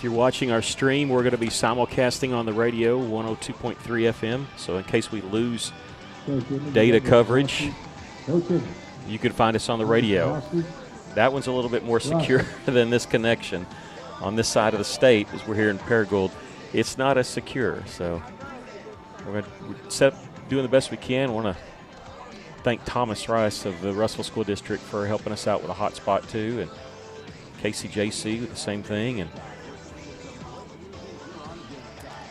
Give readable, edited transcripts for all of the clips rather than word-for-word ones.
If you're watching our stream, we're going to be simulcasting on the radio, 102.3 FM. So in case we lose data coverage, you can find us on the radio. That one's a little bit more secure than this connection on this side of the state, as we're here in Paragould. It's not as secure, so we're doing the best we can. I want to thank Thomas Rice of the Russellville School District for helping us out with a hotspot too, and KCJC with the same thing, and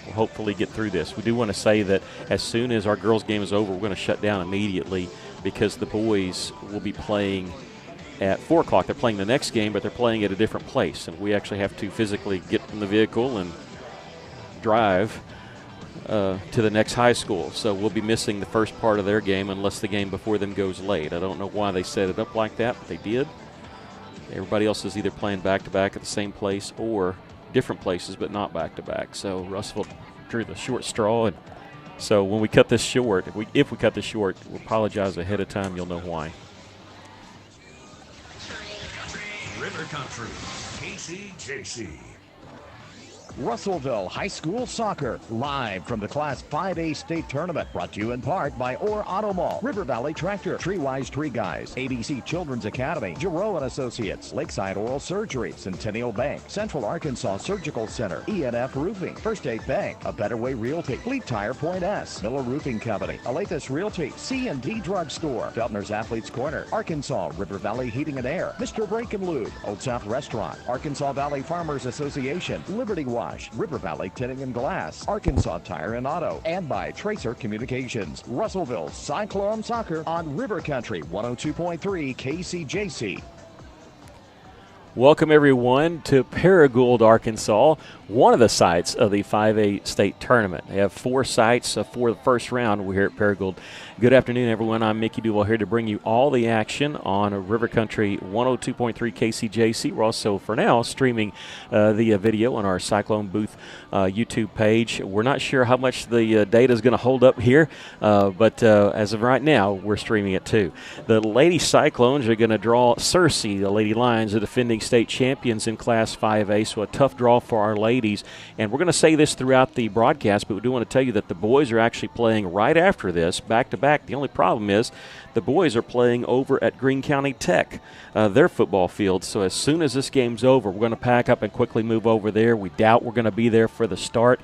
we'll hopefully get through this. We do want to say that as soon as our girls' game is over, we're going to shut down immediately because the boys will be playing at 4 o'clock. They're playing the next game, but they're playing at a different place, and we actually have to physically get in the vehicle and drive to the next high school. So we'll be missing the first part of their game unless the game before them goes late. I don't know why they set it up like that, but they did. Everybody else is either playing back-to-back at the same place or different places, but not back-to-back. So Russellville drew the short straw, and so when we cut this short, if we cut this short, we'll apologize ahead of time. You'll know why. River Country, KCJC. Russellville High School Soccer, live from the Class 5A State Tournament, brought to you in part by Orr Auto Mall, River Valley Tractor, Treewise Tree Guys, ABC Children's Academy, Giroux and Associates, Lakeside Oral Surgery, Centennial Bank, Central Arkansas Surgical Center, ENF Roofing, First Aid Bank, A Better Way Realty, Fleet Tire Point S, Miller Roofing Company, Alathus Realty, C&D Drug Store, Feltner's Athletes Corner, Arkansas River Valley Heating and Air, Mr. Break and Lube, Old South Restaurant, Arkansas Valley Farmers Association, Liberty Wash, River Valley Tinting and Glass, Arkansas Tire and Auto, and by Tracer Communications. Russellville Cyclone Soccer on River Country 102.3 KCJC. Welcome, everyone, to Paragould, Arkansas, one of the sites of the 5A state tournament. They have 4 sites for the first round. We're here at Paragould. Good afternoon, everyone. I'm Mickey Duval here to bring you all the action on River Country 102.3 KCJC. We're also, for now, streaming the video on our Cyclone Booth YouTube page. We're not sure how much the data is going to hold up here, but as of right now, we're streaming it too. The Lady Cyclones are going to draw Searcy. The Lady Lions are defending state champions in Class 5A, so a tough draw for our ladies. And we're going to say this throughout the broadcast, but we do want to tell you that the boys are actually playing right after this, back-to-back. The only problem is the boys are playing over at Greene County Tech, their football field. So as soon as this game's over, we're going to pack up and quickly move over there. We doubt we're going to be there for the start.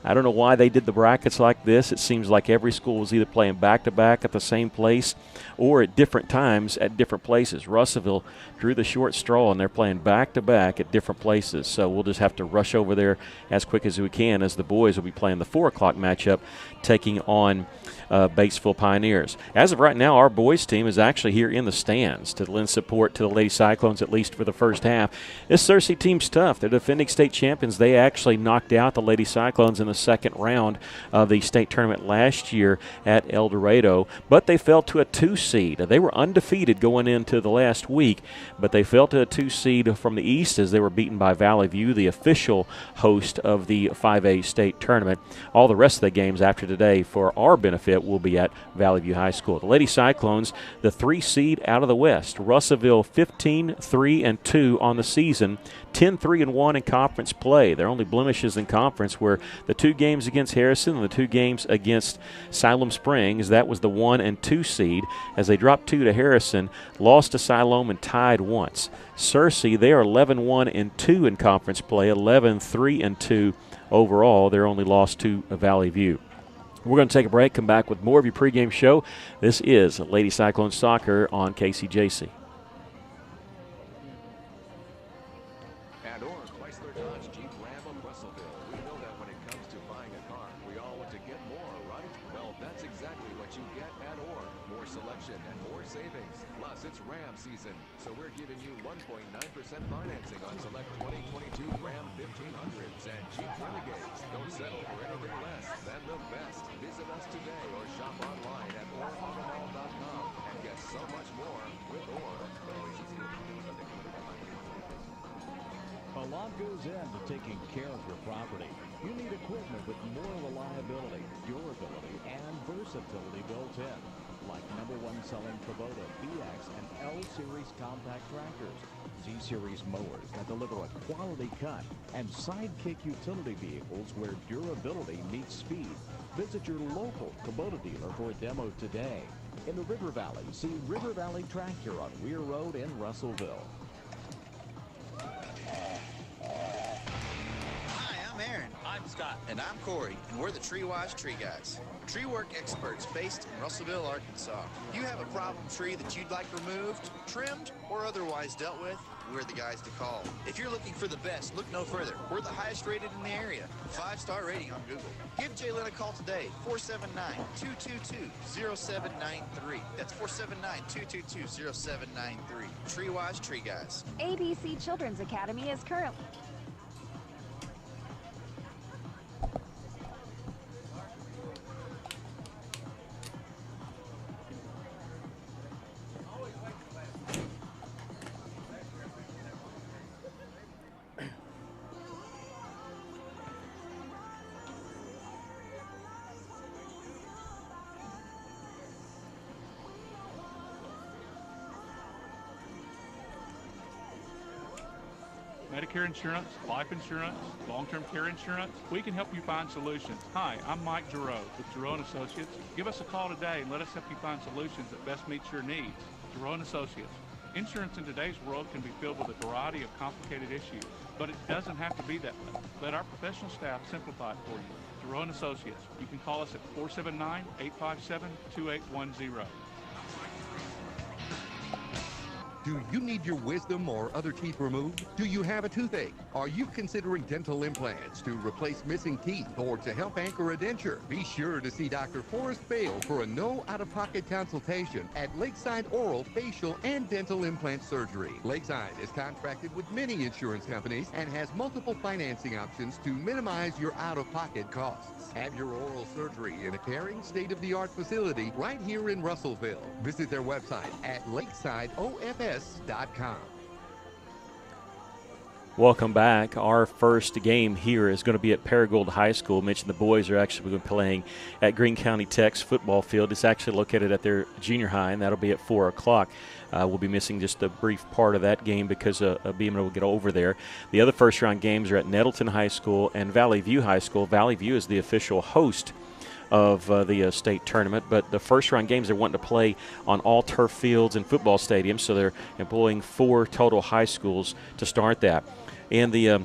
I don't know why they did the brackets like this. It seems like every school was either playing back-to-back at the same place or at different times at different places. Russellville drew the short straw, and they're playing back-to-back at different places. So we'll just have to rush over there as quick as we can, as the boys will be playing the 4 o'clock matchup, taking on Batesville Pioneers. As of right now, our boys team is actually here in the stands to lend support to the Lady Cyclones, at least for the first half. This Searcy team's tough. They're defending state champions. They actually knocked out the Lady Cyclones in the second round of the state tournament last year at El Dorado, but they fell to a 2 seed. They were undefeated going into the last week, but they fell to a 2 seed from the east as they were beaten by Valley View, the official host of the 5A state tournament. All the rest of the games after today, for our benefit, will be at Valley View High School. The Lady Cyclones, the 3 seed out of the West. Russellville 15-3-2 on the season, 10-3-1 in conference play. Their only blemishes in conference were the 2 games against Harrison and the 2 games against Siloam Springs. That was the 1 and 2 seed, as they dropped 2 to Harrison, lost to Siloam, and tied once. Searcy, they are 11-1-2 in conference play, 11-3-2 overall. They're only lost to Valley View. We're going to take a break, come back with more of your pregame show. This is Lady Cyclone Soccer on KCJC. At Orr, Chrysler Dodge Jeep Ram of Russellville, we know that when it comes to buying a car, we all want to get more, right? Well, that's exactly what you get at Orr. More selection and more savings. Plus, it's Ram season, so we're giving you 1.9% financing on select 2022 Ram 1500s and Jeep Renegades. Don't settle for anything less than the best. Visit us today or shop online at orrautomall.com and get so much more with Orr. A lot goes into taking care of your property. You need equipment with more reliability, durability, and versatility built in, like #1 selling Kubota, BX, and L-Series compact tractors. Z-Series mowers that deliver a quality cut, and Sidekick utility vehicles where durability meets speed. Visit your local Kubota dealer for a demo today. In the River Valley, see River Valley Tractor on Weir Road in Russellville. Hi, I'm Aaron. I'm Scott. And I'm Corey, and we're the TreeWise Tree Guys. Tree work experts based in Russellville, Arkansas. If you have a problem tree that you'd like removed, trimmed, or otherwise dealt with, we're the guys to call. If you're looking for the best, look no further. We're the highest rated in the area. 5-star rating on Google. Give Jalen a call today, 479-222-0793. That's 479-222-0793. TreeWise Tree Guys. ABC Children's Academy is currently... Medicare insurance, life insurance, long-term care insurance, we can help you find solutions. Hi, I'm Mike Giroux with Giroux & Associates. Give us a call today and let us help you find solutions that best meet your needs. Giroux & Associates. Insurance in today's world can be filled with a variety of complicated issues, but it doesn't have to be that way. Let our professional staff simplify it for you. Giroux & Associates. You can call us at 479-857-2810. Do you need your wisdom or other teeth removed? Do you have a toothache? Are you considering dental implants to replace missing teeth or to help anchor a denture? Be sure to see Dr. Forrest Bale for a no out-of-pocket consultation at Lakeside Oral, Facial, and Dental Implant Surgery. Lakeside is contracted with many insurance companies and has multiple financing options to minimize your out-of-pocket costs. Have your oral surgery in a caring, state-of-the-art facility right here in Russellville. Visit their website at lakesideofs.com. Welcome back. Our first game here is going to be at Paragould High School. I mentioned the boys are actually going to be playing at Greene County Tech's football field. It's actually located at their junior high, and that'll be at 4 o'clock. We'll be missing just a brief part of that game because of being able to get over there. The other first-round games are at Nettleton High School and Valley View High School. Valley View is the official host of the state tournament, but the first-round games they're wanting to play on all turf fields and football stadiums, so they're employing 4 total high schools to start that. And the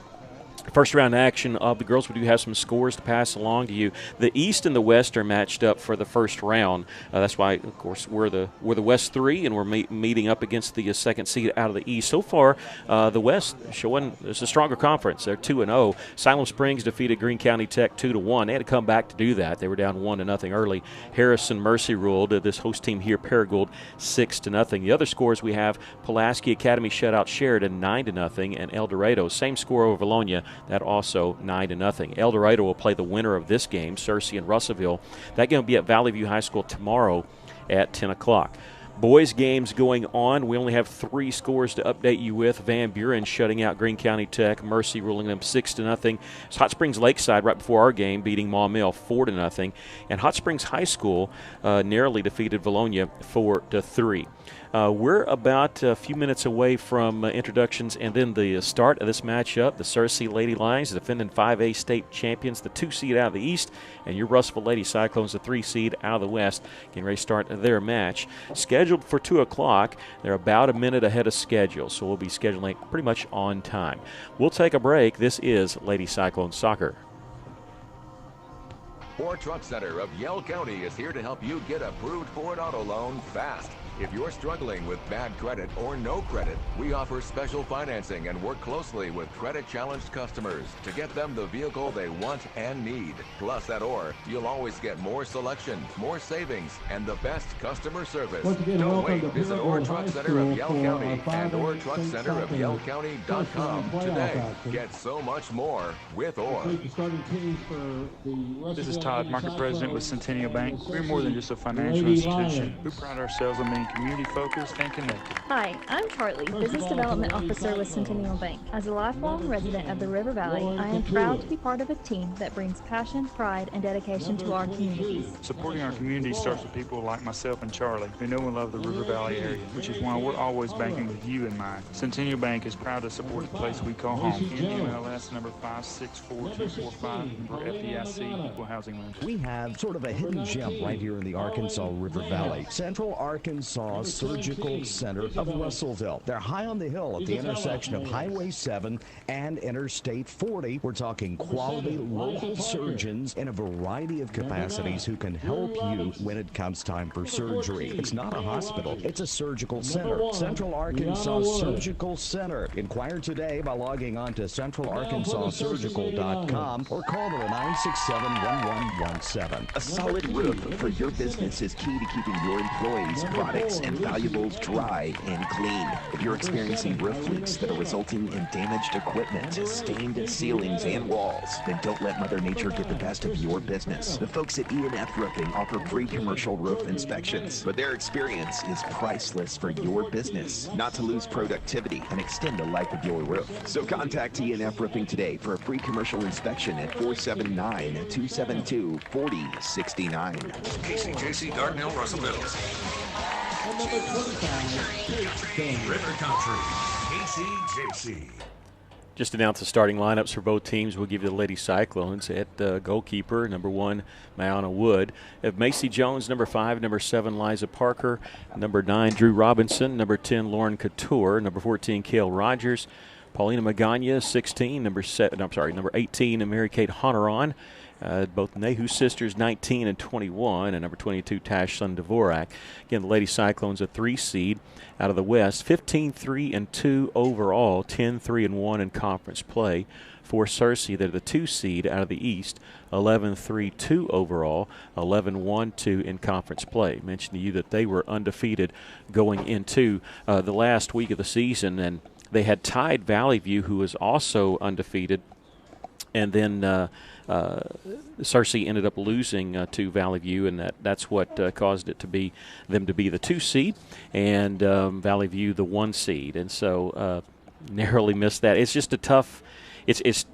first round action of the girls, we do have some scores to pass along to you. The East and the West are matched up for the first round. That's why, of course, we're the West 3, and we're meeting up against the second seed out of the East. So far, the West showing it's a stronger conference. They're 2-0. Siloam Springs defeated Greene County Tech 2-1. They had to come back to do that. They were down 1-0 early. Harrison Mercy ruled this host team here, Paragould, 6-0. The other scores we have: Pulaski Academy shut out Sheridan 9-0, and El Dorado, same score over Valonia. That also 9-0. El Dorado will play the winner of this game, Searcy and Russellville. That game will be at Valley View High School tomorrow at 10 o'clock. Boys games going on. We only have 3 scores to update you with. Van Buren shutting out Greene County Tech. Mercy ruling them 6-0. Hot Springs Lakeside right before our game beating Maw Mill 4-0. And Hot Springs High School narrowly defeated Valonia 4-3. We're about a few minutes away from introductions and then the start of this matchup. The Searcy Lady Lions, the defending 5A state champions, the 2 seed out of the East, and your Russellville Lady Cyclones, the 3 seed out of the West, getting ready to start their match. Scheduled for 2 o'clock. They're about a minute ahead of schedule, so we'll be scheduling pretty much on time. We'll take a break. This is Lady Cyclones Soccer. Ford Truck Center of Yell County is here to help you get approved for an auto loan fast. If you're struggling with bad credit or no credit, we offer special financing and work closely with credit-challenged customers to get them the vehicle they want and need. Plus, at OR, you'll always get more selection, more savings, and the best customer service. Don't wait. Visit OR Truck Center of Yell County and OR Truck Center of YellCounty.com today. Get so much more with OR. This is Todd, Market President with Centennial Bank. We're more than just a financial institution. We pride ourselves on being remain community-focused and connected. Hi, I'm Charlie, Business Development Officer with Centennial Bank. As a lifelong resident of the River Valley, I am proud to be part of a team that brings passion, pride, and dedication to our communities. Supporting our community starts with people like myself and Charlie, who know and love the River Valley area, which is why we're always banking with you in mind. Centennial Bank is proud to support the place we call home. NMLS number 564245, member FDIC, equal housing loans. We have sort of a hidden gem right here in the Arkansas River Valley. Central Arkansas Surgical Center of Russellville. They're high on the hill at the intersection of Highway 7 and Interstate 40. We're talking quality local surgeons in a variety of capacities who can help you when it comes time for surgery. It's not a hospital, it's a surgical center. Central Arkansas Surgical Center. Inquire today by logging on to centralarkansassurgical.com or call them at 967-1117. A solid roof for your business is key to keeping your employees, products, and valuables dry and clean. If you're experiencing roof leaks that are resulting in damaged equipment, stained ceilings, and walls, then don't let Mother Nature get the best of your business. The folks at E&F Roofing offer free commercial roof inspections, but their experience is priceless for your business, not to lose productivity and extend the life of your roof. So contact E&F Roofing today for a free commercial inspection at 479-272-4069. KCJC Dardanelle Russellville. River Country, KCJC. Just announce the starting lineups for both teams. We'll give you the Lady Cyclones at goalkeeper, number 1, Mayana Wood. We have Macy Jones, number 5, number 7, Liza Parker, number 9, Drew Robinson, number 10, Lauren Couture, number 14, Kale Rogers, Paulina Magana, 16, number 18, Mary Kate Honoron. Both Nehu sisters, 19 and 21, and number 22, Tash Sun Dvorak. Again, the Lady Cyclones, a 3 seed out of the West, 15-3 and 2 overall, 10-3 and 1 in conference play. For Searcy, they're the 2 seed out of the East, 11-3-2 overall, 11-1-2 in conference play. I mentioned to you that they were undefeated going into the last week of the season, and they had tied Valley View, who was also undefeated, and then Searcy ended up losing to Valley View, and that's what caused it to be them to be the 2 seed and Valley View the 1 seed, and so narrowly missed that. It's just a tough. It's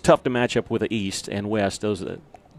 tough to match up with the East and West. Those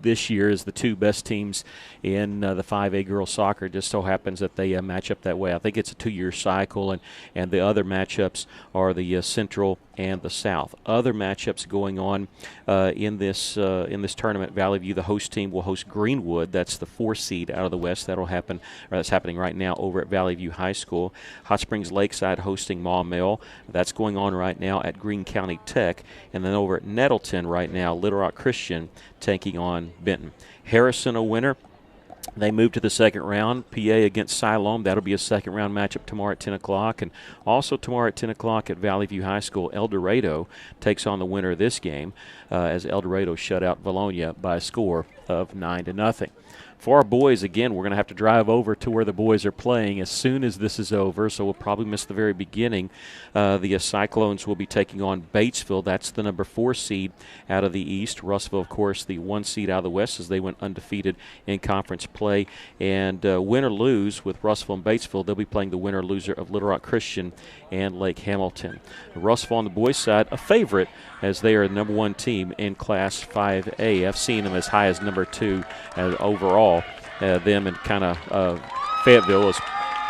this year is the 2 best teams in the 5A girls soccer. It just so happens that they match up that way. I think it's a 2-year cycle, and the other matchups are the Central and the South. Other matchups going on in this tournament. Valley View, the host team, will host Greenwood. That's the 4 seed out of the West. That'll happen, or that's happening right now over at Valley View High School. Hot Springs Lakeside hosting Maumelle. That's going on right now at Greene County Tech. And then over at Nettleton right now, Little Rock Christian taking on Benton. Harrison a winner. They move to the second round. PA against Siloam. That'll be a second round matchup tomorrow at 10 o'clock. And also tomorrow at 10 o'clock at Valley View High School, El Dorado takes on the winner of this game as El Dorado shut out Valonia by a score of 9-0. For our boys, again, we're going to have to drive over to where the boys are playing as soon as this is over, so we'll probably miss the very beginning. The Cyclones will be taking on Batesville. That's the number 4 seed out of the East. Russellville, of course, the 1 seed out of the West, as they went undefeated in conference play. And win or lose with Russellville and Batesville, they'll be playing the winner or loser of Little Rock Christian and Lake Hamilton. Russellville on the boys' side, a favorite, as they are the number 1 team in Class 5A. I've seen them as high as number 2 overall. Them and kind of Fayetteville is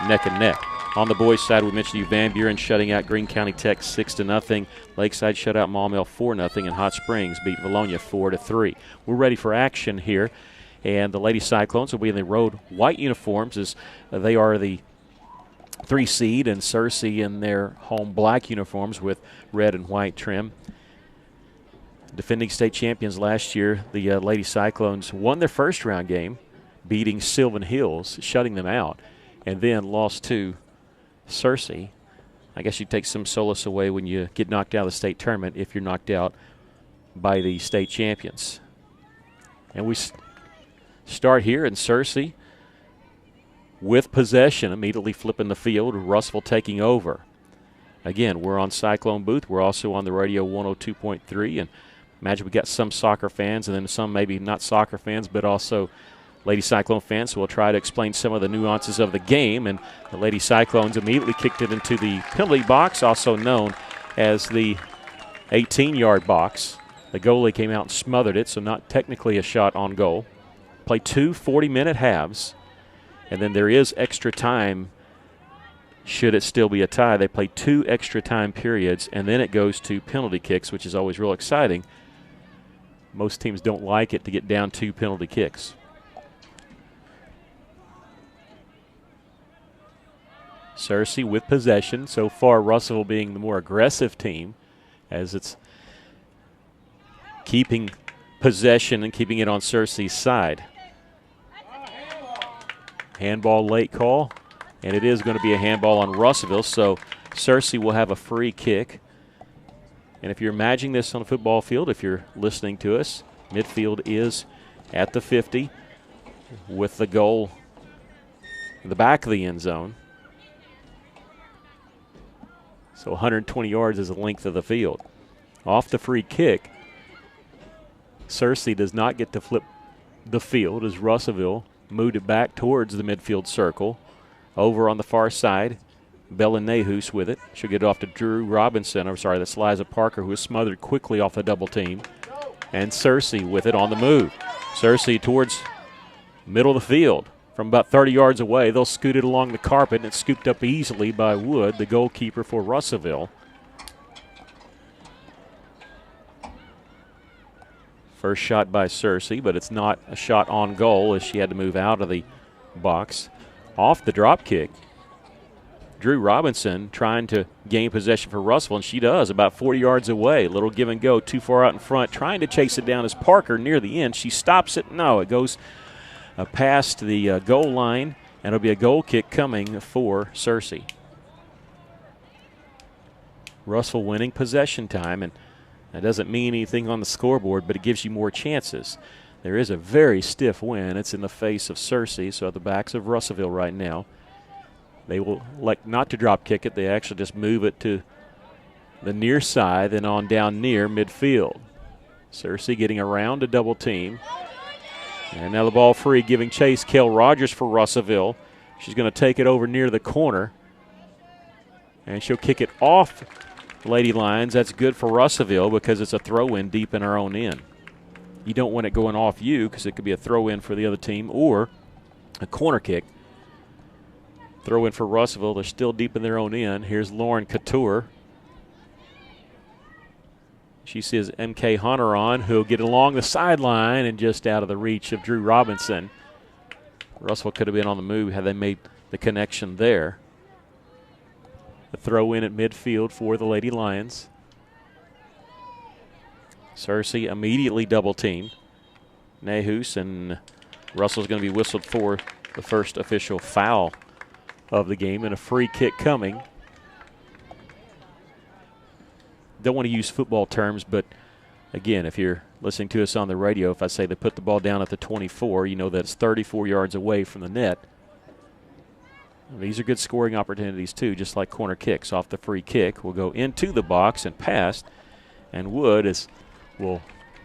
neck and neck. On the boys' side, we mentioned you Van Buren shutting out Greene County Tech 6-0. Lakeside shut out Maumelle 4-0, and Hot Springs beat Valonia 4-3. We're ready for action here, and the Lady Cyclones will be in the road white uniforms as they are the 3 seed, and Searcy in their home black uniforms with red and white trim. Defending state champions last year, the Lady Cyclones won their first round game, beating Sylvan Hills, shutting them out, and then lost to Searcy. I guess you take some solace away when you get knocked out of the state tournament if you're knocked out by the state champions. And we start here in Searcy with possession, immediately flipping the field, Russellville taking over. Again, we're on Cyclone booth. We're also on the radio 102.3, and imagine we got some soccer fans and then some maybe not soccer fans, but also Lady Cyclone fans, so we'll try to explain some of the nuances of the game. And the Lady Cyclones immediately kicked it into the penalty box, also known as the 18-yard box. The goalie came out and smothered it, so not technically a shot on goal. Play 2 40-minute halves, and then there is extra time should it still be a tie. They play 2 extra time periods, and then it goes to penalty kicks, which is always real exciting. Most teams don't like it to get down 2 penalty kicks. Cersei with possession. So far, Russellville being the more aggressive team as it's keeping possession and keeping it on Cersei's side. Handball late call, and it is going to be a handball on Russellville, so Cersei will have a free kick. And if you're imagining this on a football field, if you're listening to us, midfield is at the 50 with the goal in the back of the end zone. So 120 yards is the length of the field. Off the free kick, Cersei does not get to flip the field as Russellville moved it back towards the midfield circle. Over on the far side, Bella Nehus with it. She'll get it off to Drew Robinson. I'm sorry, that's Liza Parker, who is smothered quickly off the double team. And Cersei with it on the move. Cersei towards middle of the field. From about 30 yards away, they'll scoot it along the carpet, and it's scooped up easily by Wood, the goalkeeper for Russellville. First shot by Cersei, but it's not a shot on goal as she had to move out of the box. Off the drop kick, Drew Robinson trying to gain possession for Russellville, and she does, about 40 yards away. Little give and go, too far out in front, trying to chase it down as Parker near the end. She stops it. No, it goes past the goal line, and it'll be a goal kick coming for Cersei. Russellville winning possession time, and that doesn't mean anything on the scoreboard, but it gives you more chances. There is a very stiff wind. It's in the face of Cersei, so at the backs of Russellville right now. They will elect not to drop kick it. They actually just move it to the near side and on down near midfield. Cersei getting around a double team. And now the ball free, giving chase. Kel Rogers for Russellville. She's going to take it over near the corner. And she'll kick it off Lady Lions. That's good for Russellville because it's a throw-in deep in our own end. You don't want it going off you because it could be a throw-in for the other team or a corner kick. Throw in for Russellville. They're still deep in their own end. Here's Lauren Couture. She sees M.K. Hunter on, who'll get along the sideline and just out of the reach of Drew Robinson. Russellville could have been on the move had they made the connection there. The throw in at midfield for the Lady Lions. Cersei immediately double teamed. Nehus, and Russell's going to be whistled for the first official foul of the game and a free kick coming. Don't want to use football terms, but again, if you're listening to us on the radio, if I say they put the ball down at the 24, you know that it's 34 yards away from the net. These are good scoring opportunities too, just like corner kicks. Off the free kick will go into the box and past, and Wood will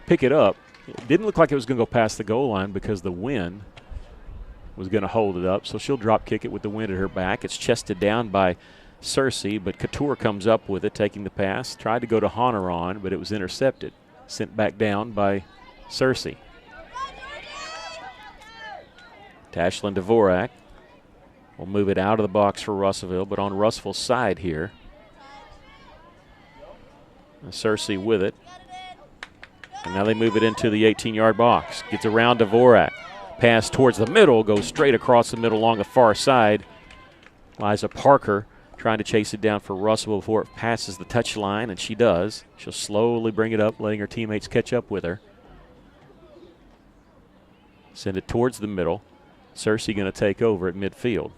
pick it up. It didn't look like it was going to go past the goal line because the wind was going to hold it up, so she'll drop kick it with the wind at her back. It's chested down by Cersei, but Couture comes up with it, taking the pass. Tried to go to Honoron, but it was intercepted. Sent back down by Cersei. Tashlyn Dvorak will move it out of the box for Russellville, but on Russellville's side here. And Cersei with it. And now they move it into the 18-yard box. Gets around Dvorak. Pass towards the middle, goes straight across the middle along the far side. Liza Parker trying to chase it down for Russellville before it passes the touch line, and she does. She'll slowly bring it up, letting her teammates catch up with her. Send it towards the middle. Cersei going to take over at midfield.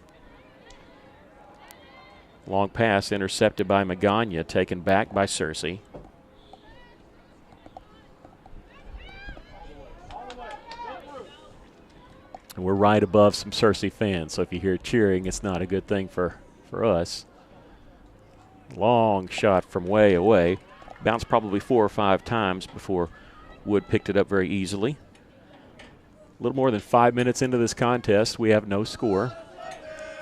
Long pass intercepted by Magana, taken back by Cersei. And we're right above some Cersei fans, so if you hear cheering, it's not a good thing for us. Long shot from way away. Bounced probably 4 or 5 times before Wood picked it up very easily. A little more than 5 minutes into this contest, we have no score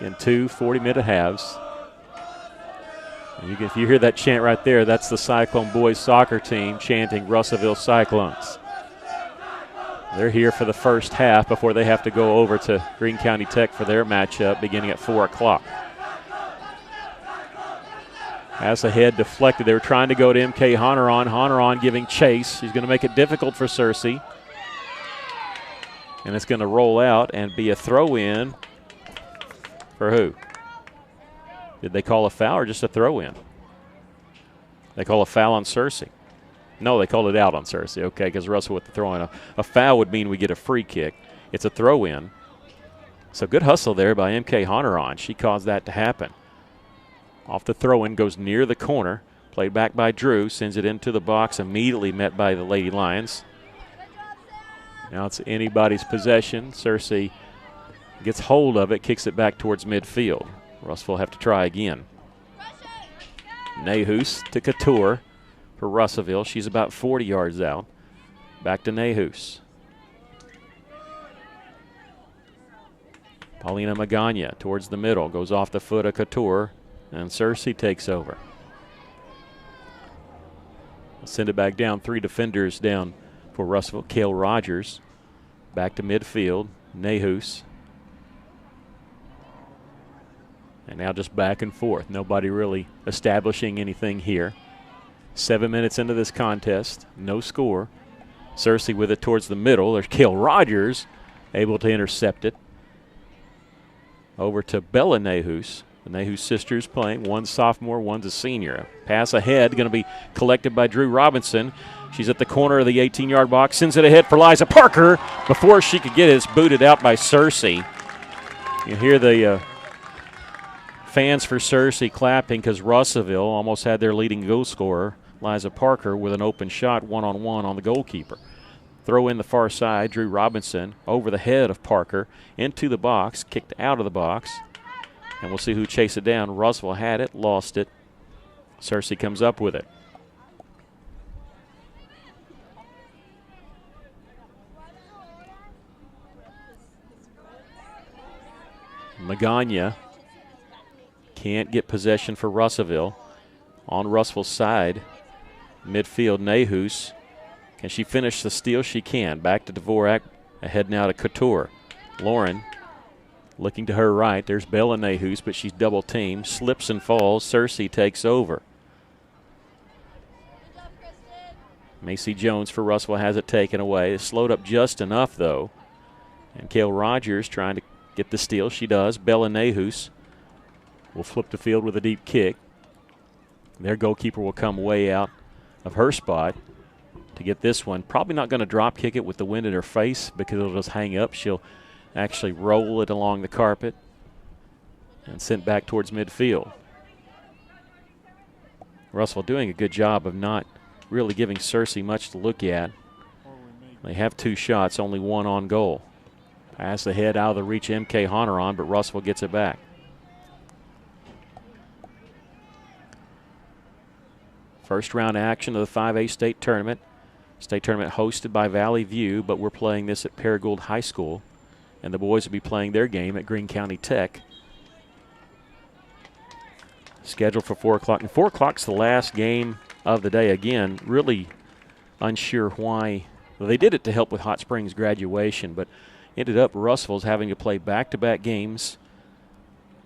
in 2 40-minute halves. And if you hear that chant right there, that's the Cyclone boys soccer team chanting Russellville Cyclones. They're here for the first half before they have to go over to Greene County Tech for their matchup beginning at 4 o'clock. As the head deflected, they were trying to go to MK Honoron. Honoron giving chase. He's going to make it difficult for Searcy. And it's going to roll out and be a throw-in for who? Did they call a foul or just a throw-in? They call a foul on Searcy. No, they called it out on Searcy. Okay, because Russell with the throw-in. A foul would mean we get a free kick. It's a throw-in. So good hustle there by MK Honoron. She caused that to happen. Off the throw-in, goes near the corner. Played back by Drew, sends it into the box, immediately met by the Lady Lions. Now it's anybody's possession. Searcy gets hold of it, kicks it back towards midfield. Russell will have to try again. Nehus to Couture for Russellville. She's about 40 yards out. Back to Nehus. Paulina Magana towards the middle. Goes off the foot of Couture, and Searcy takes over. Send it back down. 3 defenders down for Russellville. Cale Rogers back to midfield. Nehus. And now just back and forth. Nobody really establishing anything here. 7 minutes into this contest. No score. Searcy with it towards the middle. There's Cale Rogers able to intercept it. Over to Bella Nehus. The Nehus sisters playing. One's sophomore, one's a senior. Pass ahead, going to be collected by Drew Robinson. She's at the corner of the 18-yard box. Sends it ahead for Liza Parker. Before she could get it, it's booted out by Searcy. You hear the fans for Searcy clapping because Russellville almost had their leading goal scorer, Liza Parker, with an open shot one-on-one on the goalkeeper. Throw in the far side, Drew Robinson over the head of Parker into the box, kicked out of the box. And we'll see who chased it down. Russellville had it, lost it. Searcy comes up with it. Magana can't get possession for Russellville. On Russellville's side, midfield, Nehus. Can she finish the steal? She can. Back to Dvorak, ahead now to Couture. Lauren looking to her right. There's Bella Nehus, but she's double teamed. Slips and falls. Searcy takes over. Macy Jones for Russellville has it taken away. It's slowed up just enough, though. And Cale Rogers trying to get the steal. She does. Bella Nehus will flip the field with a deep kick. Their goalkeeper will come way out of her spot to get this one. Probably not going to drop kick it with the wind in her face because it'll just hang up. She'll actually roll it along the carpet and sent back towards midfield. Russellville doing a good job of not really giving Searcy much to look at. They have 2 shots, only 1 on goal. Pass ahead out of the reach MK Honoron, but Russellville gets it back. First round action of the 5A state tournament. State tournament hosted by Valley View, but we're playing this at Paragould High School. And the boys will be playing their game at Greene County Tech. Scheduled for 4 o'clock. And 4 o'clock's the last game of the day. Again, really unsure why. Well, they did it to help with Hot Springs graduation, but ended up Russellville's having to play back-to-back games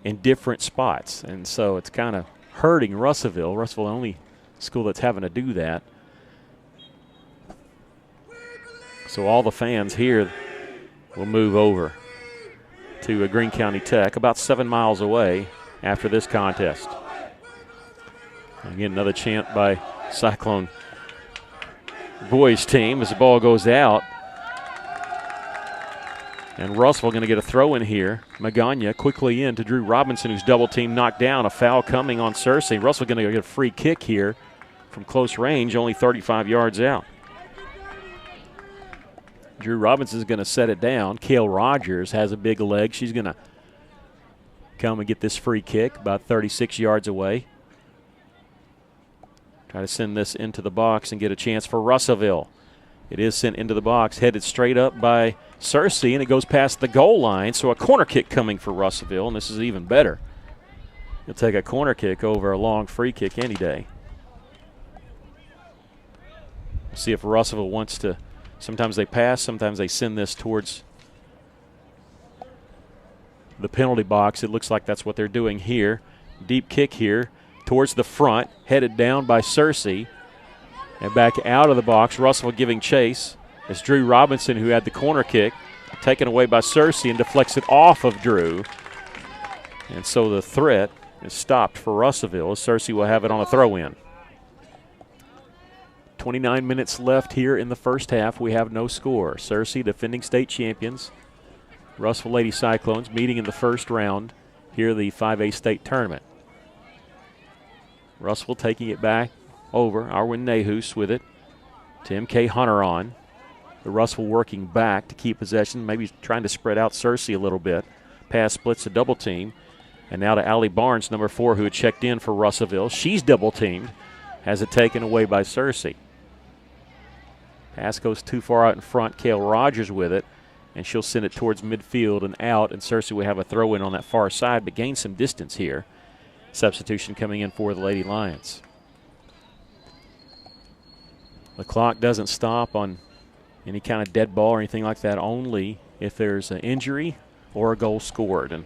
in different spots. And so it's kind of hurting Russellville. Russellville, the only school that's having to do that. So all the fans here will move over to Greene County Tech, about 7 miles away after this contest. Again, another chant by Cyclone boys team as the ball goes out. And Russellville going to get a throw in here. Magana quickly in to Drew Robinson, who's double team knocked down. A foul coming on Searcy. Russellville going to get a free kick here from close range, only 35 yards out. Drew Robinson is going to set it down. Cale Rogers has a big leg. She's going to come and get this free kick about 36 yards away. Try to send this into the box and get a chance for Russellville. It is sent into the box, headed straight up by Cersei, and it goes past the goal line. So a corner kick coming for Russellville, and this is even better. You'll take a corner kick over a long free kick any day. See if Russellville wants to. Sometimes they pass, sometimes they send this towards the penalty box. It looks like that's what they're doing here. Deep kick here towards the front, headed down by Cersei. And back out of the box, Russellville giving chase. It's Drew Robinson who had the corner kick, taken away by Cersei and deflects it off of Drew. And so the threat is stopped for Russellville as Cersei will have it on a throw-in. 29 minutes left here in the first half. We have no score. Cersei, defending state champions. Russellville Lady Cyclones meeting in the first round here, the 5A state tournament. Russellville taking it back over. Arwen Nahus with it. To M.K. Hunter on. The Russellville working back to keep possession, maybe trying to spread out Cersei a little bit. Pass splits a double team. And now to Allie Barnes, number 4, who had checked in for Russellville. She's double teamed. Has it taken away by Cersei. Pass goes too far out in front. Kale Rogers with it. And she'll send it towards midfield and out. And Cersei will have a throw in on that far side, but gain some distance here. Substitution coming in for the Lady Lions. The clock doesn't stop on any kind of dead ball or anything like that, only if there's an injury or a goal scored. And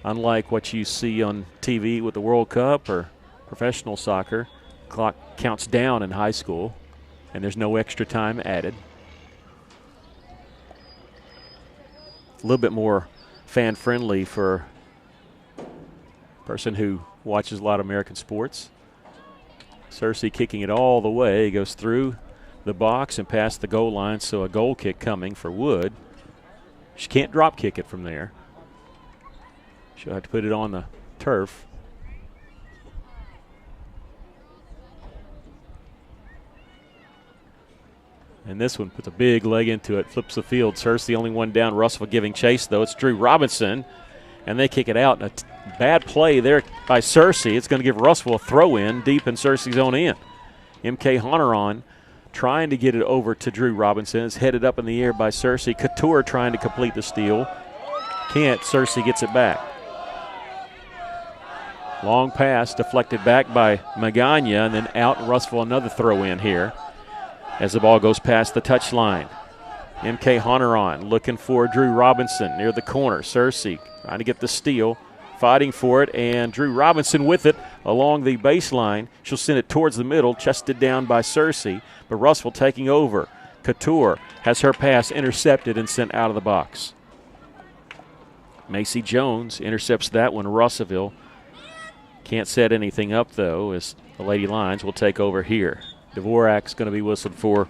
unlike what you see on TV with the World Cup or professional soccer, clock counts down in high school, and there's no extra time added. A little bit more fan-friendly for a person who watches a lot of American sports. Cersei kicking it all the way, goes through the box and past the goal line, so a goal kick coming for Wood. She can't drop kick it from there. She'll have to put it on the turf. And this one puts a big leg into it, flips the field. Cersei the only one down. Russellville giving chase, though. It's Drew Robinson, and they kick it out. And a bad play there by Cersei. It's going to give Russellville a throw-in deep in Cersei's own end. M.K. Hunter on, trying to get it over to Drew Robinson. It's headed up in the air by Cersei. Couture trying to complete the steal. Can't. Cersei gets it back. Long pass deflected back by Magana, and then out. Russellville another throw-in here as the ball goes past the touchline. M.K. Hunter on, looking for Drew Robinson near the corner. Cersei trying to get the steal, fighting for it, and Drew Robinson with it along the baseline. She'll send it towards the middle, chested down by Cersei, but Russellville taking over. Couture has her pass intercepted and sent out of the box. Macy Jones intercepts that one. Russellville can't set anything up, though, as the Lady Lions will take over here. Dvorak's going to be whistled for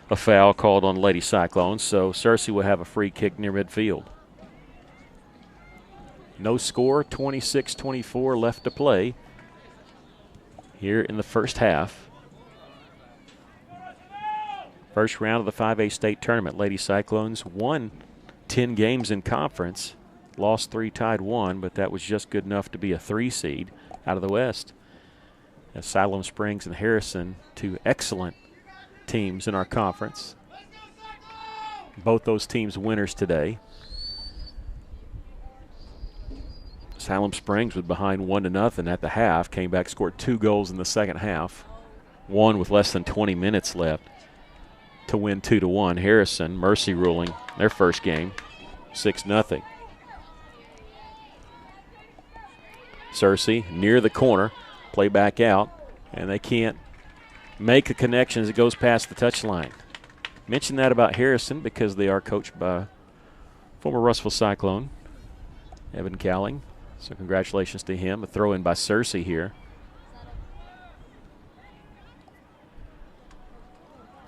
a foul called on Lady Cyclones, so Cersei will have a free kick near midfield. No score, 26-24 left to play here in the first half. First round of the 5A state tournament. Lady Cyclones won 10 games in conference, lost 3, tied 1, but that was just good enough to be a 3 seed out of the West. As Siloam Springs and Harrison, 2 excellent teams in our conference. Both those teams winners today. Siloam Springs was behind 1-0 at the half, came back, scored 2 goals in the second half, one with less than 20 minutes left to win 2-1. Harrison, mercy ruling their first game, 6-0. Cersei near the corner, play back out, and they can't make a connection as it goes past the touchline. Mentioned that about Harrison because they are coached by former Russellville Cyclone, Evan Cowling. So congratulations to him. A throw in by Cersei here.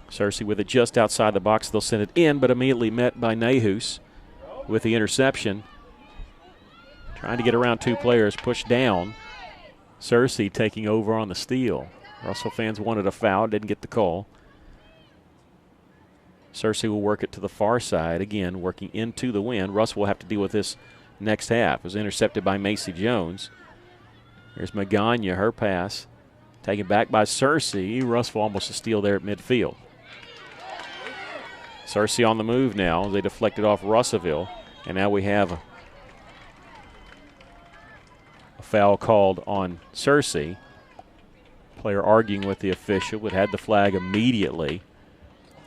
Cersei with it just outside the box. They'll send it in, but immediately met by Nahus with the interception. Trying to get around 2 players, pushed down. Cersei taking over on the steal. Russell fans wanted a foul, didn't get the call. Cersei will work it to the far side, again working into the wind. Russell will have to deal with this next half. It was intercepted by Macy Jones. There's Magana, her pass. Taken back by Cersei. Russell almost a steal there at midfield. Cersei on the move now. They deflected off Russellville, and now we have a foul called on Cersei. Player arguing with the official, but had the flag immediately.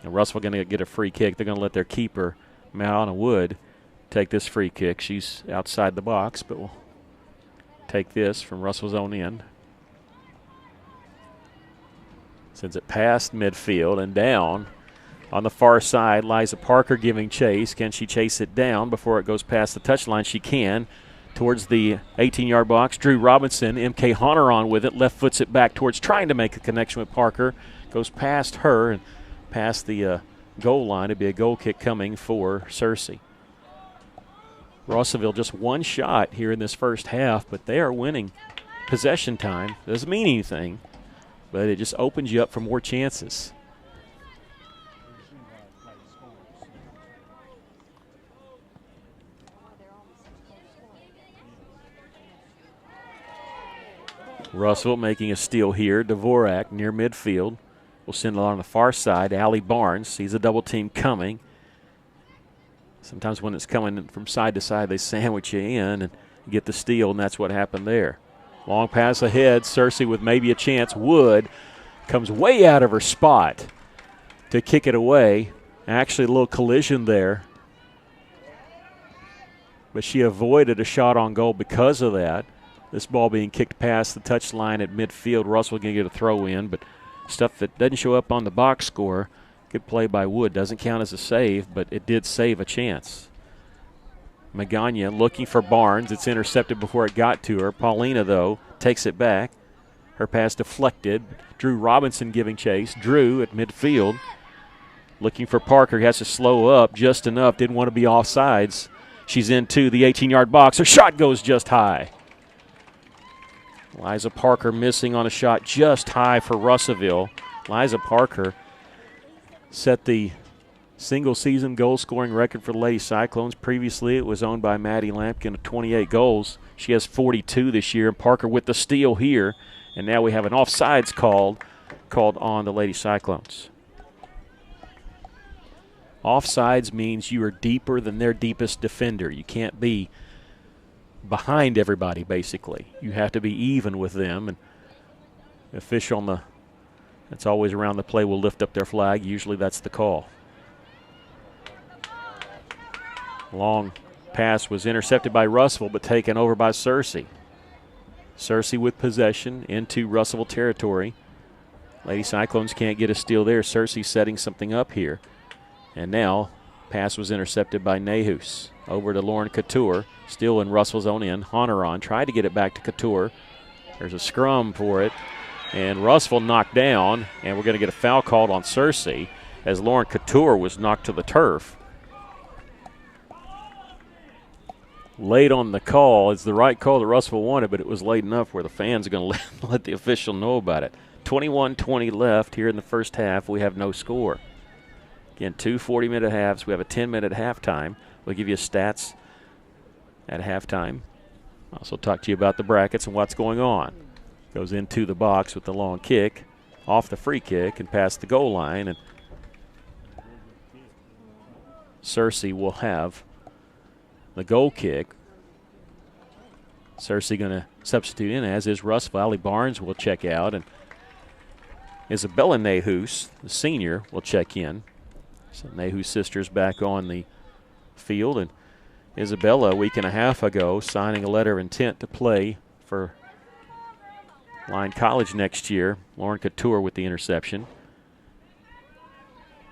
And Russell going to get a free kick. They're going to let their keeper, Malana Wood, take this free kick. She's outside the box, but we'll take this from Russell's own end. Sends it past midfield and down. On the far side, Liza Parker giving chase. Can she chase it down before it goes past the touchline? She can. Towards the 18-yard box, Drew Robinson, M.K. Hunter on with it, left foots it back towards trying to make a connection with Parker. Goes past her and past the goal line. It'd be a goal kick coming for Cersei. Russellville just one shot here in this first half, but they are winning possession time. Doesn't mean anything, but it just opens you up for more chances. Russell making a steal here. Dvorak near midfield. We'll send it on the far side. Allie Barnes sees a double team coming. Sometimes when it's coming from side to side, they sandwich you in and get the steal, and that's what happened there. Long pass ahead. Cersei with maybe a chance. Wood comes way out of her spot to kick it away. Actually, a little collision there. But she avoided a shot on goal because of that. This ball being kicked past the touchline at midfield. Russell going to get a throw in, but stuff that doesn't show up on the box score. Good play by Wood. Doesn't count as a save, but it did save a chance. Magana looking for Barnes. It's intercepted before it got to her. Paulina, though, takes it back. Her pass deflected. Drew Robinson giving chase. Drew at midfield. Looking for Parker. He has to slow up just enough. Didn't want to be offsides. She's into the 18-yard box. Her shot goes just high. Liza Parker missing on a shot just high for Russellville. Liza Parker set the single-season goal-scoring record for the Lady Cyclones. Previously, it was owned by Maddie Lampkin with 28 goals. She has 42 this year, and Parker with the steal here. And now we have an offsides called on the Lady Cyclones. Offsides means you are deeper than their deepest defender. You can't be behind everybody, basically. You have to be even with them. And the official that's always around the play will lift up their flag. Usually that's the call. Long pass was intercepted by Russell, but taken over by Cersei. Cersei with possession into Russellville territory. Lady Cyclones can't get a steal there. Cersei setting something up here. And now, pass was intercepted by Nehus. Over to Lauren Couture, still in Russell's own end. Hunter on, tried to get it back to Couture. There's a scrum for it. And Russell knocked down, and we're going to get a foul called on Cersei as Lauren Couture was knocked to the turf. Late on the call. It's the right call that Russell wanted, but it was late enough where the fans are going to let the official know about it. 21-20 left here in the first half. We have no score. Again, 2 40-minute halves. We have a 10-minute halftime. We'll give you stats at halftime. Also talk to you about the brackets and what's going on. Goes into the box with the long kick, off the free kick, and past the goal line. And Cersei will have the goal kick. Cersei going to substitute in, as is Russ. Valley Barnes will check out. And Isabella Nehus, the senior, will check in. So Nehus' sister's back on the field. And Isabella, a week and a half ago, signing a letter of intent to play for Lyon College next year. Lauren Couture with the interception.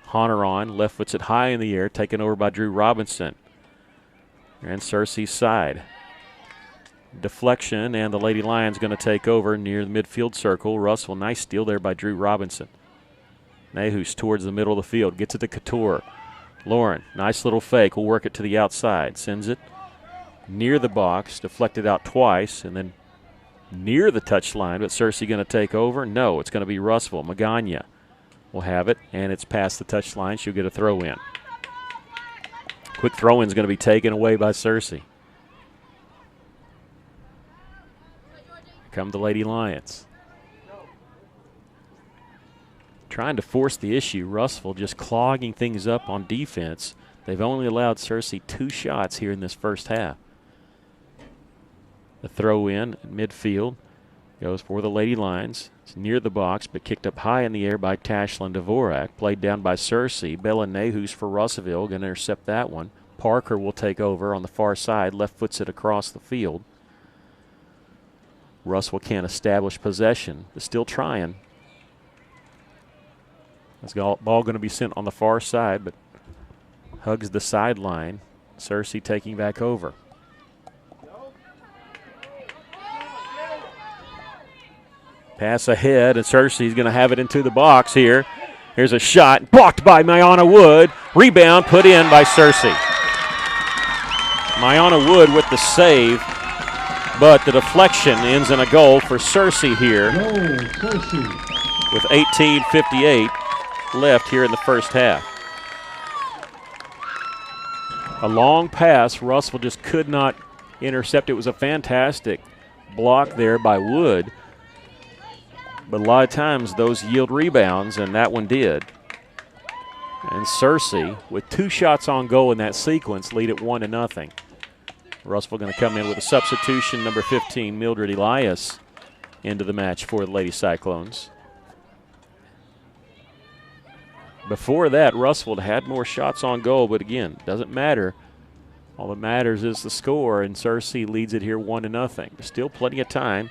Hunter on, left foots it high in the air, taken over by Drew Robinson. And Cersei's side. Deflection, and the Lady Lions going to take over near the midfield circle. Russell, nice steal there by Drew Robinson. Nehus towards the middle of the field, gets it to Couture. Lauren, nice little fake, will work it to the outside. Sends it near the box, deflected out twice, and then near the touchline, but Cersei going to take over? No, it's going to be Russell. Magana will have it, and it's past the touchline. She'll get a throw in. Quick throw-in is going to be taken away by Cersei. Here come the Lady Lions. trying to force the issue. Russell just clogging things up on defense. They've only allowed Searcy 2 shots here in this first half. The throw in at midfield goes for the Lady Lions. It's near the box, but kicked up high in the air by Tashlyn Dvorak. Played down by Searcy. Bella Nehus for Russellville. Going to intercept that one. Parker will take over on the far side. Left foots it across the field. Russell can't establish possession, but still trying. This ball going to be sent on the far side, but hugs the sideline. Searcy taking back over. Pass ahead, and Searcy's going to have it into the box here. Here's a shot, blocked by Mayana Wood. Rebound put in by Searcy. Mayana Wood with the save, but the deflection ends in a goal for Searcy here with 18:58 left here in the first half. A long pass, Russell just could not intercept. It was a fantastic block there by Wood. But a lot of times those yield rebounds, and that one did. And Searcy, with 2 shots on goal in that sequence, lead it 1-0. Russell going to come in with a substitution, number 15, Mildred Elias, into the match for the Lady Cyclones. Before that, Russell had more shots on goal, but again, doesn't matter. All that matters is the score, and Searcy leads it here 1-0. Still plenty of time.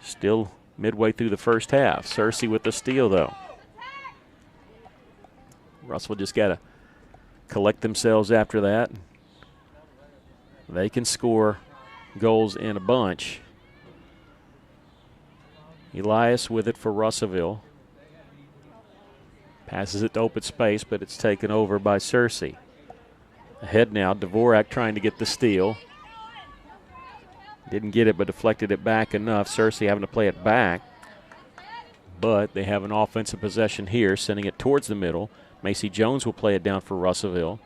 Still midway through the first half. Searcy with the steal, though. Russell just got to collect themselves after that. They can score goals in a bunch. Elias with it for Russellville. Passes it to open space, but it's taken over by Searcy. Ahead now, Dvorak trying to get the steal. Didn't get it, but deflected it back enough. Searcy having to play it back. But they have an offensive possession here, sending it towards the middle. Macy Jones will play it down for Russellville.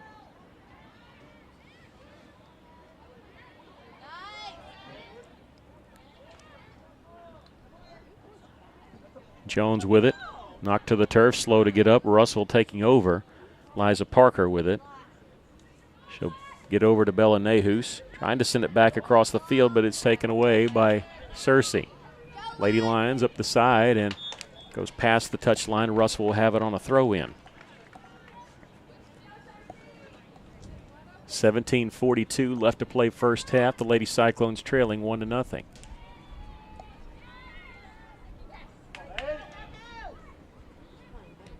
Jones with it. Knocked to the turf, slow to get up. Russell taking over. Liza Parker with it. She'll get over to Bella Nehus. Trying to send it back across the field, but it's taken away by Searcy. Lady Lions up the side and goes past the touchline. Russell will have it on a throw-in. 17:42 left to play first half. The Lady Cyclones trailing 1-0.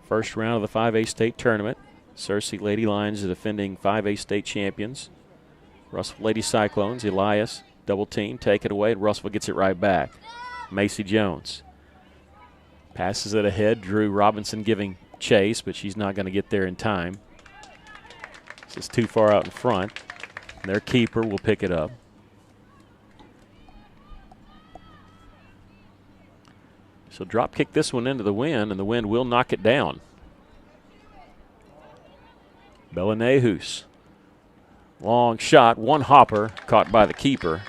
First round of the 5A state tournament. Searcy Lady Lions, the defending 5A state champions. Russell Lady Cyclones, Elias, double team, take it away, and Russell gets it right back. Macy Jones passes it ahead. Drew Robinson giving chase, but she's not going to get there in time. This is too far out in front. Their keeper will pick it up. So drop kick this one into the wind, and the wind will knock it down. Bella Nehus. Long shot, one hopper, caught by the keeper.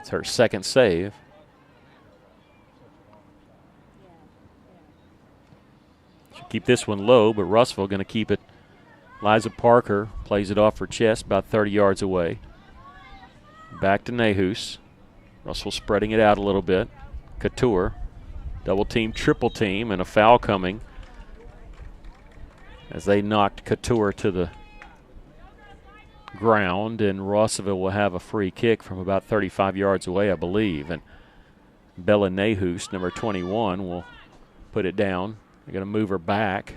It's her second save. She'll keep this one low, but Russellville going to keep it. Liza Parker plays it off her chest about 30 yards away. Back to Nehus. Russell spreading it out a little bit. Couture, double team, triple team, and a foul coming as they knocked Couture to the ground, and Russellville will have a free kick from about 35 yards away, I believe. And Bella Nehus, number 21, will put it down. They're going to move her back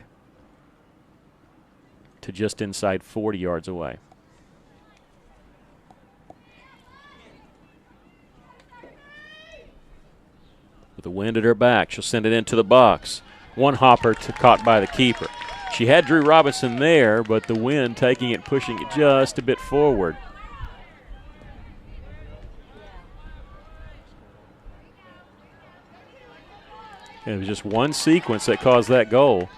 to just inside 40 yards away. With the wind at her back, she'll send it into the box. One hopper caught by the keeper. She had Drew Robinson there, but the wind taking it, pushing it just a bit forward. And it was just one sequence that caused that goal.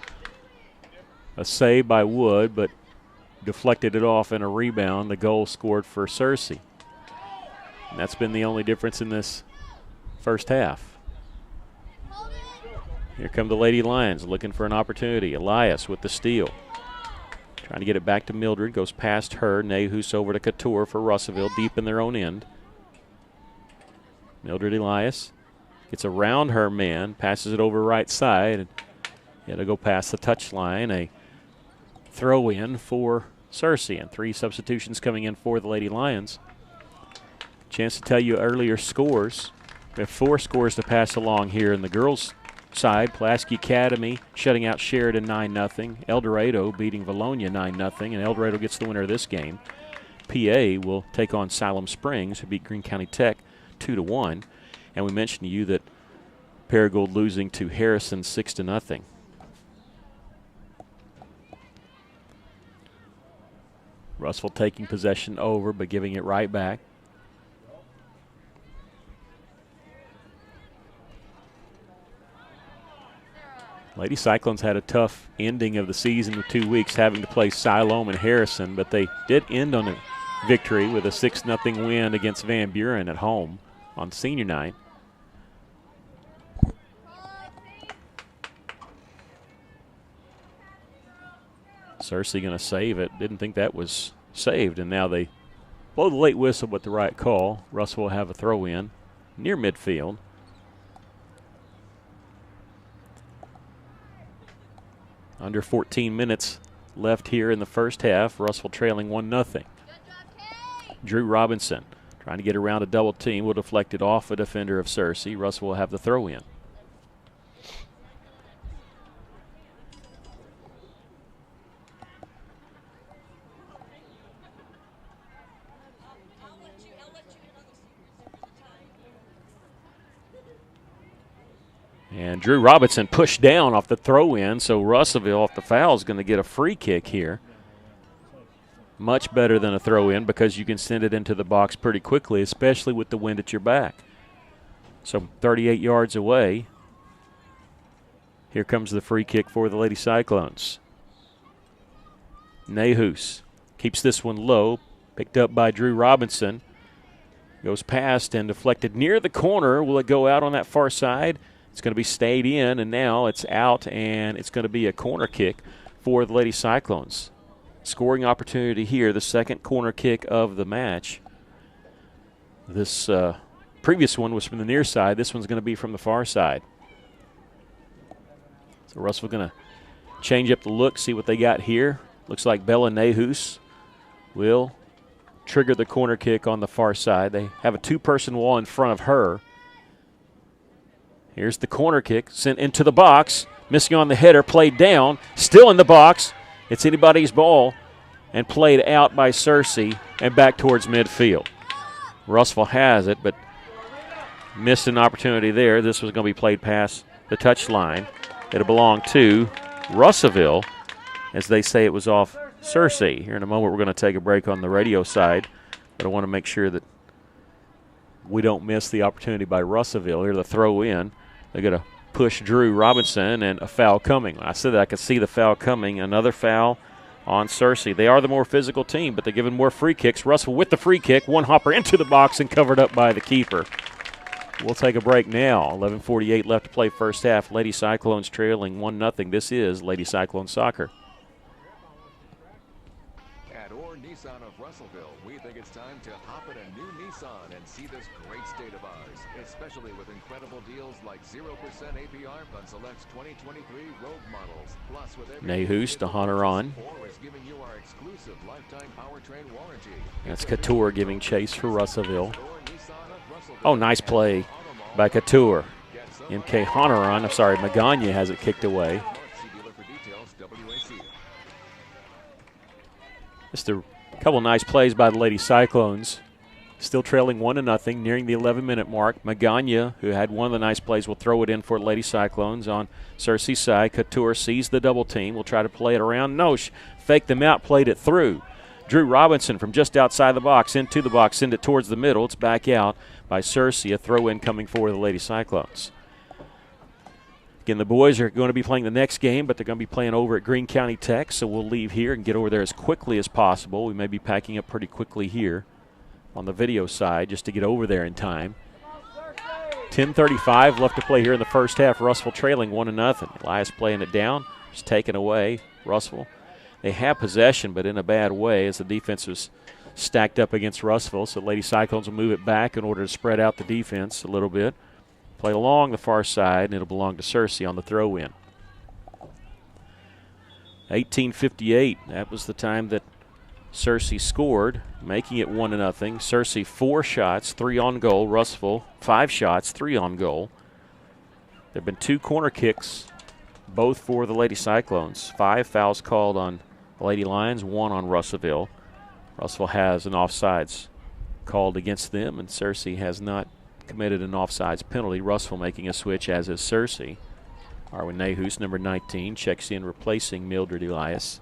A save by Wood, but deflected it off in a rebound. The goal scored for Searcy. And that's been the only difference in this first half. Here come the Lady Lions looking for an opportunity. Elias with the steal. Trying to get it back to Mildred. Goes past her. Nehus over to Couture for Russellville, deep in their own end. Mildred Elias gets around her man, passes it over right side, and it'll go past the touchline. A throw in for Cersei, and 3 substitutions coming in for the Lady Lions. Chance to tell you earlier scores. We have 4 scores to pass along here in the girls' side. Pulaski Academy shutting out Sheridan 9-0. El Dorado beating Valonia 9-0, and El Dorado gets the winner of this game. PA will take on Siloam Springs, who beat Greene County Tech 2-1. And we mentioned to you that Paragould losing to Harrison 6-0. Russell taking possession over, but giving it right back. Lady Cyclones had a tough ending of the season with 2 weeks, having to play Siloam and Harrison, but they did end on a victory with a 6-0 win against Van Buren at home on senior night. Cersei going to save it. Didn't think that was saved, and now they blow the late whistle with the right call. Russell will have a throw in near midfield. Under 14 minutes left here in the first half. Russell trailing 1-0. Drew Robinson trying to get around a double team. Will deflect it off a defender of Cersei. Russell will have the throw in. And Drew Robinson pushed down off the throw-in, so Russellville off the foul is going to get a free kick here. Much better than a throw-in because you can send it into the box pretty quickly, especially with the wind at your back. So 38 yards away. Here comes the free kick for the Lady Cyclones. Nehus keeps this one low, picked up by Drew Robinson. Goes past and deflected near the corner. Will it go out on that far side? It's going to be stayed in, and now it's out, and it's going to be a corner kick for the Lady Cyclones. Scoring opportunity here, the second corner kick of the match. This previous one was from the near side. This one's going to be from the far side. So Russell going to change up the look, see what they got here. Looks like Bella Nehus will trigger the corner kick on the far side. They have a 2-person wall in front of her. Here's the corner kick, sent into the box, missing on the header, played down, still in the box. It's anybody's ball, and played out by Cersei and back towards midfield. Russell has it, but missed an opportunity there. This was going to be played past the touchline. It'll belong to Russellville, as they say it was off Cersei. Here in a moment, we're going to take a break on the radio side, but I want to make sure that we don't miss the opportunity by Russellville. Here the throw in. They're going to push Drew Robinson, and a foul coming. I said that I could see the foul coming. Another foul on Cersei. They are the more physical team, but they're giving more free kicks. Russell with the free kick, one hopper into the box and covered up by the keeper. We'll take a break now. 11:48 left to play first half. Lady Cyclones trailing 1-0. This is Lady Cyclone Soccer. At Orr Nissan of Russellville, we think it's time to hop in a new Nissan and see this great state of ours, especially with incredible deals like 0% APR on select 2023 Rogue models. Plus, with Nehus to Honoron. Orr is giving you our exclusive lifetime powertrain warranty. That's Couture giving chase for Russellville. Oh, nice play by Couture. MK Honoron, I'm sorry, Magana has it kicked away. Just a couple nice plays by the Lady Cyclones. Still trailing 1-0, nearing the 11-minute mark. Magana, who had one of the nice plays, will throw it in for Lady Cyclones on Cersei's side. Couture sees the double team, will try to play it around. No, faked them out, played it through. Drew Robinson from just outside the box, into the box, send it towards the middle. It's back out by Cersei, a throw-in coming for the Lady Cyclones. Again, the boys are going to be playing the next game, but they're going to be playing over at Greene County Tech, so we'll leave here and get over there as quickly as possible. We may be packing up pretty quickly here on the video side just to get over there in time. 10:35 left to play here in the first half. Russell trailing 1-0. Elias playing it down. It's taken away. Russell. They have possession, but in a bad way as the defense was stacked up against Russellville. So Lady Cyclones will move it back in order to spread out the defense a little bit. Play along the far side, and it'll belong to Searcy on the throw-in. 18:58. That was the time that Searcy scored, making it 1-0. Searcy 4 shots, 3 on goal. Russellville 5 shots, 3 on goal. There have been 2 corner kicks, both for the Lady Cyclones. 5 fouls called on the Lady Lions, 1 on Russellville. Russellville has an offsides called against them, and Searcy has not committed an offsides penalty. Russellville making a switch, as is Searcy. Arwen Nahus, number 19, checks in, replacing Mildred Elias.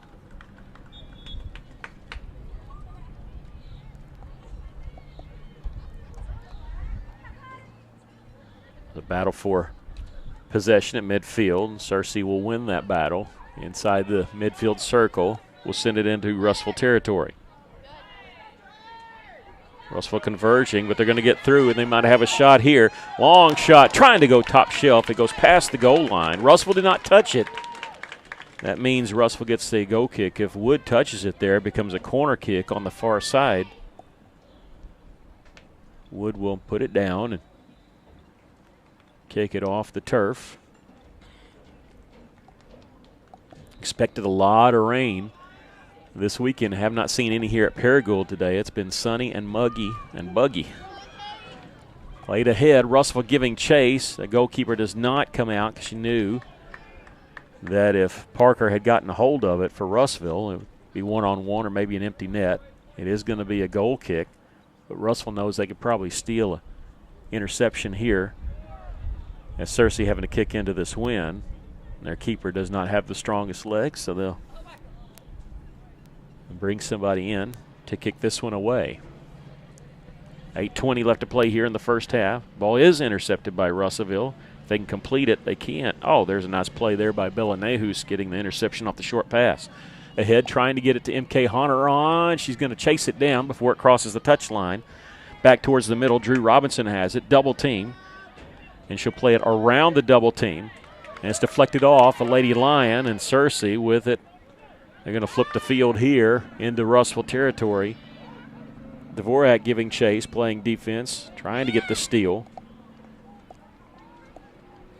The battle for possession at midfield. Searcy will win that battle inside the midfield circle. Will send it into Russellville territory. Russellville converging, but they're going to get through, and they might have a shot here. Long shot, trying to go top shelf. It goes past the goal line. Russellville did not touch it. That means Russellville gets the goal kick. If Wood touches it there, it becomes a corner kick on the far side. Wood will put it down and kick it off the turf. Expected a lot of rain this weekend. Have not seen any here at Paragould today. It's been sunny and muggy and buggy. Played ahead. Russellville giving chase. The goalkeeper does not come out because she knew that if Parker had gotten a hold of it for Russellville, it would be one-on-one or maybe an empty net. It is going to be a goal kick, but Russellville knows they could probably steal an interception here, as Searcy having to kick into this win. Their keeper does not have the strongest legs, so they'll bring somebody in to kick this one away. 8:20 left to play here in the first half. Ball is intercepted by Russellville. If they can complete it, they can't. Oh, there's a nice play there by Bella Nahus, getting the interception off the short pass. Ahead, trying to get it to MK Hunter on. She's going to chase it down before it crosses the touchline. Back towards the middle, Drew Robinson has it, double team. And she'll play it around the double team. And it's deflected off a Lady Lion, and Searcy with it. They're going to flip the field here into Russellville territory. Dvorak giving chase, playing defense, trying to get the steal.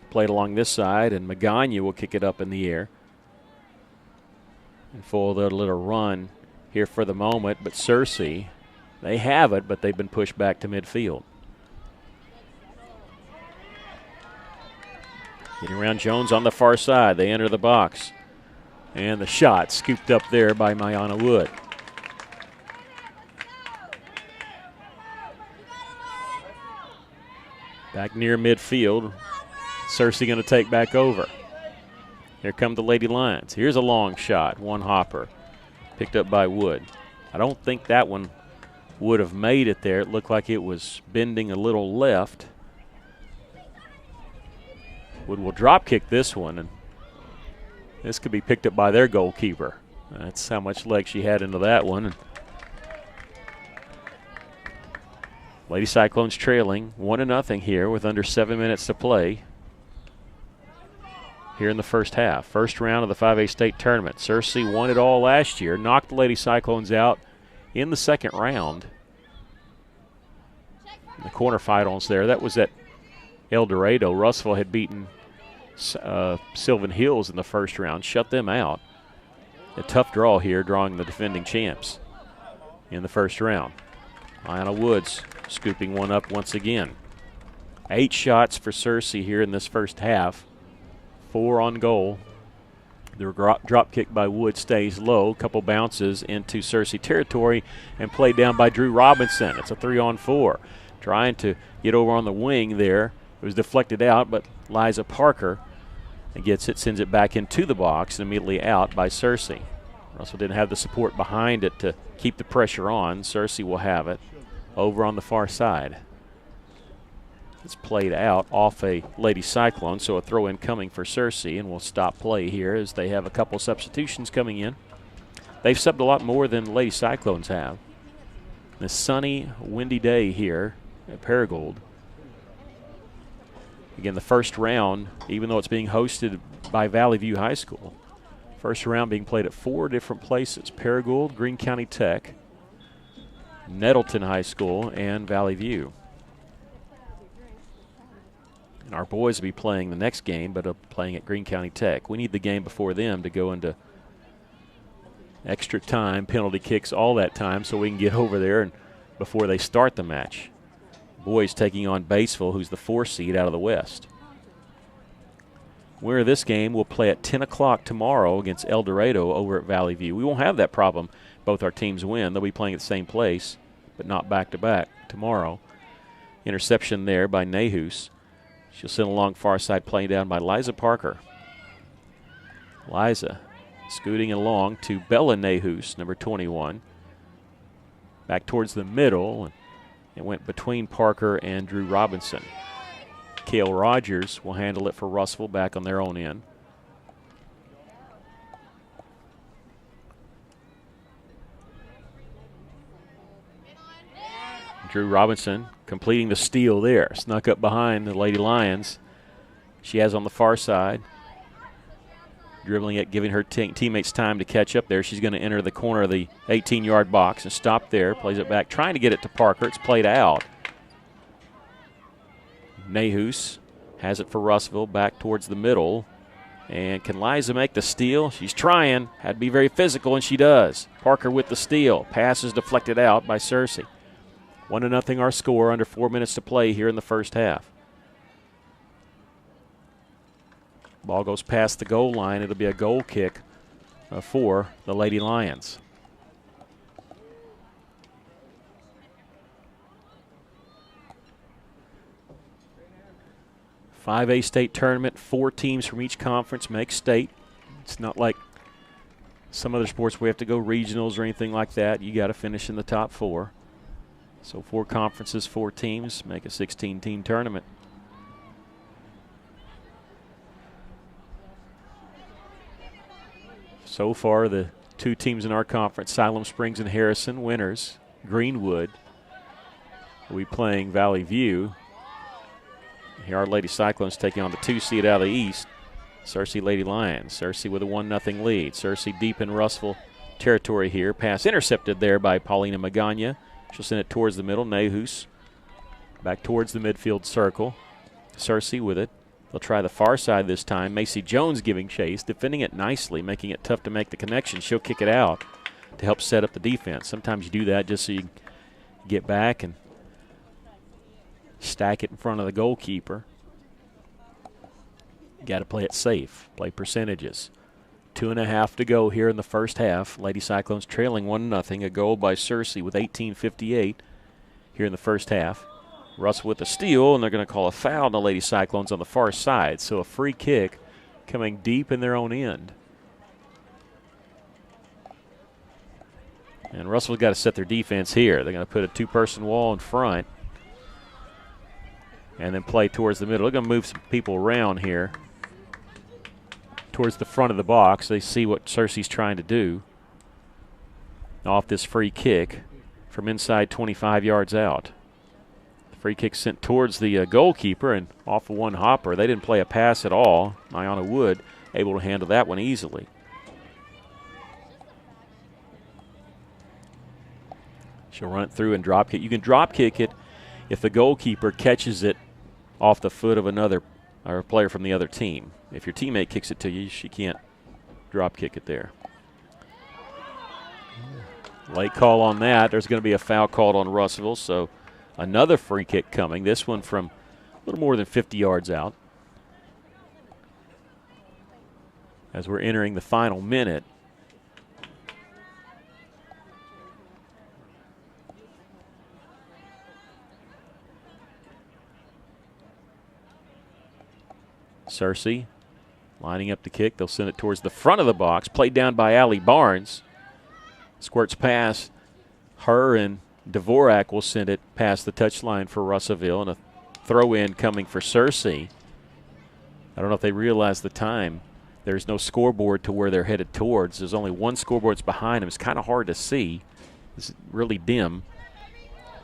Played along this side, and Magana will kick it up in the air. And full their little run here for the moment, but Searcy, they have it, but they've been pushed back to midfield. Getting around Jones on the far side. They enter the box. And the shot scooped up there by Mayana Wood. Back near midfield. Searcy going to take back over. Here come the Lady Lions. Here's a long shot. One hopper. Picked up by Wood. I don't think that one would have made it there. It looked like it was bending a little left. Wood will drop kick this one, and this could be picked up by their goalkeeper. That's how much leg she had into that one. Lady Cyclones trailing 1-0 here with under 7 minutes to play here in the first half. First round of the 5A state tournament. Searcy won it all last year, knocked the Lady Cyclones out in the second round. The quarterfinals there, that was at El Dorado. Russellville had beaten Sylvan Hills in the first round, shut them out. A tough draw here, drawing the defending champs in the first round. Mayana Woods scooping one up once again. 8 shots for Searcy here in this first half. 4 on goal. The drop kick by Wood stays low. Couple bounces into Searcy territory and played down by Drew Robinson. It's a 3-on-4. Trying to get over on the wing there. It was deflected out, but Liza Parker gets it, sends it back into the box, and immediately out by Searcy. Russell didn't have the support behind it to keep the pressure on. Searcy will have it over on the far side. It's played out off a Lady Cyclone, so a throw-in coming for Searcy, and we'll stop play here as they have a couple substitutions coming in. They've subbed a lot more than Lady Cyclones have. This sunny, windy day here at Paragould. Again, the first round, even though it's being hosted by Valley View High School, first round being played at 4 different places: Paragould, Greene County Tech, Nettleton High School, and Valley View. And our boys will be playing the next game, but playing at Greene County Tech. We need the game before them to go into extra time, penalty kicks, all that time, so we can get over there and before they start the match. Boys taking on Batesville, who's the 4 seed out of the West. Winner of this game will play at 10 o'clock tomorrow against El Dorado over at Valley View. We won't have that problem. Both our teams win. They'll be playing at the same place, but not back-to-back tomorrow. Interception there by Nahus. She'll send along far side, playing down by Liza Parker. Liza scooting along to Bella Nahus, number 21. Back towards the middle, and it went between Parker and Drew Robinson. Cale Rogers will handle it for Russell back on their own end. Drew Robinson completing the steal there. Snuck up behind the Lady Lions. She has on the far side. Dribbling it, giving her teammates time to catch up there. She's going to enter the corner of the 18-yard box and stop there. Plays it back, trying to get it to Parker. It's played out. Nahus has it for Russellville, back towards the middle. And can Liza make the steal? She's trying. Had to be very physical, and she does. Parker with the steal. Pass is deflected out by Cersei. 1-0 our score, under 4 minutes to play here in the first half. Ball goes past the goal line. It'll be a goal kick for the Lady Lions. "5A state tournament, 4 teams from each conference make state." It's not like some other sports where we have to go regionals or anything like that. You got to finish in the top 4. So 4 conferences, 4 teams make a 16-team tournament. So far, the 2 teams in our conference, Siloam Springs and Harrison, winners. Greenwood will be playing Valley View. Here our Lady Cyclones taking on the 2 seed out of the East, Cersei Lady Lions. Cersei with a 1-0 lead. Cersei deep in Russellville territory here. Pass intercepted there by Paulina Magana. She'll send it towards the middle. Nahus back towards the midfield circle. Cersei with it. They'll try the far side this time. Macy Jones giving chase, defending it nicely, making it tough to make the connection. She'll kick it out to help set up the defense. Sometimes you do that just so you get back and stack it in front of the goalkeeper. You got to play it safe, play percentages. 2.5 to go here in the first half. Lady Cyclones trailing 1-0. A goal by Cersei with 18:58 here in the first half. Russell with the steal, and they're going to call a foul on the Lady Cyclones on the far side. So a free kick coming deep in their own end. And Russell's got to set their defense here. They're going to put a 2-person wall in front and then play towards the middle. They're going to move some people around here towards the front of the box. They see what Cersei's trying to do off this free kick from inside 25 yards out. Free kick sent towards the goalkeeper and off of one hopper. They didn't play a pass at all. Mayana Wood able to handle that one easily. She'll run it through and drop kick. You can drop kick it if the goalkeeper catches it off the foot of another or a player from the other team. If your teammate kicks it to you, she can't drop kick it there. Late call on that. There's going to be a foul called on Russellville, so another free kick coming, this one from a little more than 50 yards out. As we're entering the final minute. Cersei lining up the kick. They'll send it towards the front of the box. Played down by Allie Barnes. Squirts past her, and Dvorak will send it past the touchline for Russellville, and a throw-in coming for Cersei. I don't know if they realize the time. There's no scoreboard to where they're headed towards. There's only one scoreboard that's behind them. It's kind of hard to see. It's really dim.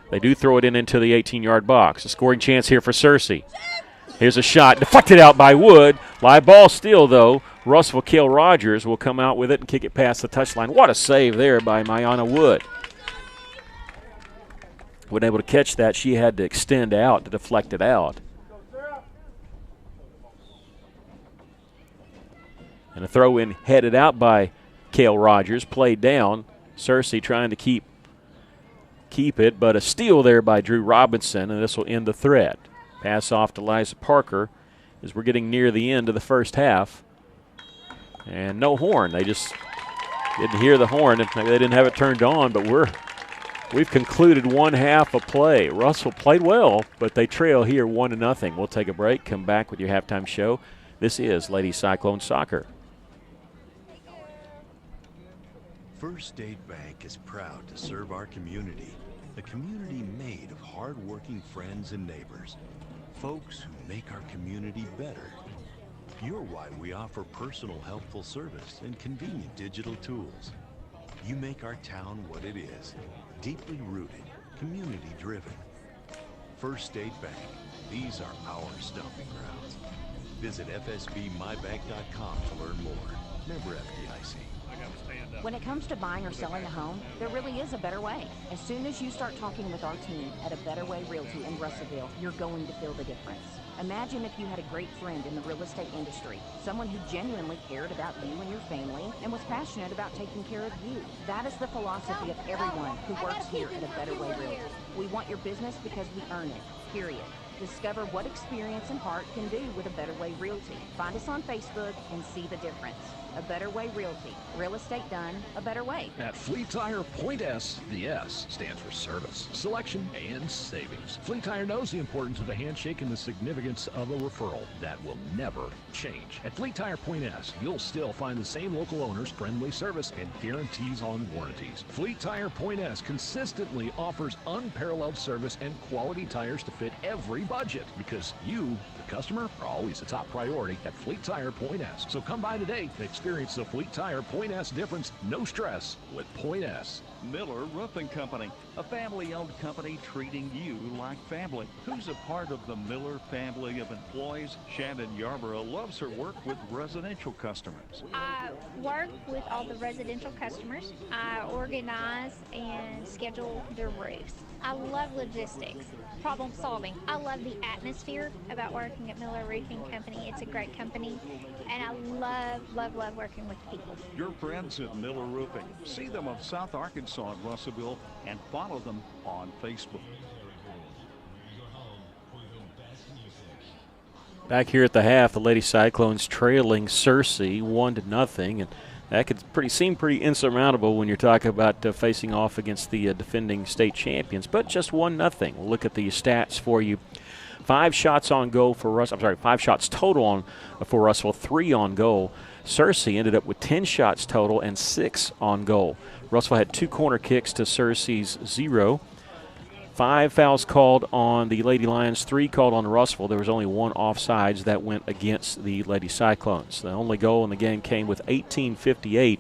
They do throw it into the 18-yard box. A scoring chance here for Cersei. Here's a shot deflected out by Wood. Live ball still, though. Russell Cale Rogers will come out with it and kick it past the touchline. What a save there by Mayana Wood. Wasn't able to catch that. She had to extend out to deflect it out. And a throw in headed out by Cale Rogers. Played down. Cersei trying to keep it, but a steal there by Drew Robinson, and this will end the threat. Pass off to Liza Parker as we're getting near the end of the first half. And no horn. They just didn't hear the horn. Maybe they didn't have it turned on, but we've concluded one half of play. Russell played well, but they trail here 1-0. We'll take a break, come back with your halftime show. This is Lady Cyclone Soccer. First State Bank is proud to serve our community, a community made of hard-working friends and neighbors, folks who make our community better. You're why we offer personal, helpful service and convenient digital tools. You make our town what it is, deeply rooted, community-driven. First State Bank, these are our stomping grounds. Visit fsbmybank.com to learn more. Member FDIC. When it comes to buying or selling a home, there really is a better way. As soon as you start talking with our team at A Better Way Realty in Russellville, you're going to feel the difference. Imagine if you had a great friend in the real estate industry, someone who genuinely cared about you and your family and was passionate about taking care of you. That is the philosophy of everyone who works here at A Better Way Realty. We want your business because we earn it, period. Discover what experience and heart can do with A Better Way Realty. Find us on Facebook and see the difference. A Better Way Realty. Real estate done a better way. At Fleet Tire, Point S, the S stands for service, selection, and savings. Fleet Tire knows the importance of the handshake and the significance of a referral. That will never change. At Fleet Tire Point S, you'll still find the same local owners, friendly service, and guarantees on warranties. Fleet Tire Point S consistently offers unparalleled service and quality tires to fit every budget because you, the customer, are always the top priority at Fleet Tire Point S. So come by today and experience the Fleet Tire Point S difference. No stress with Point S. Miller Roofing Company, a family-owned company treating you like family. Who's a part of the Miller family of employees? Shannon Yarborough loves her work with residential customers. I work with all the residential customers. I organize and schedule their roofs. I love logistics, problem solving. I love the atmosphere about working at Miller Roofing Company. It's a great company, and I love working with people. Your friends at Miller Roofing. See them on South Arkansas and Russellville, and follow them on Facebook. Back here at the half, the Lady Cyclones trailing Cersei 1-0, and that could seem pretty insurmountable when you're talking about facing off against the defending state champions, but just 1-0. We'll look at the stats for you. 5 shots on goal for Russell. I'm sorry, 5 shots total for Russell, 3 on goal. Cersei ended up with 10 shots total and 6 on goal. Russell had 2 corner kicks to Cersei's 0. 5 fouls called on the Lady Lions, 3 called on Russell. There was only 1 offsides that went against the Lady Cyclones. The only goal in the game came with 18:58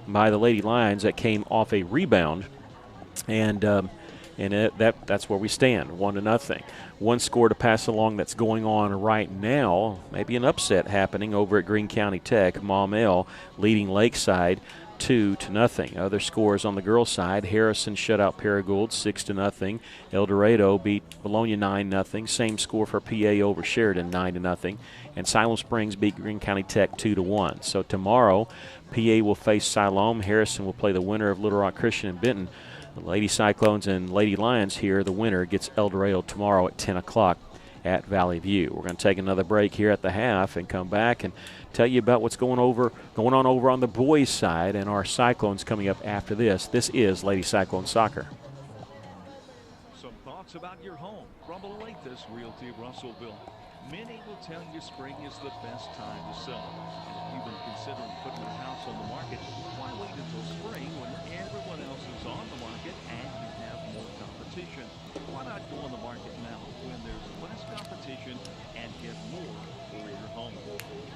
by the Lady Lions. That came off a rebound, and that's where we stand, 1-0. One score to pass along that's going on right now. Maybe an upset happening over at Greene County Tech. Maumelle leading Lakeside 2-0. Other scores on the girls' side: Harrison shut out Paragould 6-0. El Dorado beat Bologna 9-0. Same score for PA over Sheridan 9-0. And Siloam Springs beat Greene County Tech 2-1. So tomorrow, PA will face Siloam. Harrison will play the winner of Little Rock Christian and Benton. The Lady Cyclones and Lady Lions here. The winner gets El Dorado tomorrow at 10 o'clock at Valley View. We're going to take another break here at the half and come back and tell you about what's going on over on the boys' side and our Cyclones coming up after this. This is Lady Cyclone Soccer. Some thoughts about your home from Olathe Realty of Russellville. Many will tell you spring is the best time to sell. And if you've been considering putting your house on the market, why wait until spring when everyone else is on the market and you have more competition? Why not go on the market now when there's less competition and get more for your home?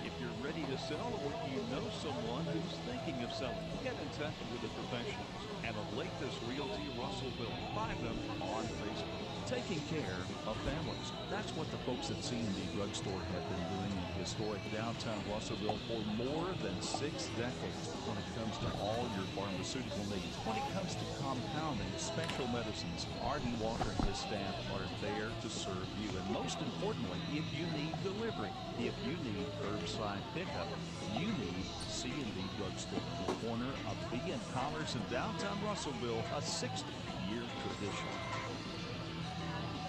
If you're ready to sell or you know someone who's thinking of selling, get in touch with the professionals at Olathe Realty Russellville. Find them on Facebook. Taking taking care of families. That's what the folks at C&D Drugstore have been doing in historic downtown Russellville for more than 6 decades when it comes to all your pharmaceutical needs. When it comes to compounding, special medicines, Arden Walker and his staff are there to serve you. And most importantly, if you need delivery, if you need curbside pickup, you need C&D Drugstore, the corner of B and Commerce in downtown Russellville, a 60-year tradition.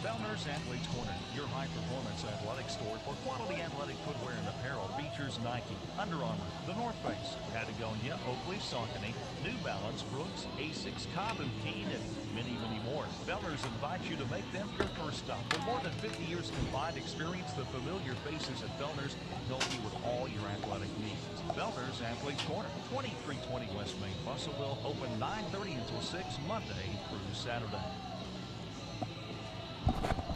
Fellner's Athletes Corner, your high-performance athletic store for quality athletic footwear and apparel, features Nike, Under Armour, The North Face, Patagonia, Oakley, Saucony, New Balance, Brooks, Asics, Cobb and Keen, and many, many more. Fellner's invites you to make them your first stop. For more than 50 years combined experience, the familiar faces at Fellner's help you with all your athletic needs. Fellner's Athletes Corner, 2320 West Main, Russellville, open 9:30 until 6 Monday through Saturday.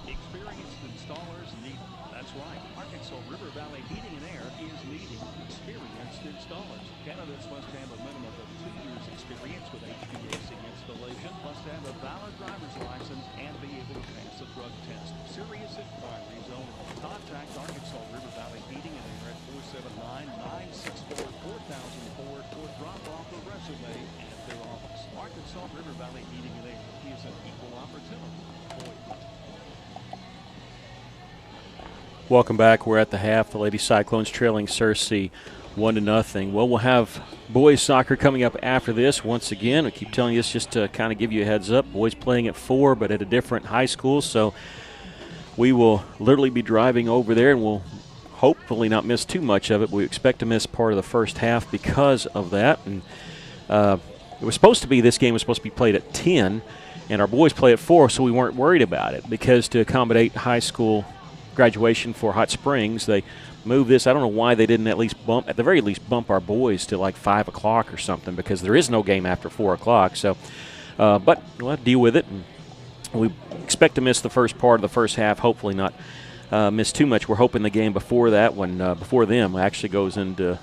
Experienced installers need them. That's right. Arkansas River Valley Heating and Air is needing experienced installers. Candidates must have a minimum of 2 years experience with HVAC installation, must have a valid driver's license, and be able to pass a drug test. Serious inquiries only. Contact Arkansas River Valley Heating and Air at 479-964-4004 or drop off a resume at their office. Arkansas River Valley Heating and Air is an equal opportunity employer. Welcome back. We're at the half. The Lady Cyclones trailing Searcy 1-0. Well, we'll have boys soccer coming up after this. Once again, I keep telling you this just to kind of give you a heads up. Boys playing at 4, but at a different high school. So we will literally be driving over there, and we'll hopefully not miss too much of it. We expect to miss part of the first half because of that. And it was supposed to be, this game was supposed to be played at 10, and our boys play at 4, so we weren't worried about it because to accommodate high school graduation for Hot Springs, they moved this. I don't know why they didn't at the very least bump our boys to like 5 o'clock or something, because there is no game after 4 o'clock. So, but we'll have to deal with it. And we expect to miss the first part of the first half. Hopefully not miss too much. We're hoping the game before that one, before them, actually goes into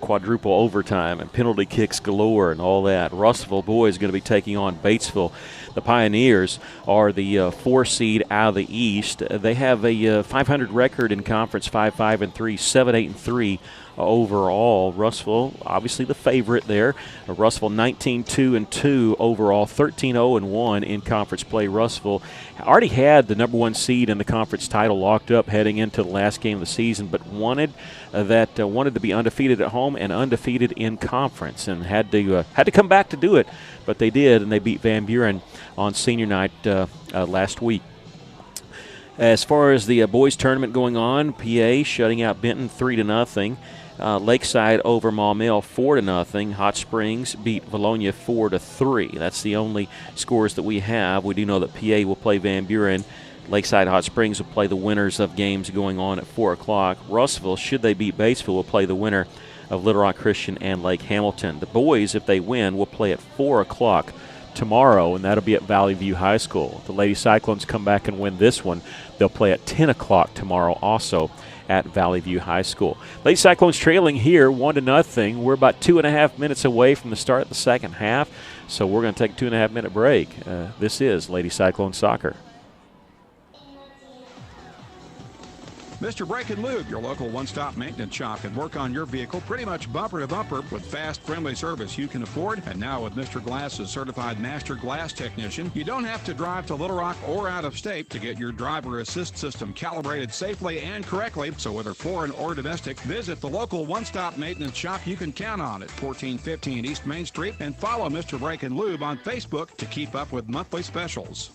quadruple overtime and penalty kicks galore and all that. Russellville boys going to be taking on Batesville. The Pioneers are the 4 seed out of the East. They have a 500 record in conference, 5-5-3, 7-8-3 overall. Russellville, obviously the favorite there. Russellville 19-2-2 overall, 13-0-1 in conference play. Russellville already had the number 1 seed in the conference title locked up heading into the last game of the season, but wanted to be undefeated at home and undefeated in conference, and had to come back to do it, but they did, and they beat Van Buren on senior night last week. As far as the boys tournament going on, PA shutting out Benton 3-0. Lakeside over Maumelle 4-0. Hot Springs beat Valonia 4-3. That's the only scores that we have. We do know that PA will play Van Buren. Lakeside Hot Springs will play the winners of games going on at 4 o'clock. Russellville, should they beat Batesville, will play the winner of Little Rock Christian and Lake Hamilton. The boys, if they win, will play at 4 o'clock tomorrow, and that'll be at Valley View High School. If the Lady Cyclones come back and win this one, they'll play at 10 o'clock tomorrow also at Valley View High School. Lady Cyclones trailing here 1-0. We're about 2.5 minutes away from the start of the second half, so we're going to take a 2.5 minute break. This is Lady Cyclones Soccer. Mr. Brake and Lube, your local one-stop maintenance shop, can work on your vehicle pretty much bumper to bumper with fast, friendly service you can afford. And now with Mr. Glass's certified master glass technician, you don't have to drive to Little Rock or out of state to get your driver assist system calibrated safely and correctly. So whether foreign or domestic, visit the local one-stop maintenance shop you can count on at 1415 East Main Street, and follow Mr. Brake and Lube on Facebook to keep up with monthly specials.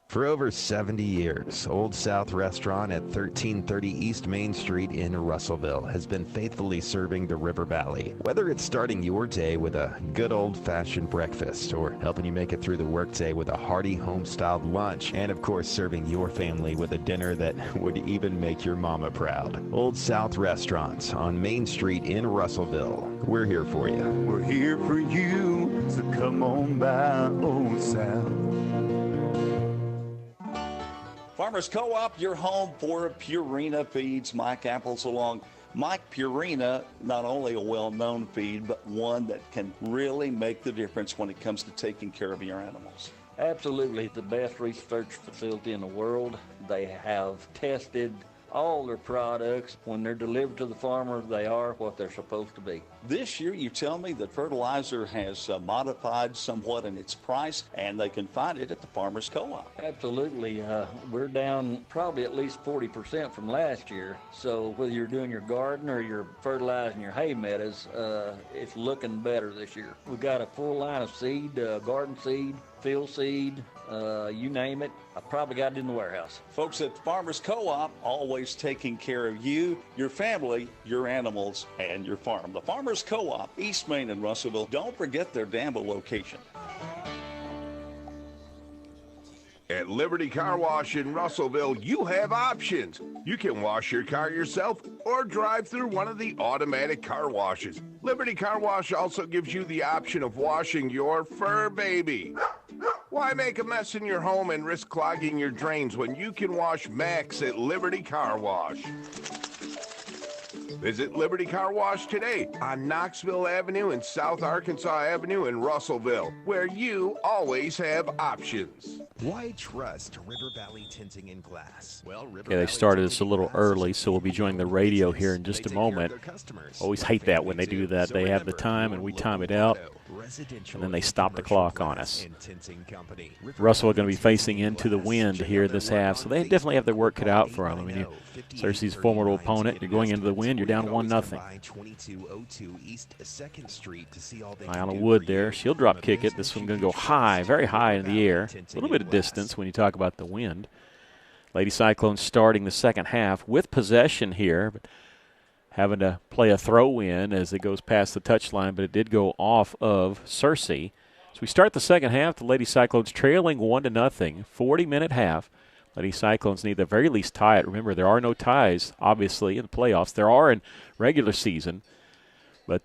For over 70 years, Old South Restaurant at 1330 East Main Street in Russellville has been faithfully serving the River Valley. Whether it's starting your day with a good old-fashioned breakfast or helping you make it through the workday with a hearty home-styled lunch, and of course serving your family with a dinner that would even make your mama proud. Old South Restaurant on Main Street in Russellville. We're here for you. We're here for you, so come on by Old South. Farmers Co-op, your home for Purina feeds. Mike Apples along. Mike, Purina, not only a well-known feed, but one that can really make the difference when it comes to taking care of your animals. Absolutely the best research facility in the world. They have tested all their products. When they're delivered to the farmer, they are what they're supposed to be. This year, you tell me that fertilizer has modified somewhat in its price, and they can find it at the Farmers Co-op. Absolutely. We're down probably at least 40% from last year. So whether you're doing your garden or you're fertilizing your hay meadows, it's looking better this year. We've got a full line of seed, garden seed, field seed, you name it. I probably got it in the warehouse. Folks at Farmers Co-op, always taking care of you, your family, your animals, and your farm. The Farmers Co-op, East Main and Russellville. Don't forget their Danville location. At Liberty Car Wash in Russellville, you have options. You can wash your car yourself or drive through one of the automatic car washes. Liberty Car Wash also gives you the option of washing your fur baby. Why make a mess in your home and risk clogging your drains when you can wash Max at Liberty Car Wash? Visit Liberty Car Wash today on Knoxville Avenue and South Arkansas Avenue in Russellville, where you always have options. Why trust River Valley Tinting and Glass? Well, Okay, they started us a little early, so we'll be joining the radio here in just a moment. Always hate that when they do that. They have the time, and we time it out, and then they stop the clock on us. Russell going to be facing into the wind here this half, so they definitely have their work cut out for them. I mean, Cersei's formidable opponent. You're going into the wind. You're down 1-0. Eye on a wood there. She'll drop kick it. This one's going to go high, very high in the air. A little bit of distance when you talk about the wind. Lady Cyclones starting the second half with possession here, but having to play a throw-in as it goes past the touchline, but it did go off of Cersei. So we start the second half. The Lady Cyclones trailing 1-0, 40-minute half. Lady Cyclones need the very least tie it. Remember, there are no ties, obviously, in the playoffs. There are in regular season, but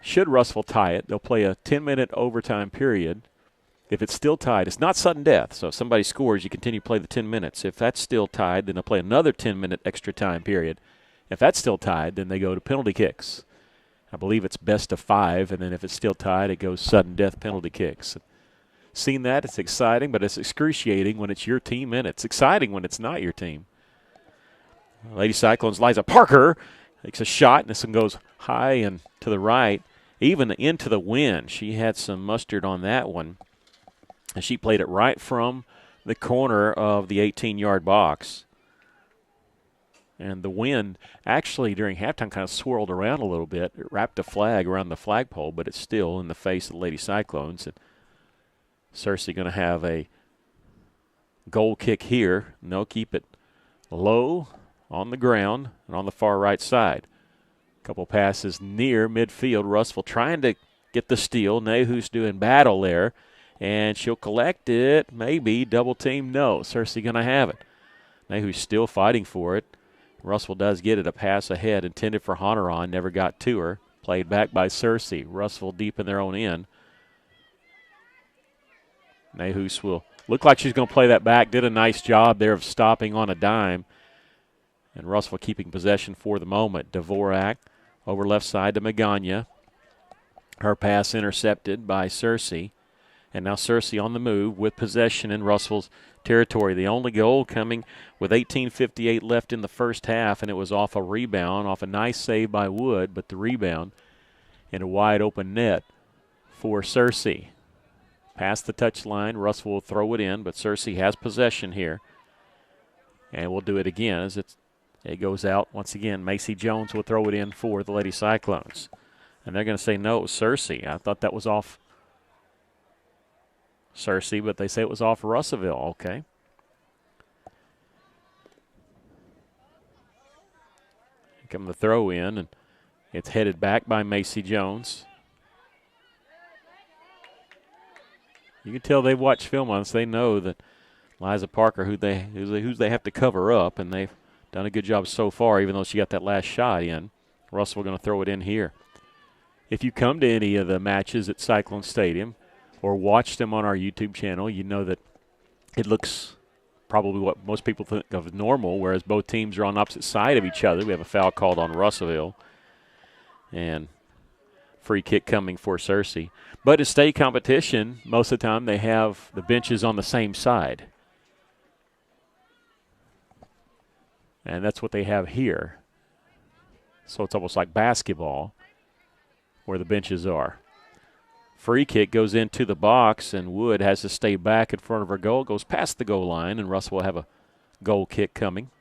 should Russell tie it, they'll play a 10-minute overtime period. If it's still tied, it's not sudden death. So if somebody scores, you continue to play the 10 minutes. If that's still tied, then they'll play another 10-minute extra time period. If that's still tied, then they go to penalty kicks. I believe it's best of 5, and then if it's still tied, it goes sudden death penalty kicks. Seen that, it's exciting, but it's excruciating when it's your team, and it's exciting when it's not your team. Lady Cyclones, Liza Parker takes a shot, and this one goes high and to the right, even into the wind. She had some mustard on that one, and she played it right from the corner of the 18-yard box. And the wind actually during halftime kind of swirled around a little bit. It wrapped a flag around the flagpole, but it's still in the face of the Lady Cyclones. And Cersei going to have a goal kick here. No, keep it low on the ground and on the far right side. A couple passes near midfield. Russell trying to get the steal. Nehu's doing battle there. And she'll collect it. Maybe double team. No, Cersei going to have it. Nehu's still fighting for it. Russell does get it, a pass ahead intended for Honoron, never got to her. Played back by Cersei. Russell deep in their own end. Nehus will look like she's going to play that back. Did a nice job there of stopping on a dime. And Russell keeping possession for the moment. Dvorak over left side to Magana. Her pass intercepted by Cersei. And now Cersei on the move with possession in Russell's territory. The only goal coming with 18:58 left in the first half, and it was off a rebound, off a nice save by Wood, but the rebound in a wide open net for Cersei. Past the touchline, Russell will throw it in, but Cersei has possession here. And we'll do it again as it goes out. Once again, Macy Jones will throw it in for the Lady Cyclones. And they're going to say, no, it was Cersei. I thought that was off Cersei, but they say it was off Russellville. Okay. Here come the throw in, and it's headed back by Macy Jones. You can tell they've watched film on us. They know that Liza Parker, who they have to cover up, and they've done a good job so far, even though she got that last shot in. Russell going to throw it in here. If you come to any of the matches at Cyclone Stadium, or watch them on our YouTube channel, you know that it looks probably what most people think of as normal, whereas both teams are on opposite side of each other. We have a foul called on Russellville. And Free kick coming for Cersei. But in state competition, most of the time they have the benches on the same side. And that's what they have here. So it's almost like basketball where the benches are. Free kick goes into the box, and Wood has to stay back in front of her goal. Goes past the goal line, and Russell will have a goal kick coming.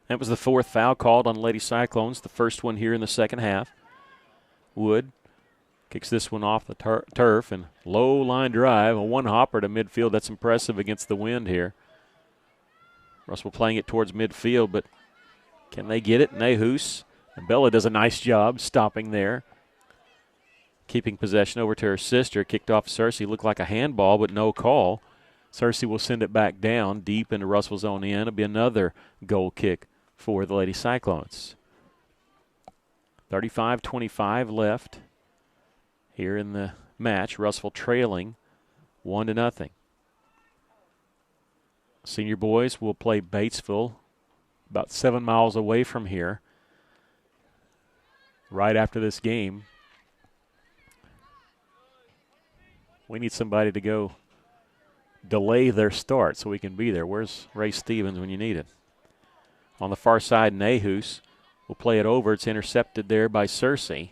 That was the 4th foul called on Lady Cyclones, the first one here in the second half. Wood kicks this one off the turf, and low line drive, a one-hopper to midfield. That's impressive against the wind here. Russell playing it towards midfield, but can they get it? Nehus. And Bella does a nice job stopping there. Keeping possession over to her sister. Kicked off Cersei. Looked like a handball, but no call. Cersei will send it back down deep into Russell's own end. It'll be another goal kick for the Lady Cyclones. 35-25 left here in the match. Russell trailing 1-0. Senior boys will play Batesville, about 7 miles away from here, right after this game. We need somebody to go delay their start so we can be there. Where's Ray Stevens when you need it? On the far side, Nehus will play it over. It's intercepted there by Cersei.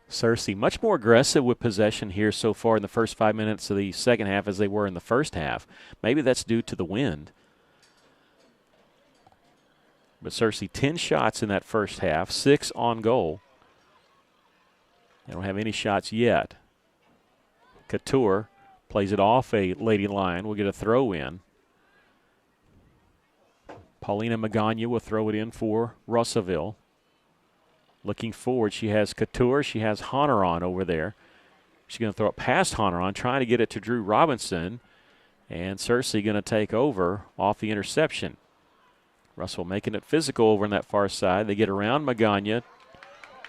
Cersei much more aggressive with possession here so far in the first 5 minutes of the second half as they were in the first half. Maybe that's due to the wind. But Cersei, 10 shots in that first half, 6 on goal. They don't have any shots yet. Couture plays it off a Lady Lion. We'll get a throw in. Paulina Magana will throw it in for Russellville. Looking forward, she has Couture. She has Honoron over there. She's going to throw it past Honoron, trying to get it to Drew Robinson. And Cersei going to take over off the interception. Russell making it physical over on that far side. They get around Magana.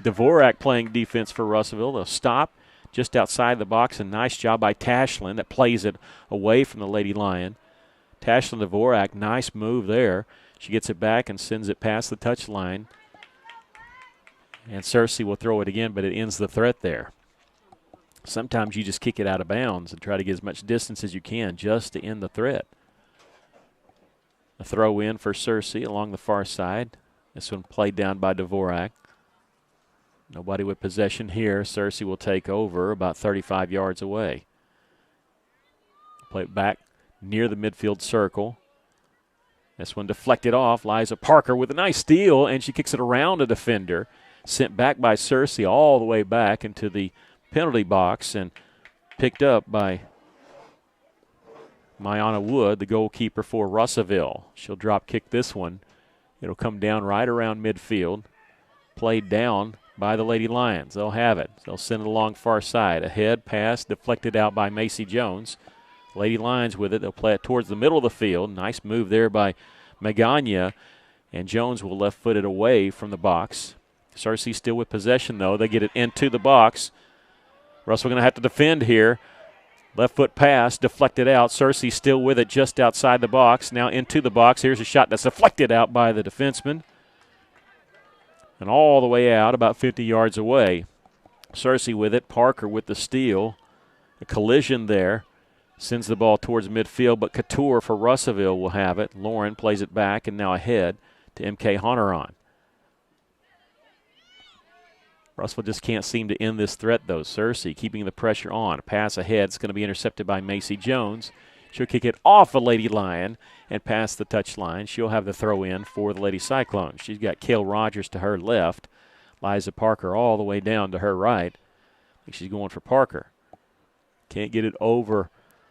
Dvorak playing defense for Russellville. They'll stop just outside the box. A nice job by Tashlin that plays it away from the Lady Lion. Tashlin Dvorak, nice move there. She gets it back and sends it past the touch line. And Cersei will throw it again, but it ends the threat there. Sometimes you just kick it out of bounds and try to get as much distance as you can just to end the threat. A throw in for Cersei along the far side. This one played down by Dvorak. Nobody with possession here. Cersei will take over about 35 yards away. Play it back near the midfield circle. This one deflected off. Liza Parker with a nice steal, and she kicks it around a defender. Sent back by Cersei all the way back into the penalty box and picked up by Mayana Wood, the goalkeeper for Russellville. She'll drop kick this one. It'll come down right around midfield. Played down by the Lady Lions. They'll have it. They'll send it along far side. A head pass deflected out by Macy Jones. Lady Lions with it. They'll play it towards the middle of the field. Nice move there by Magana. And Jones will left foot it away from the box. Cersei still with possession, though. They get it into the box. Russell going to have to defend here. Left foot pass, deflected out. Cersei still with it just outside the box. Now into the box. Here's a shot that's deflected out by the defenseman. And all the way out, about 50 yards away. Cersei with it. Parker with the steal. A collision there. Sends the ball towards midfield, but Couture for Russellville will have it. Lauren plays it back and now ahead to MK Honoron. Russell just can't seem to end this threat, though. Cersei keeping the pressure on. A pass ahead. It's going to be intercepted by Macy Jones. She'll kick it off a Lady Lion and past the touch line. She'll have the throw in for the Lady Cyclones. She's got Kale Rogers to her left. Liza Parker all the way down to her right. I think she's going for Parker. Can't get it over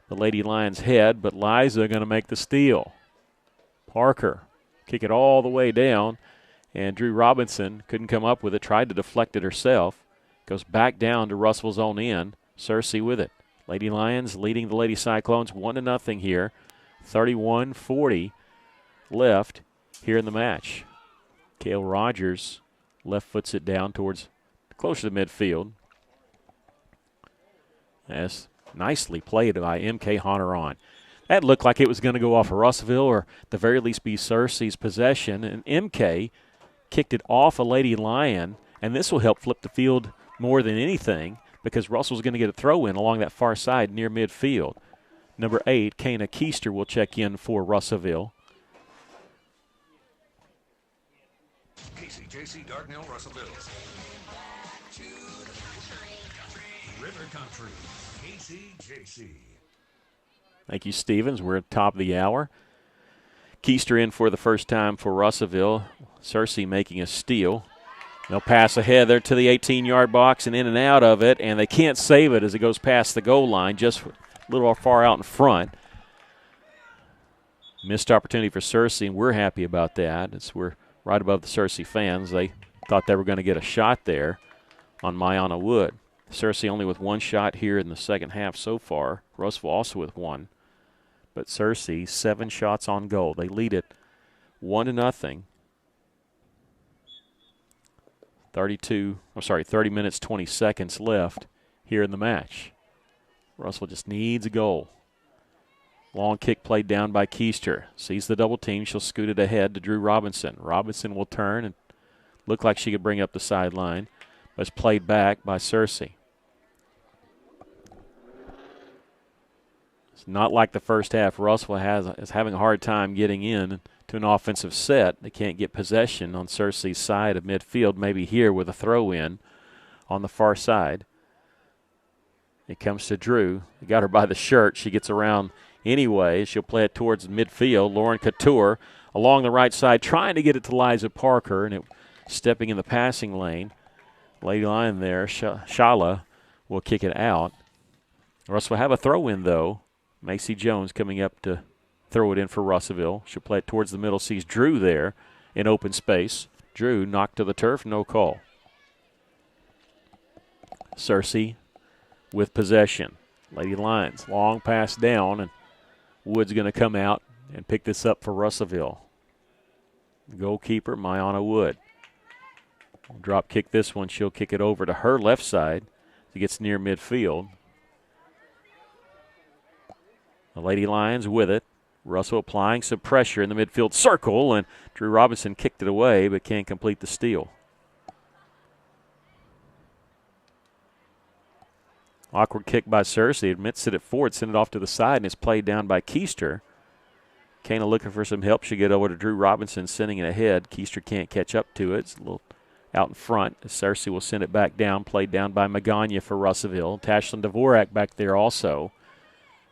the Lady Lion's head, but Liza going to make the steal. Parker kick it all the way down. And Drew Robinson couldn't come up with it, tried to deflect it herself. Goes back down to Russell's own end. Cersei with it. Lady Lions leading the Lady Cyclones 1-0 here. 31-40 left here in the match. Kale Rogers left foots it down towards closer to midfield. That's nicely played by MK Honoron. That looked like it was going to go off of Russellville or at the very least be Cersei's possession. And MK kicked it off a Lady Lion, and this will help flip the field more than anything because Russell's going to get a throw in along that far side near midfield. Number 8, Kana Keister, will check in for Russellville. KCJC Dardanelle, Russellville. River Country, KCJC. Thank you, Stevens. We're at the top of the hour. Keister in for the first time for Russellville. Cersei making a steal. They'll pass ahead there to the 18-yard box and in and out of it, and they can't save it as it goes past the goal line, just a little far out in front. Missed opportunity for Cersei, and we're happy about that. We're right above the Cersei fans. They thought they were going to get a shot there on Mayana Wood. Cersei only with one shot here in the second half so far. Russellville also with one. But Cersei, 7 shots on goal. They lead it 1-0. 30 minutes, 20 seconds left here in the match. Russellville just needs a goal. Long kick played down by Keister. Sees the double team. She'll scoot it ahead to Drew Robinson. Robinson will turn and look like she could bring up the sideline. But it's played back by Cersei. It's not like the first half. Russellville is having a hard time getting in to an offensive set. They can't get possession on Cersei's side of midfield, maybe here with a throw-in on the far side. It comes to Drew. They got her by the shirt. She gets around anyway. She'll play it towards midfield. Lauren Couture along the right side trying to get it to Liza Parker, and stepping in the passing lane. Lady Lion there, Shala, will kick it out. Russellville have a throw-in, though. Macy Jones coming up to throw it in for Russellville. She'll play it towards the middle, sees Drew there in open space. Drew knocked to the turf, no call. Cersei with possession. Lady Lions, long pass down, and Wood's going to come out and pick this up for Russellville. Goalkeeper, Mayana Wood. Drop kick this one. She'll kick it over to her left side. It gets near midfield. The Lady Lions with it. Russell applying some pressure in the midfield circle, and Drew Robinson kicked it away but can't complete the steal. Awkward kick by Cersei. Admits it at forward, sent it off to the side, and it's played down by Keister. Kana looking for some help. She get over to Drew Robinson, sending it ahead. Keister can't catch up to it. It's a little out in front. Cersei will send it back down, played down by Magana for Russellville. Tashlin Dvorak back there also.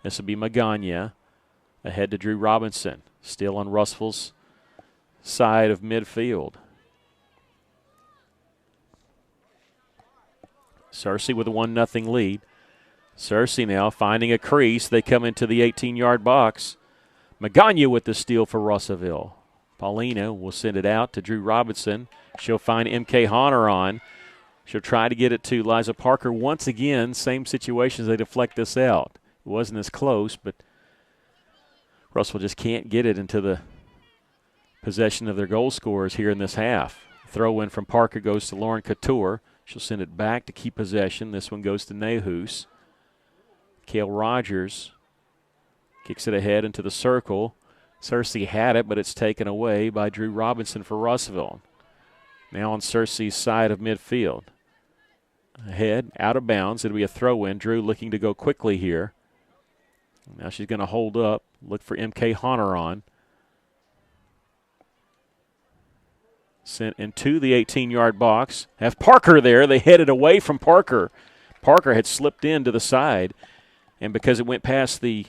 This will be Magana. Ahead to Drew Robinson. Still on Russellville's side of midfield. Cersei with a 1-0 lead. Cersei now finding a crease. They come into the 18-yard box. Magana with the steal for Russellville. Paulina will send it out to Drew Robinson. She'll find M.K. Honor on. She'll try to get it to Liza Parker. Once again, same situations. They deflect this out. It wasn't as close, but Russell just can't get it into the possession of their goal scorers here in this half. Throw in from Parker goes to Lauren Couture. She'll send it back to keep possession. This one goes to Nehus. Kale Rogers kicks it ahead into the circle. Cersei had it, but it's taken away by Drew Robinson for Russellville. Now on Cersei's side of midfield. Ahead, out of bounds. It'll be a throw-in. Drew looking to go quickly here. Now she's going to hold up, look for M.K. Honor on. Sent into the 18-yard box. Have Parker there. They headed away from Parker. Parker had slipped in to the side, and because it went past the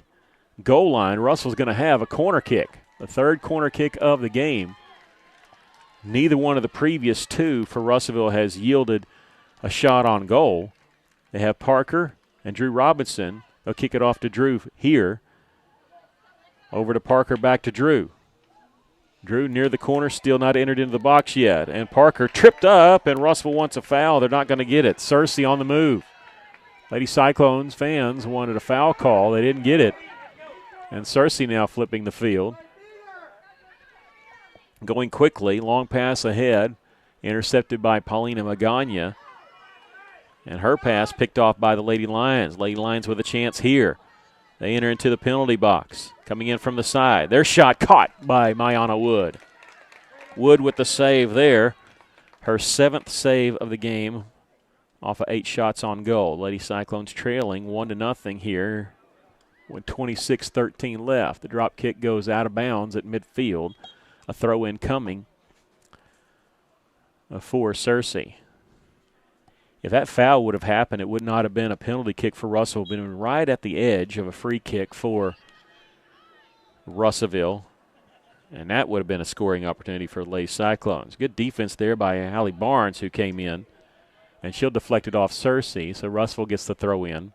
goal line, Russell's going to have a corner kick, the third corner kick of the game. Neither one of the previous two for Russellville has yielded a shot on goal. They have Parker and Drew Robinson. They'll kick it off to Drew here. Over to Parker, back to Drew. Drew near the corner, still not entered into the box yet. And Parker tripped up, and Russellville wants a foul. They're not going to get it. Cersei on the move. Lady Cyclones fans wanted a foul call. They didn't get it. And Cersei now flipping the field. Going quickly, long pass ahead. Intercepted by Paulina Magana. And her pass picked off by the Lady Lions. Lady Lions with a chance here. They enter into the penalty box. Coming in from the side. Their shot caught by Mayana Wood. Wood with the save there. Her 7th save of the game off of 8 shots on goal. Lady Cyclones trailing 1-0 here with 26-13 left. The drop kick goes out of bounds at midfield. A throw-in coming for Cersei. If that foul would have happened, it would not have been a penalty kick for Russell, but right at the edge of a free kick for Russellville. And that would have been a scoring opportunity for the Lady Cyclones. Good defense there by Allie Barnes, who came in. And she'll deflect it off Cersei, so Russellville gets the throw in.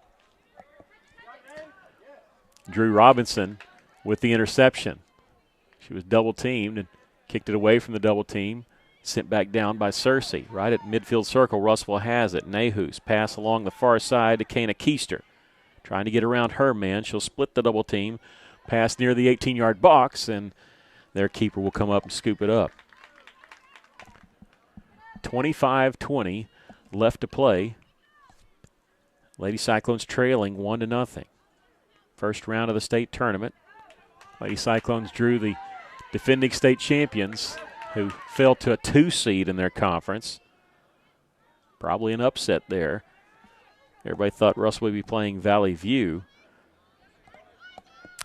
Drew Robinson with the interception. She was double teamed and kicked it away from the double team. Sent back down by Cersei. Right at midfield circle, Russellville has it. Nahus pass along the far side to Kana Keister. Trying to get around her man. She'll split the double team. Pass near the 18-yard box, and their keeper will come up and scoop it up. 25-20 left to play. Lady Cyclones trailing 1-0. First round of the state tournament. Lady Cyclones drew the defending state champions, who fell to a 2 seed in their conference. Probably an upset there. Everybody thought Russell would be playing Valley View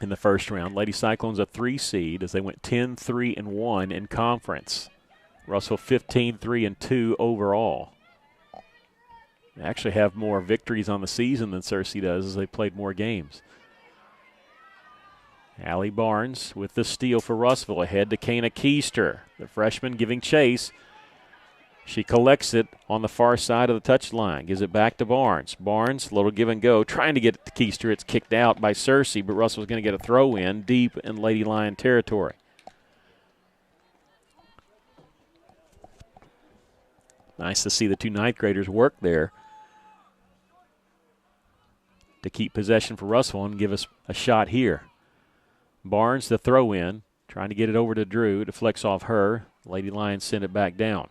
in the first round. Lady Cyclones a 3 seed as they went 10-3-1 in conference. Russell 15-3-2 overall. They actually have more victories on the season than Cersei does as they played more games. Allie Barnes with the steal for Russellville. Ahead to Kana Keister. The freshman giving chase. She collects it on the far side of the touchline. Gives it back to Barnes. Barnes, little give and go. Trying to get it to Keister. It's kicked out by Cersei, but Russell's going to get a throw in deep in Lady Lion territory. Nice to see the 2 ninth graders work there to keep possession for Russell and give us a shot here. Barnes, the throw in, trying to get it over to Drew. Deflects off her. Lady Lions send it back down.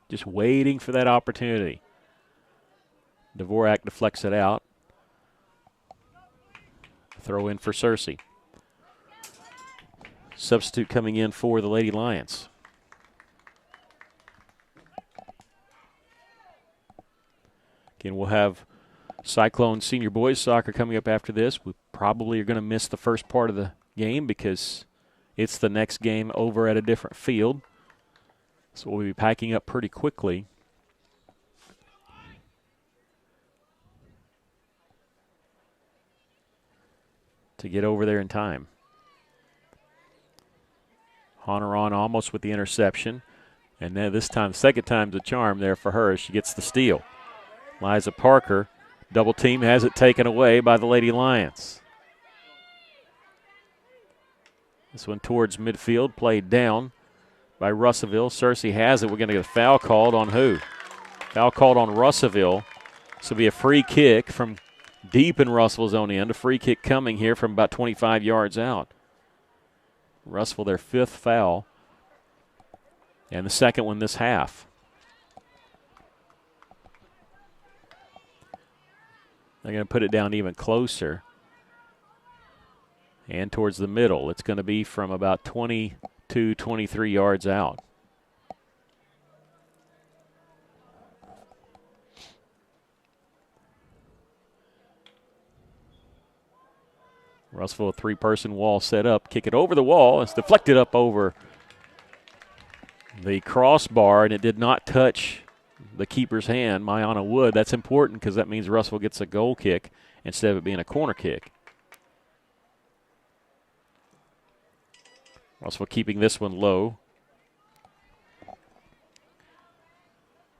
Just waiting for that opportunity. Dvorak deflects it out. Throw in for Cersei. Substitute coming in for the Lady Lions. Again, we'll have Cyclone senior boys soccer coming up after this. We probably are going to miss the first part of the game because it's the next game over at a different field. So we'll be packing up pretty quickly. To get over there in time. Honoron almost with the interception. And then this time, second time's a charm there for her as she gets the steal. Liza Parker, double team, has it taken away by the Lady Lions. This one towards midfield, played down by Russellville. Cersei has it. We're going to get a foul called on who? Foul called on Russellville. This will be a free kick from deep in Russellville's own end. A free kick coming here from about 25 yards out. Russellville, their 5th foul. And the second one this half. They're going to put it down even closer. And towards the middle. It's going to be from about 22, 23 yards out. Russellville, a 3-person wall set up. Kick it over the wall. It's deflected up over the crossbar, and it did not touch the keeper's hand, Mayana Wood. That's important because that means Russellville gets a goal kick instead of it being a corner kick. Russellville keeping this one low.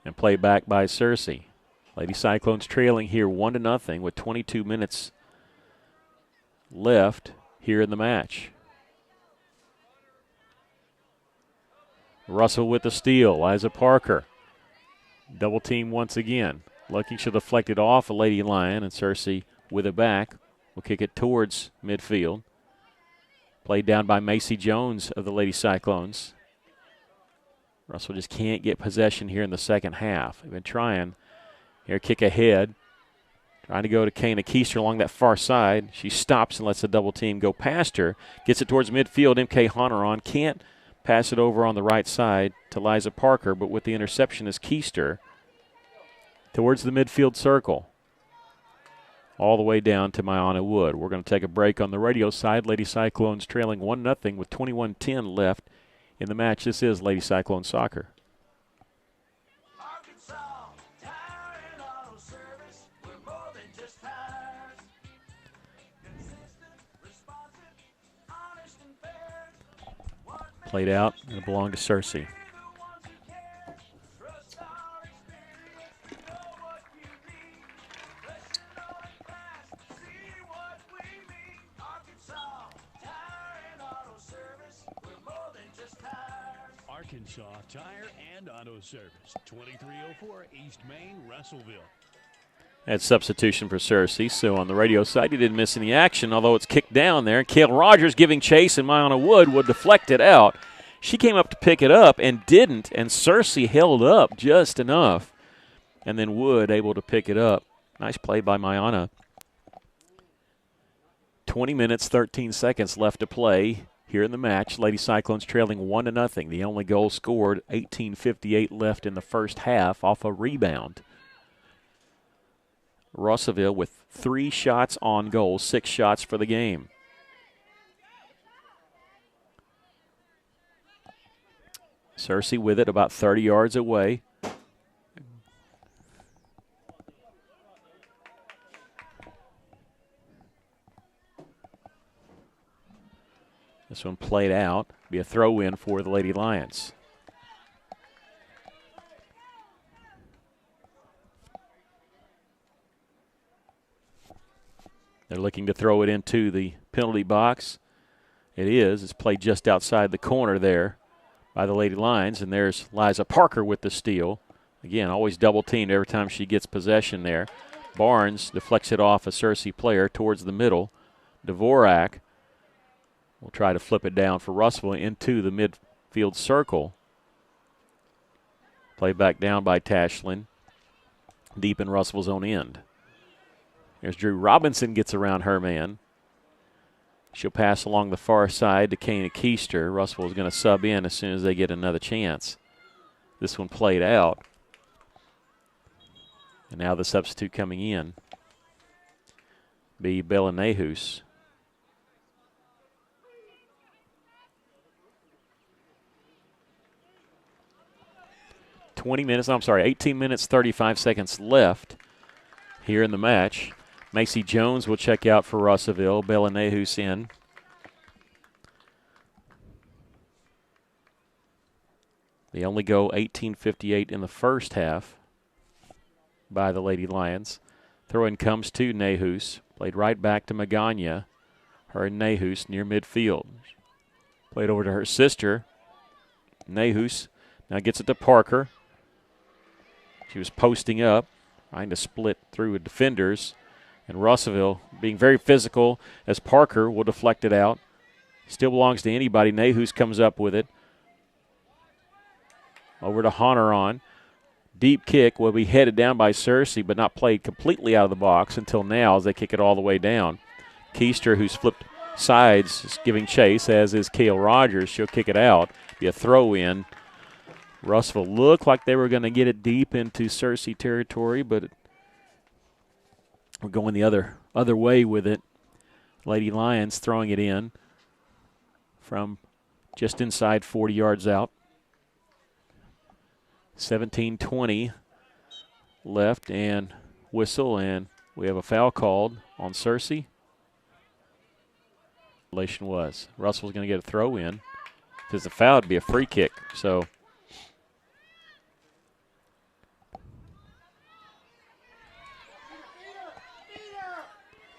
And play back by Cersei. Lady Cyclones trailing here 1-0 with 22 minutes left here in the match. Russell with the steal. Liza Parker. Double team once again. Lucky she'll deflect it off a Lady Lion, and Cersei with it back will kick it towards midfield. Played down by Macy Jones of the Lady Cyclones. Russell just can't get possession here in the second half. They've been trying. Here, kick ahead. Trying to go to Kana Keister along that far side. She stops and lets the double team go past her. Gets it towards midfield. MK Honoron can't pass it over on the right side to Liza Parker, but with the interception is Keister towards the midfield circle. All the way down to Mayana Wood. We're going to take a break on the radio side. Lady Cyclones trailing 1-0 with 21:10 left in the match. This is Lady Cyclone Soccer. Played out, and it belonged to Cersei. Arkansas Tire and Auto Service, 2304 East Main, Russellville. That's substitution for Cersei. So on the radio side, he didn't miss any action, although it's kicked down there. Kale Rogers giving chase, and Mayana Wood would deflect it out. She came up to pick it up and didn't, and Cersei held up just enough. And then Wood able to pick it up. Nice play by Mayana. 20 minutes, 13 seconds left to play here in the match. Lady Cyclones trailing 1-0. The only goal scored, 18:58 left in the first half off a rebound. Russellville with 3 shots on goal, 6 shots for the game. Cersei with it about 30 yards away. This one played out. Be a throw-in for the Lady Lions. They're looking to throw it into the penalty box. It is. It's played just outside the corner there by the Lady Lions, and there's Liza Parker with the steal. Again, always double-teamed every time she gets possession there. Barnes deflects it off a Cersei player towards the middle. Dvorak will try to flip it down for Russell into the midfield circle. Play back down by Tashlin, deep in Russell's own end. There's Drew Robinson gets around her man. She'll pass along the far side to Kana Keister. Russell is going to sub in as soon as they get another chance. This one played out. And now the substitute coming in be Bella Nehus. — 18 minutes, 35 seconds left here in the match. Macy Jones will check out for Russellville. Bella Nehus in. They only go 18:58 in the first half by the Lady Lions. Throw-in comes to Nehus. Played right back to Magana. Her and Nehus near midfield. Played over to her sister. Nehus now gets it to Parker. She was posting up, trying to split through with defenders. And Russellville being very physical as Parker will deflect it out. Still belongs to anybody. Nehus comes up with it. Over to Honoron. Deep kick will be headed down by Cersei, but not played completely out of the box until now as they kick it all the way down. Keister, who's flipped sides, is giving chase, as is Kale Rogers. She'll kick it out. Be a throw-in. Russellville looked like they were going to get it deep into Cersei territory, but we're going the other way with it. Lady Lions throwing it in from just inside 40 yards out. 17:20 left and whistle, and we have a foul called on Cersei. Relation was Russell's going to get a throw in. If it's a foul, it'd be a free kick. So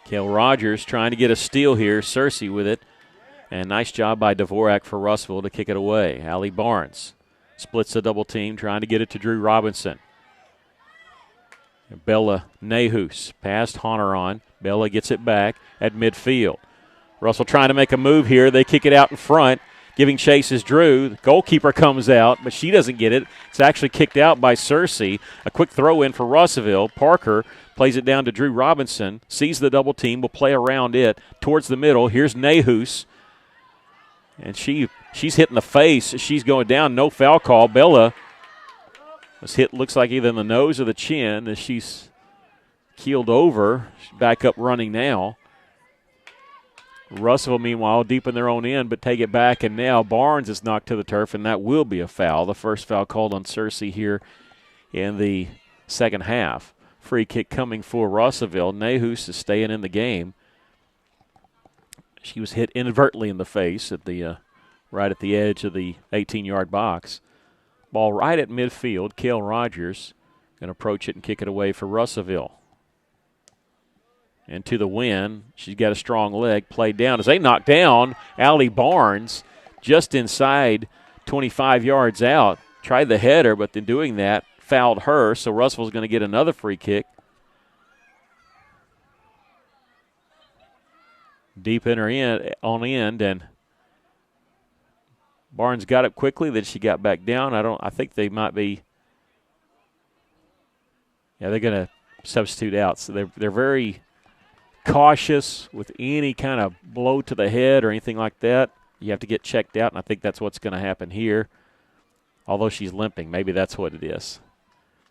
Kale Rogers trying to get a steal here. Cersei with it. And nice job by Dvorak for Russellville to kick it away. Allie Barnes splits the double team, trying to get it to Drew Robinson. Bella Nehus past Honoron. Bella gets it back at midfield. Russell trying to make a move here. They kick it out in front. Giving chase is Drew. The goalkeeper comes out, but she doesn't get it. It's actually kicked out by Cersei. A quick throw in for Russellville. Parker Plays it down to Drew Robinson. Sees the double team. Will play around it towards the middle. Here's Nahus. And she's hitting the face. She's going down. No foul call. Bella was hit, looks like either in the nose or the chin as she's keeled over. She's back up running now. Russell, meanwhile, deep in their own end, but take it back, and now Barnes is knocked to the turf, and that will be a foul. The first foul called on Cersei here in the second half. Free kick coming for Russellville. Nahus is staying in the game. She was hit inadvertently in the face at the right at the edge of the 18-yard box. Ball right at midfield. Cale Rogers going to approach it and kick it away for Russellville. And to the win. She's got a strong leg. Played down as they knock down Allie Barnes just inside 25 yards out. Tried the header, but in doing that, fouled her. So Russell's going to get another free kick. Deep in her end, and Barnes got up quickly. Then she got back down. I think they might be. Yeah, they're going to substitute out. So they're very cautious with any kind of blow to the head or anything like that. You have to get checked out, and I think that's what's going to happen here. Although she's limping, maybe that's what it is.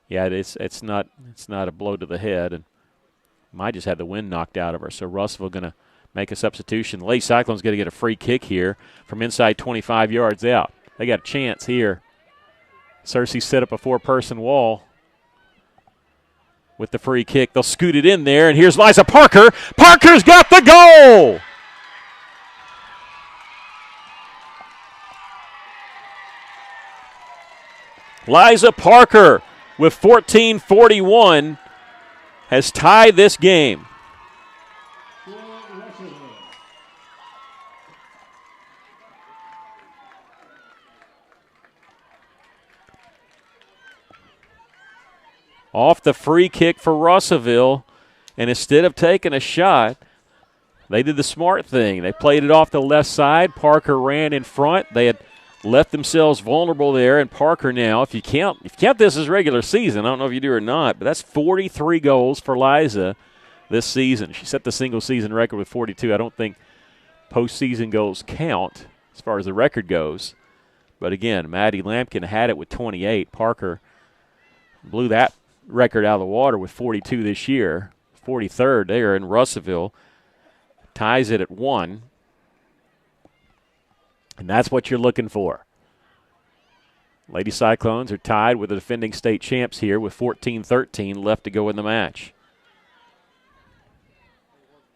Yeah, it's not a blow to the head, and might just had the wind knocked out of her. So Russellville going to make a substitution. The Lady Cyclones going to get a free kick here from inside 25 yards out. They got a chance here. Cersei set up a four-person wall with the free kick. They'll scoot it in there, and here's Liza Parker. Parker's got the goal! Liza Parker with 14:41 has tied this game. Off the free kick for Russellville, and instead of taking a shot, they did the smart thing. They played it off the left side. Parker ran in front. They had left themselves vulnerable there, and Parker now, if you count this as regular season, I don't know if you do or not, but that's 43 goals for Liza this season. She set the single season record with 42. I don't think postseason goals count as far as the record goes. But again, Maddie Lampkin had it with 28. Parker blew that record out of the water with 42 this year. 43rd there in Russellville. Ties it at 1. And that's what you're looking for. Lady Cyclones are tied with the defending state champs here with 14-13 left to go in the match.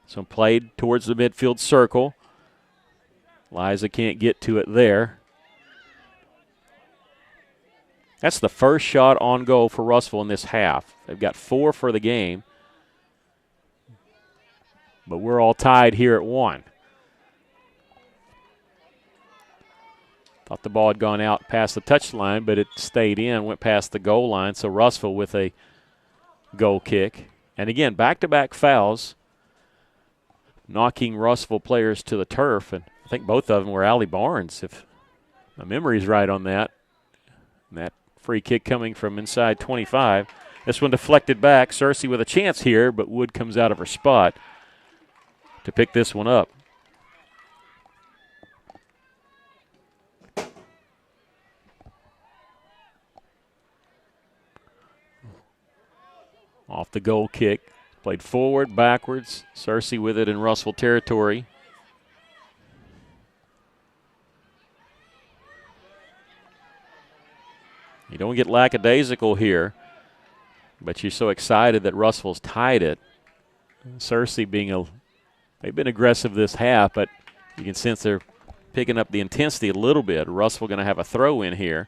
So played towards the midfield circle. Liza can't get to it there. That's the first shot on goal for Russellville in this half. They've got 4 for the game. But we're all tied here at 1. Thought the ball had gone out past the touchline, but it stayed in, went past the goal line. So Russellville with a goal kick. And again, back-to-back fouls, knocking Russellville players to the turf. And I think both of them were Allie Barnes, if my memory's right on that. And that free kick coming from inside 25. This one deflected back. Cersei with a chance here, but Wood comes out of her spot to pick this one up. Off the goal kick. Played forward, backwards. Cersei with it in Russellville territory. You don't get lackadaisical here, but you're so excited that Russellville's tied it. Cersei they've been aggressive this half, but you can sense they're picking up the intensity a little bit. Russellville going to have a throw in here.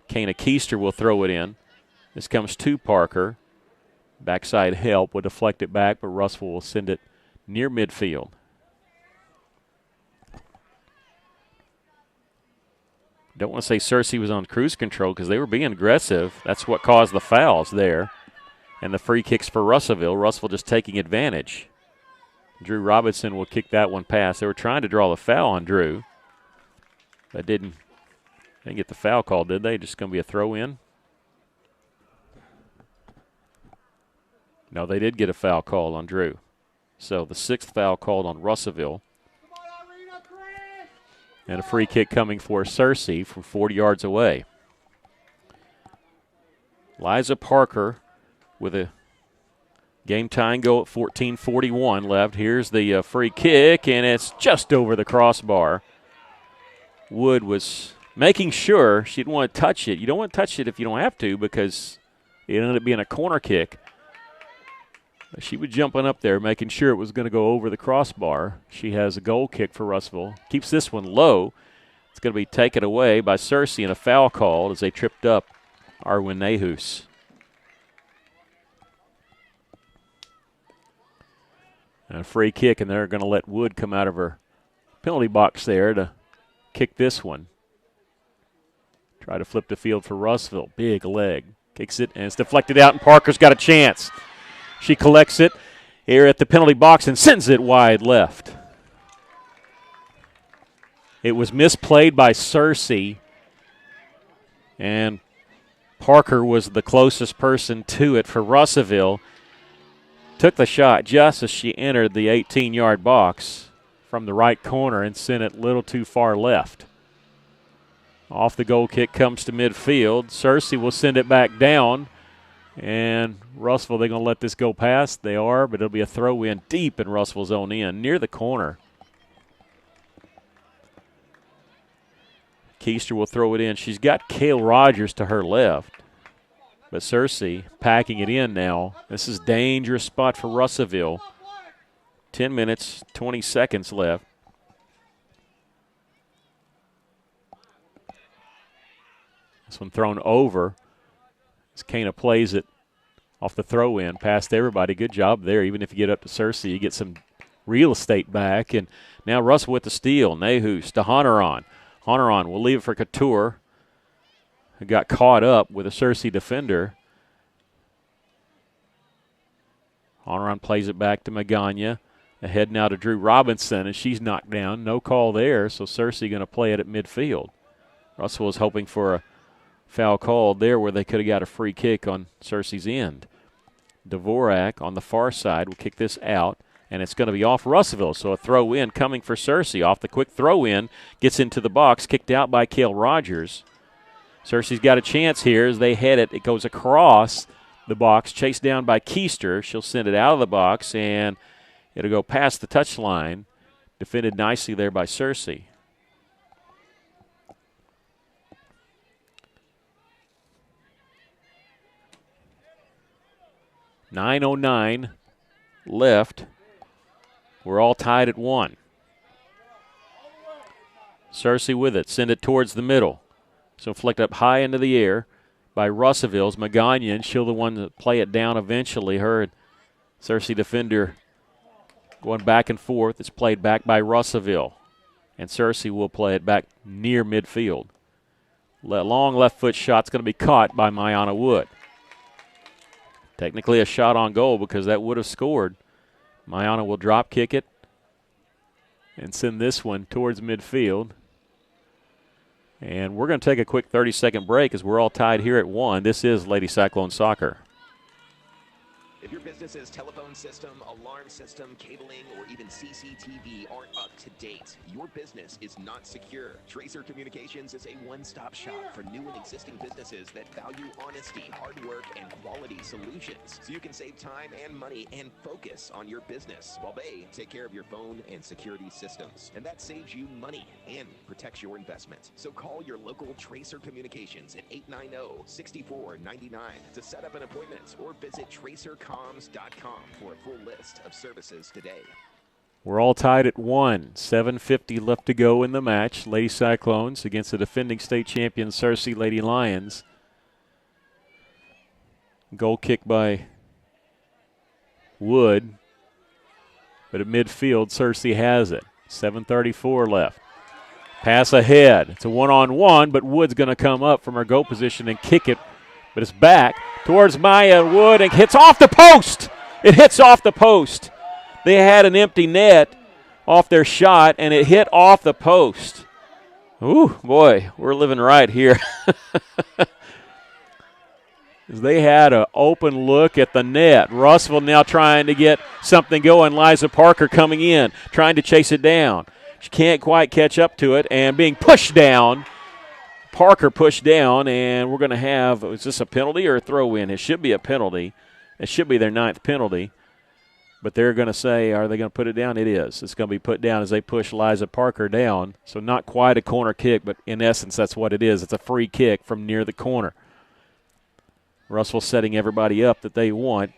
Kana Keister will throw it in. This comes to Parker. Backside help will deflect it back, but Russellville will send it near midfield. Don't want to say Cersei was on cruise control because they were being aggressive. That's what caused the fouls there. And the free kicks for Russellville. Russellville just taking advantage. Drew Robinson will kick that one past. They were trying to draw the foul on Drew. They didn't get the foul call, did they? Just going to be a throw in. No, they did get a foul call on Drew. So the 6th foul called on Russellville. And a free kick coming for Searcy from 40 yards away. Liza Parker with a game-tying goal at 14:41 left. Here's the free kick, and it's just over the crossbar. Wood was making sure she didn't want to touch it. You don't want to touch it if you don't have to because it ended up being a corner kick. She was jumping up there, making sure it was going to go over the crossbar. She has a goal kick for Russellville. Keeps this one low. It's going to be taken away by Searcy and a foul called as they tripped up Arwen Nehus. And a free kick, and they're going to let Wood come out of her penalty box there to kick this one. Try to flip the field for Russellville. Big leg. Kicks it, and it's deflected out, and Parker's got a chance. She collects it here at the penalty box and sends it wide left. It was misplayed by Searcy, and Parker was the closest person to it for Russellville. Took the shot just as she entered the 18-yard box from the right corner and sent it a little too far left. Off the goal kick comes to midfield. Searcy will send it back down. And Russellville, they're going to let this go past. They are, but it'll be a throw in deep in Russellville's own end, near the corner. Keister will throw it in. She's got Cale Rogers to her left. But Searcy packing it in now. This is a dangerous spot for Russellville. 10 minutes, 20 seconds left. This one thrown over. As Kana plays it off the throw-in, past everybody. Good job there. Even if you get up to Searcy, you get some real estate back. And now Russell with the steal. Nehus to Honoron. Honoron will leave it for Couture, who got caught up with a Searcy defender. Honoron plays it back to Magana. Ahead now to Drew Robinson, and she's knocked down. No call there, so Searcy going to play it at midfield. Russell was hoping for a foul called there where they could have got a free kick on Searcy's end. Dvorak on the far side will kick this out, and it's going to be off Russellville. So a throw in coming for Searcy. Off the quick throw in, gets into the box, kicked out by Cale Rogers. Searcy's got a chance here as they head it. It goes across the box, chased down by Keister. She'll send it out of the box, and it'll go past the touchline. Defended nicely there by Searcy. .909 left. We're all tied at 1. Searcy with it. Send it towards the middle. So flicked up high into the air by Russellville's Magana. She'll the one to play it down eventually. Her and Searcy defender going back and forth. It's played back by Russellville. And Searcy will play it back near midfield. Long left foot shot's going to be caught by Mayana Wood. Technically a shot on goal because that would have scored. Mayana will drop kick it and send this one towards midfield. And we're going to take a quick 30-second break as we're all tied here at 1. This is Lady Cyclone Soccer. If your business's telephone system, alarm system, cabling, or even CCTV aren't up to date, your business is not secure. Tracer Communications is a one-stop shop for new and existing businesses that value honesty, hard work, and quality solutions. So you can save time and money and focus on your business while they take care of your phone and security systems. And that saves you money and protects your investment. So call your local Tracer Communications at 890-6499 to set up an appointment or visit TracerComms.com for a full list of services today. We're all tied at 1. 7:50 left to go in the match. Lady Cyclones against the defending state champion Searcy Lady Lions. Goal kick by Wood. But at midfield, Searcy has it. 7:34 left. Pass ahead. It's a one-on-one, but Wood's going to come up from her goal position and kick it. But it's back towards Maya Wood and hits off the post. It hits off the post. They had an empty net off their shot, and it hit off the post. Ooh, boy, we're living right here. They had an open look at the net. Russellville now trying to get something going. Liza Parker coming in, trying to chase it down. She can't quite catch up to it and being pushed down. Parker pushed down, and we're going to have, is this a penalty or a throw-in? It should be a penalty. It should be their 9th penalty. But they're going to say, are they going to put it down? It is. It's going to be put down as they push Liza Parker down. So not quite a corner kick, but in essence that's what it is. It's a free kick from near the corner. Russell setting everybody up that they want.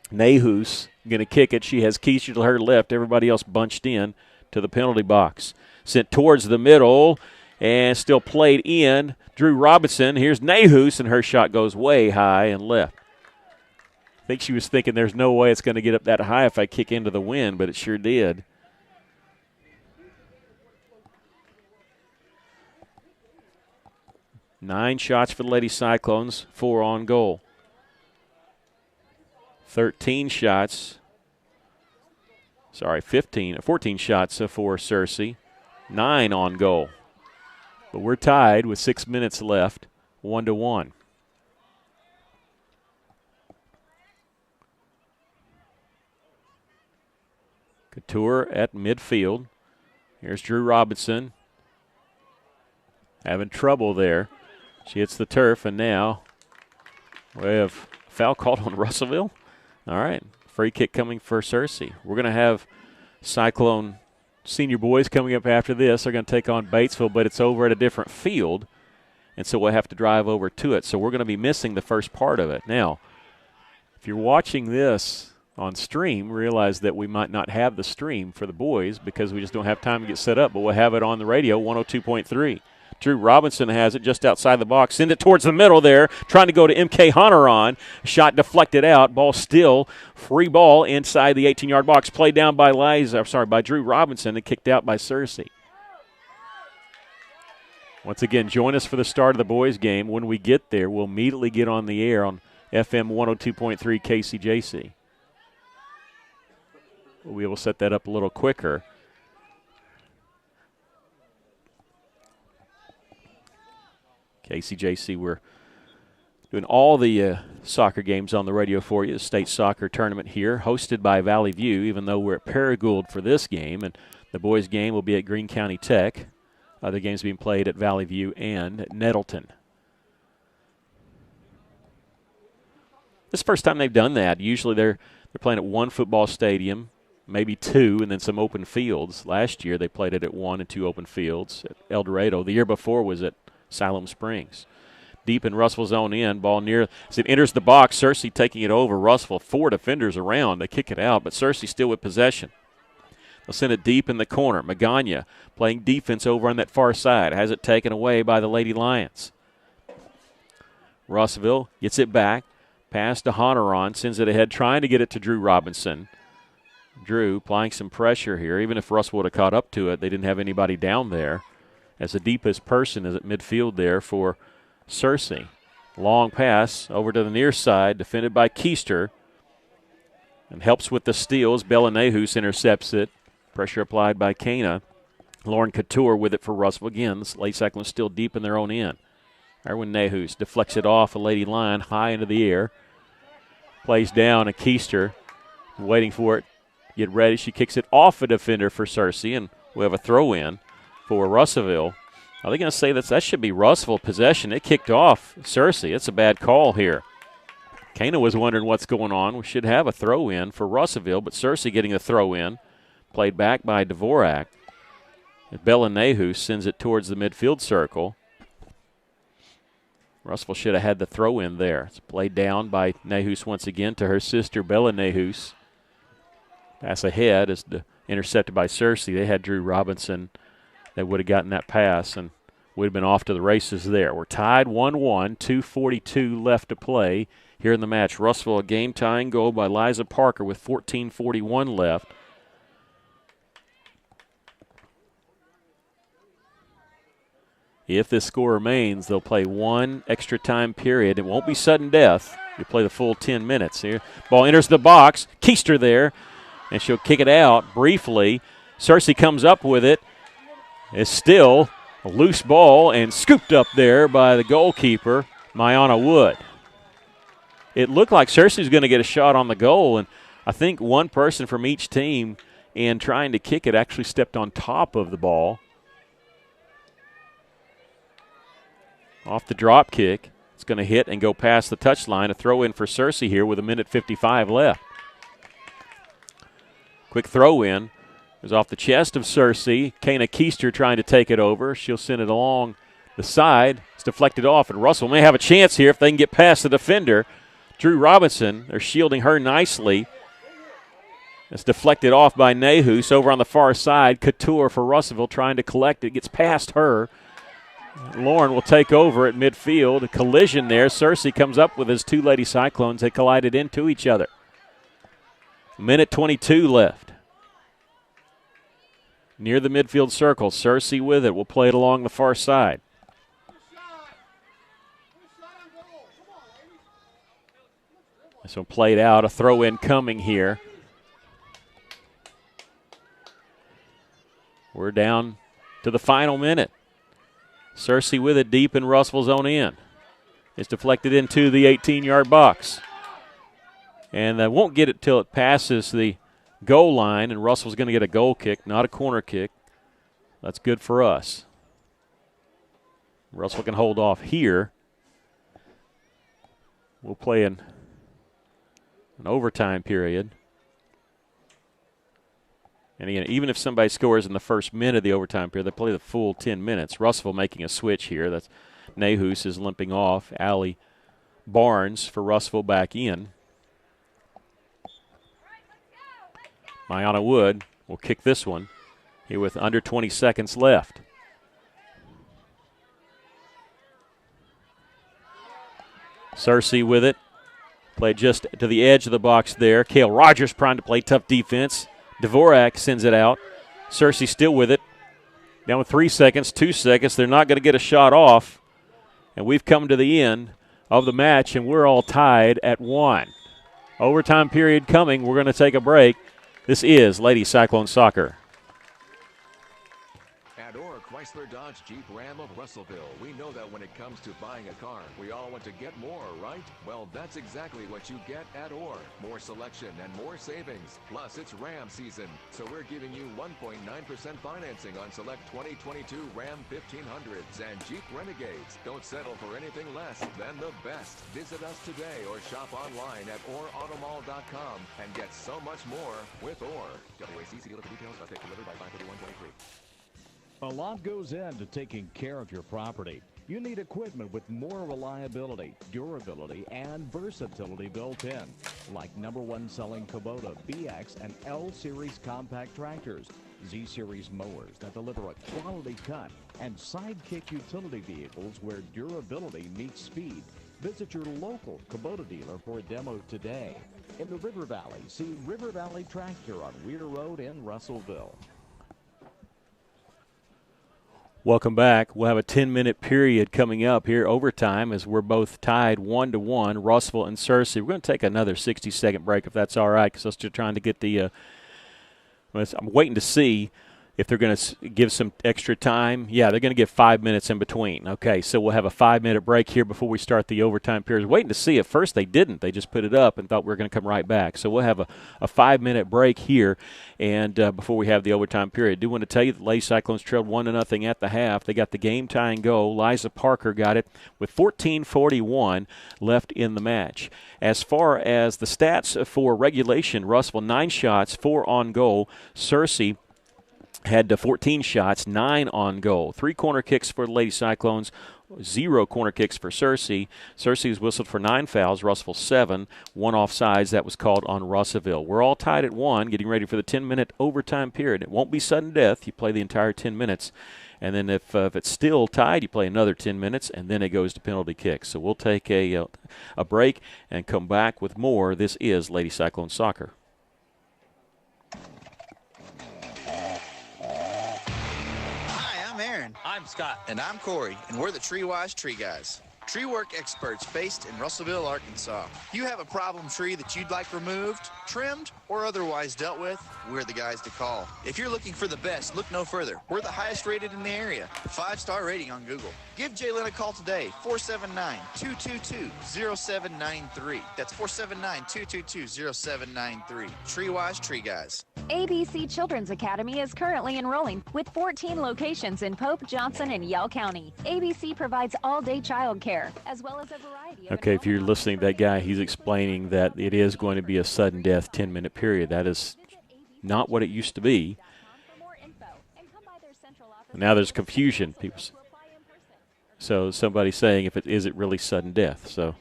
Nahus going to kick it. She has Keisha to her left. Everybody else bunched in to the penalty box. Sent towards the middle and still played in. Drew Robinson. Here's Nahus, and her shot goes way high and left. I think she was thinking there's no way it's going to get up that high if I kick into the wind, but it sure did. Nine shots for the Lady Cyclones, 4 on goal. 14 shots for Cersei, 9 on goal. But we're tied with 6 minutes left, 1-1. Couture at midfield. Here's Drew Robinson. Having trouble there. She hits the turf, and now we have a foul called on Russellville. All right, free kick coming for Cersei. We're going to have Cyclone senior boys coming up after this. They're going to take on Batesville, but it's over at a different field, and so we'll have to drive over to it. So we're going to be missing the first part of it. Now, if you're watching this on stream, realize that we might not have the stream for the boys because we just don't have time to get set up, but we'll have it on the radio, 102.3. Drew Robinson has it just outside the box. Send it towards the middle there, trying to go to MK Honoron. Shot deflected out. Ball still. Free ball inside the 18-yard box. Played down by by Drew Robinson and kicked out by Cersei. Once again, join us for the start of the boys' game. When we get there, we'll immediately get on the air on FM 102.3 KCJC. We'll be able to set that up a little quicker. KCJC, we're doing all the soccer games on the radio for you. The state soccer tournament here, hosted by Valley View, even though we're at Paragould for this game. And the boys' game will be at Greene County Tech. Other games being played at Valley View and at Nettleton. This is the first time they've done that. Usually they're playing at one football stadium, maybe two, and then some open fields. Last year they played it at 1 and 2 open fields at El Dorado. The year before was at Siloam Springs. Deep in Russell's own end, ball near as it enters the box. Cersei taking it over. Russell, 4 defenders around. They kick it out, but Cersei still with possession. They'll send it deep in the corner. Magana playing defense over on that far side. Has it taken away by the Lady Lions. Russellville gets it back. Pass to Honoron. Sends it ahead, trying to get it to Drew Robinson. Drew applying some pressure here. Even if Russell would have caught up to it, they didn't have anybody down there. As the deepest person is at midfield there for Cersei. Long pass over to the near side, defended by Keister. And helps with the steals. Bella Nahus intercepts it. Pressure applied by Cana. Lauren Couture with it for Russell. Again, the Lady Cyclones still deep in their own end. Erwin Nahus deflects it off a Lady Lion high into the air. Plays down a Keister. Waiting for it. Get ready. She kicks it off a defender for Cersei, and we have a throw-in for Russellville. Are they going to say that should be Russellville possession? It kicked off Cersei. It's a bad call here. Cana was wondering what's going on. We should have a throw-in for Russellville, but Cersei getting the throw-in. Played back by Dvorak. Bella Nahus sends it towards the midfield circle. Russellville should have had the throw-in there. It's played down by Nahus once again to her sister, Bella Nahus. Pass ahead is intercepted by Cersei. They had Drew Robinson. They would have gotten that pass and would have been off to the races there. We're tied 1-1, 2:42 left to play here in the match. Russellville, a game-tying goal by Liza Parker with 14:41 left. If this score remains, they'll play one extra time period. It won't be sudden death. You play the full 10 minutes here. Ball enters the box. Keister there, and she'll kick it out briefly. Cersei comes up with it. It's still a loose ball and scooped up there by the goalkeeper, Mayana Wood. it looked like Cersei was going to get a shot on the goal, and I think one person from each team in trying to kick it actually stepped on top of the ball. Off the drop kick. It's going to hit and go past the touchline. A throw in for Cersei here with 1:55 left. Quick throw in. It was off the chest of Cersei. Kana Keister trying to take it over. She'll send it along the side. It's deflected off, and Russell may have a chance here if they can get past the defender. Drew Robinson, they're shielding her nicely. It's deflected off by Nehus over on the far side. Couture for Russellville trying to collect it. Gets past her. Lauren will take over at midfield. A collision there. Cersei comes up with his two Lady Cyclones. They collided into each other. 1:22 left. Near the midfield circle. Cersei with it. Will play it along the far side. This one played out. A throw in coming here. We're down to the final minute. Cersei with it deep in Russell's own end. It's deflected into the 18-yard box. And they won't get it till it passes the goal line, and Russell's going to get a goal kick, not a corner kick. That's good for us. Russell can hold off here. We'll play in an overtime period. And again, even if somebody scores in the first minute of the overtime period, they play the full 10 minutes. Russellville making a switch here. That's Nehus is limping off. Allie Barnes for Russellville back in. Mayana Wood will kick this one here with under 20 seconds left. Cersei with it. Played just to the edge of the box there. Kale Rogers trying to play tough defense. Dvorak sends it out. Cersei still with it. Down with 3 seconds, 2 seconds. They're not going to get a shot off. And we've come to the end of the match, and we're all tied at 1. Overtime period coming. We're going to take a break. This is Lady Cyclone Soccer. At Orr Chrysler Dodge Jeep Ram of Russellville, we know that when it comes to buying a car, we all want to get more, right? Well, that's exactly what you get at Orr. More selection and more savings. Plus, it's Ram season, so we're giving you 1.9% financing on select 2022 Ram 1500s and Jeep Renegades. Don't settle for anything less than the best. Visit us today or shop online at orautomall.com and get so much more with Orr. WACC dealer for details. Take delivered by 53123. A lot goes into taking care of your property. You need equipment with more reliability, durability, and versatility built in, like #1 selling Kubota BX and L Series compact tractors, Z Series mowers that deliver a quality cut, and Sidekick utility vehicles where durability meets speed. Visit your local Kubota dealer for a demo today. In the River Valley, see River Valley Tractor on Weir Road in Russellville. Welcome back. We'll have a 10-minute period coming up here, overtime, as we're both tied 1-1, Russellville and Cersei. We're going to take another 60-second break if that's all right, because I'm still trying to get the I'm waiting to see if they're going to give some extra time. Yeah, they're going to give 5 minutes in between. Okay, so we'll have a 5-minute break here before we start the overtime period. Waiting to see. At first they didn't. They just put it up and thought we were going to come right back. So we'll have a 5-minute break here and before we have the overtime period. I do want to tell you that Lady Cyclones trailed 1-0 at the half. They got the game-tying goal. Liza Parker got it with 14:41 left in the match. As far as the stats for regulation, Russellville 9 shots, 4 on goal. Cersei had 14 shots, 9 on goal. 3 corner kicks for the Lady Cyclones, 0 corner kicks for Cersei. Cersei was whistled for 9 fouls, Russellville 7, 1 offsides. That was called on Russellville. We're all tied at 1, getting ready for the 10-minute overtime period. It won't be sudden death. You play the entire 10 minutes. And then if it's still tied, you play another 10 minutes, and then it goes to penalty kicks. So we'll take a break and come back with more. This is Lady Cyclone Soccer. I'm Scott. And I'm Corey, and we're the Tree Wise Tree Guys. Tree work experts based in Russellville, Arkansas. If you have a problem tree that you'd like removed, trimmed, or otherwise dealt with, we're the guys to call. If you're looking for the best, look no further. We're the highest rated in the area. 5-star rating on Google. Give Jalen a call today, 479-222-0793. That's 479-222-0793. TreeWise Tree Guys. ABC Children's Academy is currently enrolling with 14 locations in Pope, Johnson, and Yell County. ABC provides all-day child care, as well as a variety of... Okay, if you're listening to that guy, he's explaining that it is going to be a sudden death 10-minute period. That is not what it used to be. Now there's confusion. So somebody's saying if it is it really sudden death. So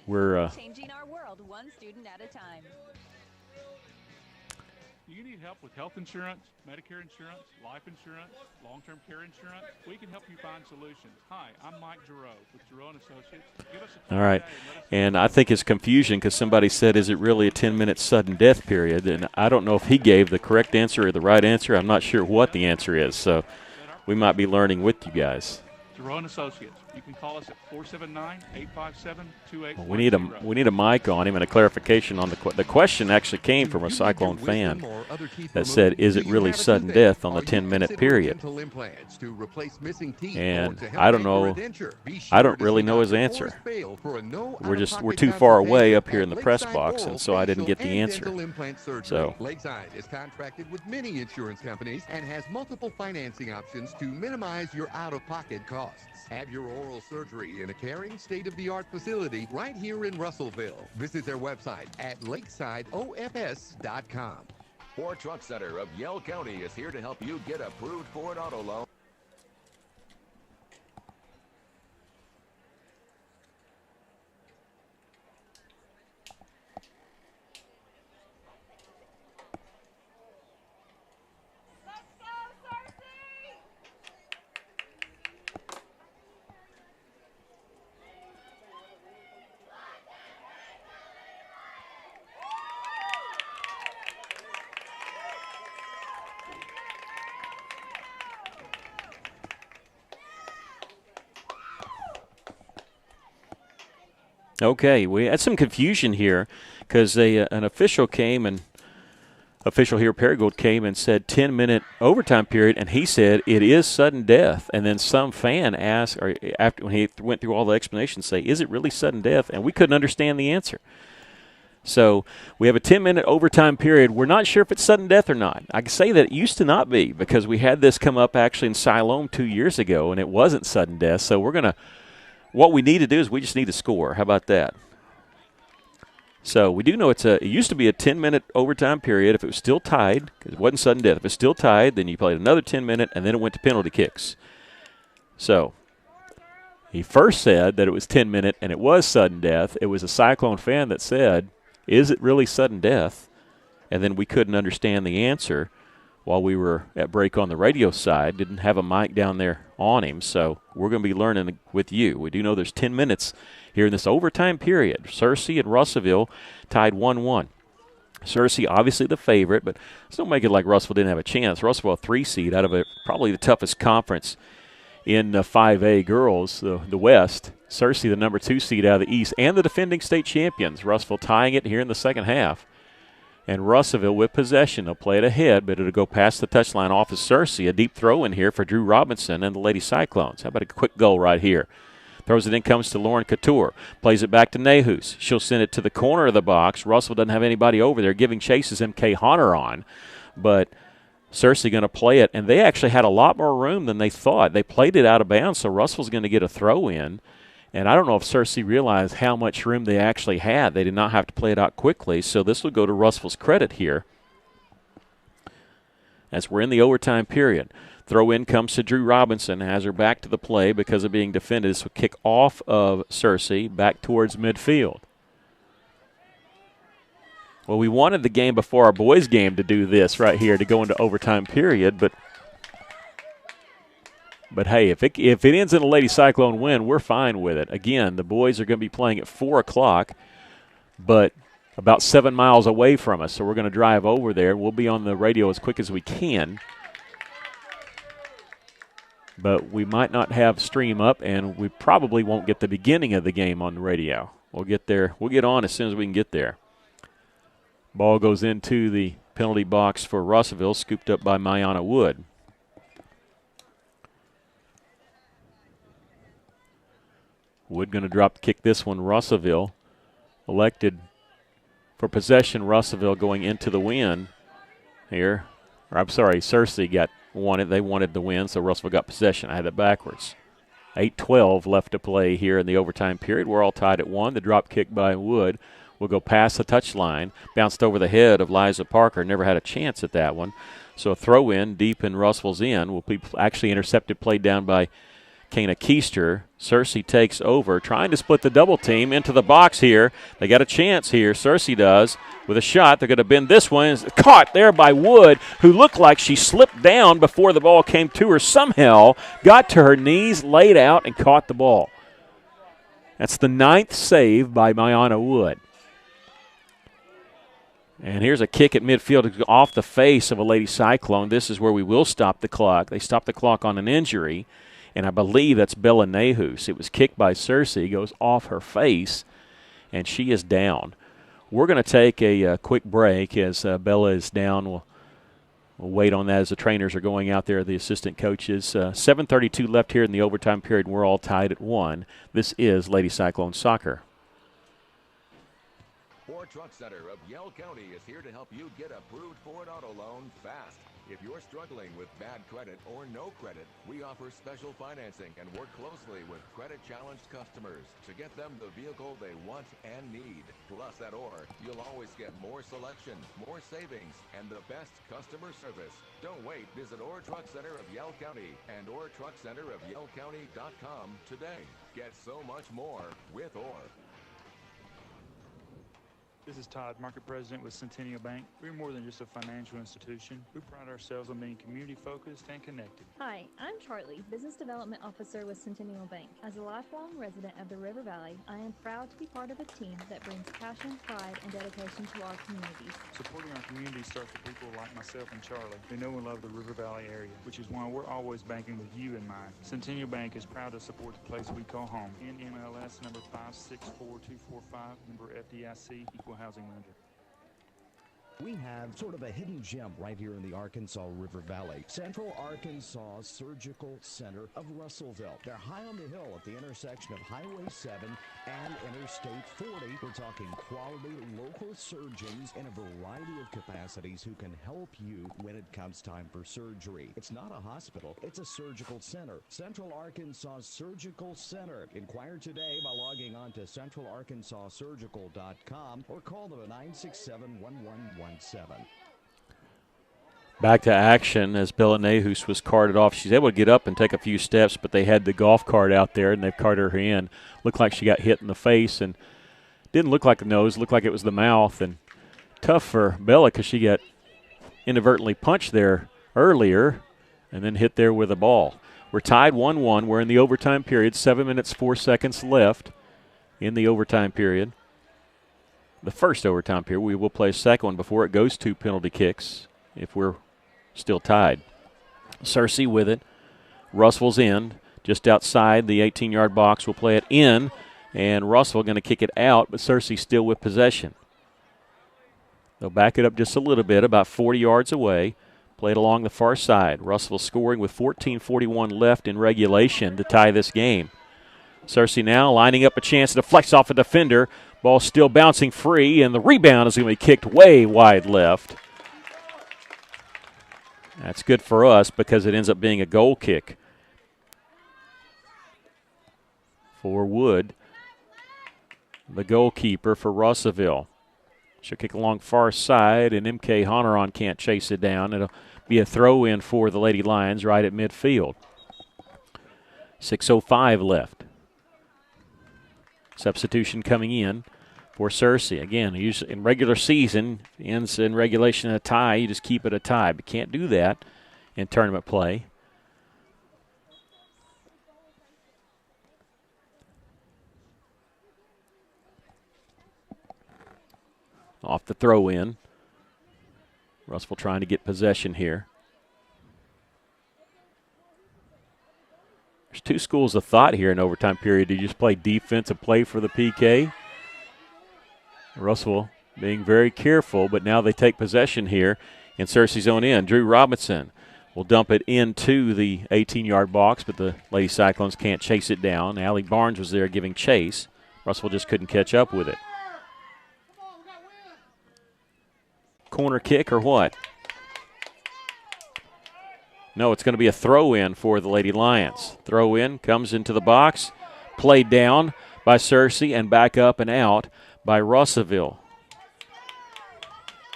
we're... changing our world one student at a time. Do you need help with health insurance, Medicare insurance, life insurance, long-term care insurance? We can help you find solutions. Hi, I'm Mike Giroux with Giroux & Associates. Give us a call All right. today and let us And I think it's confusion because somebody said, is it really a 10-minute sudden death period? And I don't know if he gave the correct answer or the right answer. I'm not sure what the answer is. So we might be learning with you guys. Giroux & Associates. You can call us at 479-857-2810. We need a mic on him and a clarification on the question. Actually came from a Cyclone fan that said, "Is it really sudden death on the 10-minute period?" And I don't know. I don't really know his answer. We're too far away up here in the press box, and so I didn't get the answer. So Lakeside is contracted with many insurance companies and has multiple financing options to minimize your out-of-pocket costs. Have your oral surgery in a caring, state-of-the-art facility right here in Russellville. Visit their website at lakesideofs.com. Ford Truck Center of Yell County is here to help you get approved for an auto loan. okay, we had some confusion here because an official here at Paragould came and said 10-minute overtime period, and he said it is sudden death. And then some fan asked, or after when he went through all the explanations, say, is it really sudden death? And we couldn't understand the answer. So we have a 10-minute overtime period. We're not sure if it's sudden death or not. I can say that it used to not be because we had this come up actually in Siloam 2 years ago, and it wasn't sudden death. So what we need to do is we just need to score. How about that? So we do know it used to be a 10-minute overtime period if it was still tied, because it wasn't sudden death. If it's still tied, then you played another 10-minute, and then it went to penalty kicks. So he first said that it was 10-minute, and it was sudden death. It was a Cyclone fan that said, is it really sudden death? And then we couldn't understand the answer while we were at break on the radio side. Didn't have a mic down there on him, so we're going to be learning with you. We do know there's 10 minutes here in this overtime period. Searcy and Russellville tied 1-1. Searcy obviously the favorite, but let's don't make it like Russellville didn't have a chance. Russellville a 3-seed out of probably the toughest conference in 5A girls, the West. Searcy the number 2 seed out of the East, and the defending state champions. Russellville tying it here in the second half. And Russellville with possession. They'll play it ahead, but it'll go past the touchline off of Searcy. A deep throw in here for Drew Robinson and the Lady Cyclones. How about a quick goal right here? Throws it in, comes to Lauren Couture. Plays it back to Nehus. She'll send it to the corner of the box. Russellville doesn't have anybody over there. Giving chase is M.K. Hunter on. But Searcy going to play it. And they actually had a lot more room than they thought. They played it out of bounds, so Russellville's going to get a throw in. And I don't know if Searcy realized how much room they actually had. They did not have to play it out quickly, so this will go to Russellville's credit here as we're in the overtime period. Throw in comes to Drew Robinson, has her back to the play because of being defended. This will kick off of Searcy back towards midfield. Well, we wanted the game before our boys' game to do this right here to go into overtime period, but hey, if it ends in a Lady Cyclone win, we're fine with it. Again, the boys are going to be playing at 4 o'clock, but about 7 miles away from us, so we're going to drive over there. We'll be on the radio as quick as we can. but we might not have stream up, and we probably won't get the beginning of the game on the radio. We'll get there. We'll get on as soon as we can get there. Ball goes into the penalty box for Russellville, scooped up by Mayana Wood. Wood going to drop kick this one. Russellville elected for possession. Russellville going into the win here. Or I'm sorry, Searcy wanted. They wanted the win, so Russellville got possession. I had it backwards. 8:12 left to play here in the overtime period. We're all tied at 1. The drop kick by Wood will go past the touchline. Bounced over the head of Liza Parker. Never had a chance at that one. So a throw in deep in Russellville's end will be actually intercepted, played down by Kana Keister. Searcy takes over, trying to split the double team into the box here. They got a chance here. Searcy does with a shot. They're going to bend this one. It's caught there by Wood, who looked like she slipped down before the ball came to her. Somehow got to her knees, laid out, and caught the ball. That's the 9th save by Mayana Wood. And here's a kick at midfield off the face of a Lady Cyclone. This is where we will stop the clock. They stopped the clock on an injury. And I believe that's Bella Nehus. It was kicked by Searcy, goes off her face, and she is down. We're going to take a quick break as Bella is down. We'll wait on that as the trainers are going out there, the assistant coaches. 7:32 left here in the overtime period, and we're all tied at 1. This is Lady Cyclone Soccer. Ford Truck Center of Yell County is here to help you get approved Ford auto loan fast. If you're struggling with bad credit or no credit, we offer special financing and work closely with credit-challenged customers to get them the vehicle they want and need. Plus, at OR, you'll always get more selection, more savings, and the best customer service. Don't wait. Visit OR Truck Center of Yell County and OR Truck Center of YellCounty.com today. Get so much more with OR. This is Todd, Market President with Centennial Bank. We're more than just a financial institution. We pride ourselves on being community-focused and connected. Hi, I'm Charlie, Business Development Officer with Centennial Bank. As a lifelong resident of the River Valley, I am proud to be part of a team that brings passion, pride, and dedication to our communities. Supporting our community starts with people like myself and Charlie, who know and love the River Valley area, which is why we're always banking with you in mind. Centennial Bank is proud to support the place we call home. NMLS number 564245, member FDIC, equal housing lender. We have sort of a hidden gem right here in the Arkansas River Valley. Central Arkansas Surgical Center of Russellville. They're high on the hill at the intersection of Highway 7 and Interstate 40. We're talking quality local surgeons in a variety of capacities who can help you when it comes time for surgery. It's not a hospital, it's a surgical center. Central Arkansas Surgical Center. Inquire today by logging on to centralarkansassurgical.com or call them at 967-1117. Back to action as Bella Nehus was carted off. She's able to get up and take a few steps, but they had the golf cart out there, and they've carted her in. Looked like she got hit in the face, and didn't look like the nose. Looked like it was the mouth. And tough for Bella because she got inadvertently punched there earlier and then hit there with a ball. We're tied 1-1. We're in the overtime period. 7 minutes, 4 seconds left in the overtime period. The first overtime period. We will play a second one before it goes to penalty kicks if we're still tied. Searcy with it. Russell's end, just outside the 18-yard box. We'll play it in, and Russell going to kick it out, but Searcy still with possession. They'll back it up just a little bit, about 40 yards away. Played along the far side. Russell scoring with 14:41 left in regulation to tie this game. Searcy now lining up a chance to deflect off a defender. Ball still bouncing free, and the rebound is going to be kicked way wide left. That's good for us because it ends up being a goal kick for Wood, the goalkeeper for Russellville. She'll kick along far side, and M.K. Honoron can't chase it down. It'll be a throw-in for the Lady Lions right at midfield. 6:05 left. Substitution coming in for Searcy. Again, usually in regular season, ends in regulation a tie. You just keep it a tie, but can't do that in tournament play. Off the throw-in. Russell trying to get possession here. There's two schools of thought here in overtime period. Do you just play defense and play for the PK? Russell being very careful, but now they take possession here in Searcy's own end. Drew Robinson will dump it into the 18-yard box, but the Lady Cyclones can't chase it down. Allie Barnes was there giving chase. Russell just couldn't catch up with it. Corner kick or what? No, it's going to be a throw-in for the Lady Lions. Throw-in comes into the box, played down by Searcy and back up and out by Russellville.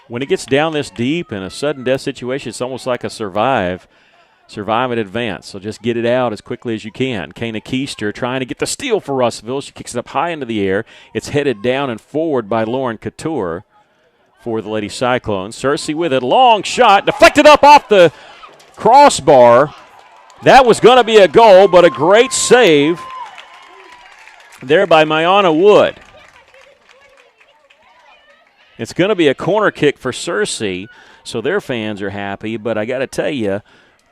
When it gets down this deep in a sudden death situation, it's almost like a survive and advance. So just get it out as quickly as you can. Kana Keister trying to get the steal for Russellville. She kicks it up high into the air. It's headed down and forward by Lauren Couture for the Lady Cyclones. Searcy with it. Long shot. Deflected up off the crossbar. That was going to be a goal, but a great save there by Mayana Wood. It's going to be a corner kick for Searcy, so their fans are happy. But I got to tell you,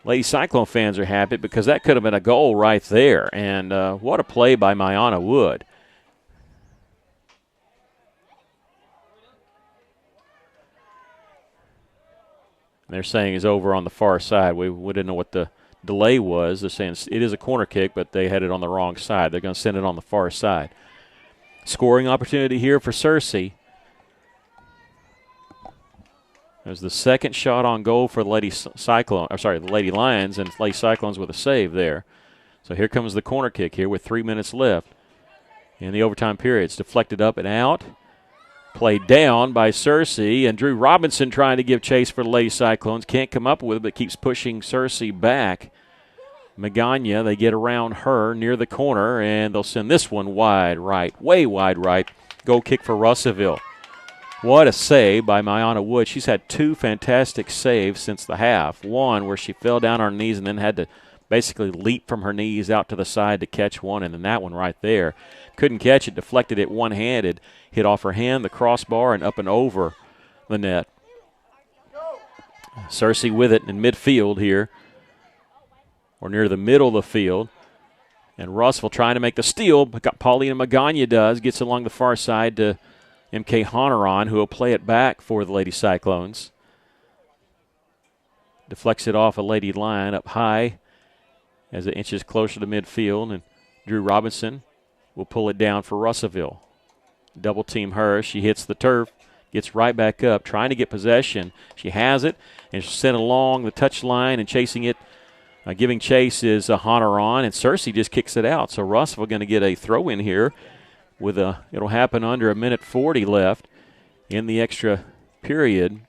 Lady Cyclone fans are happy because that could have been a goal right there. And what a play by Mayana Wood. They're saying it's over on the far side. We didn't know what the delay was. They're saying it is a corner kick, but they had it on the wrong side. They're going to send it on the far side. Scoring opportunity here for Searcy. There's the second shot on goal for the Lady the Lady Lions, and Lady Cyclones with a save there. So here comes the corner kick here with 3 minutes left in the overtime period. It's deflected up and out. Played down by Searcy, and Drew Robinson trying to give chase for the Lady Cyclones. Can't come up with it, but keeps pushing Searcy back. Magana, they get around her near the corner, and they'll send this one wide right, way wide right. Goal kick for Russellville. What a save by Mayana Wood. She's had two fantastic saves since the half. One where she fell down on her knees and then had to basically leap from her knees out to the side to catch one, and then that one right there. Couldn't catch it, deflected it one-handed, hit off her hand, the crossbar, and up and over the net. Searcy with it in midfield here, or near the middle of the field. And Russell trying to make the steal, but Paulina Magana does, gets along the far side to M.K. Honoron, who will play it back for the Lady Cyclones. Deflects it off a Lady Lion up high as it inches closer to midfield, and Drew Robinson will pull it down for Russellville. Double team her. She hits the turf, gets right back up, trying to get possession. She has it, and she's sent along the touch line and chasing it. Giving chase is Honoron, and Searcy just kicks it out. So Russellville going to get a throw in here. It'll happen under a minute 40 left in the extra period.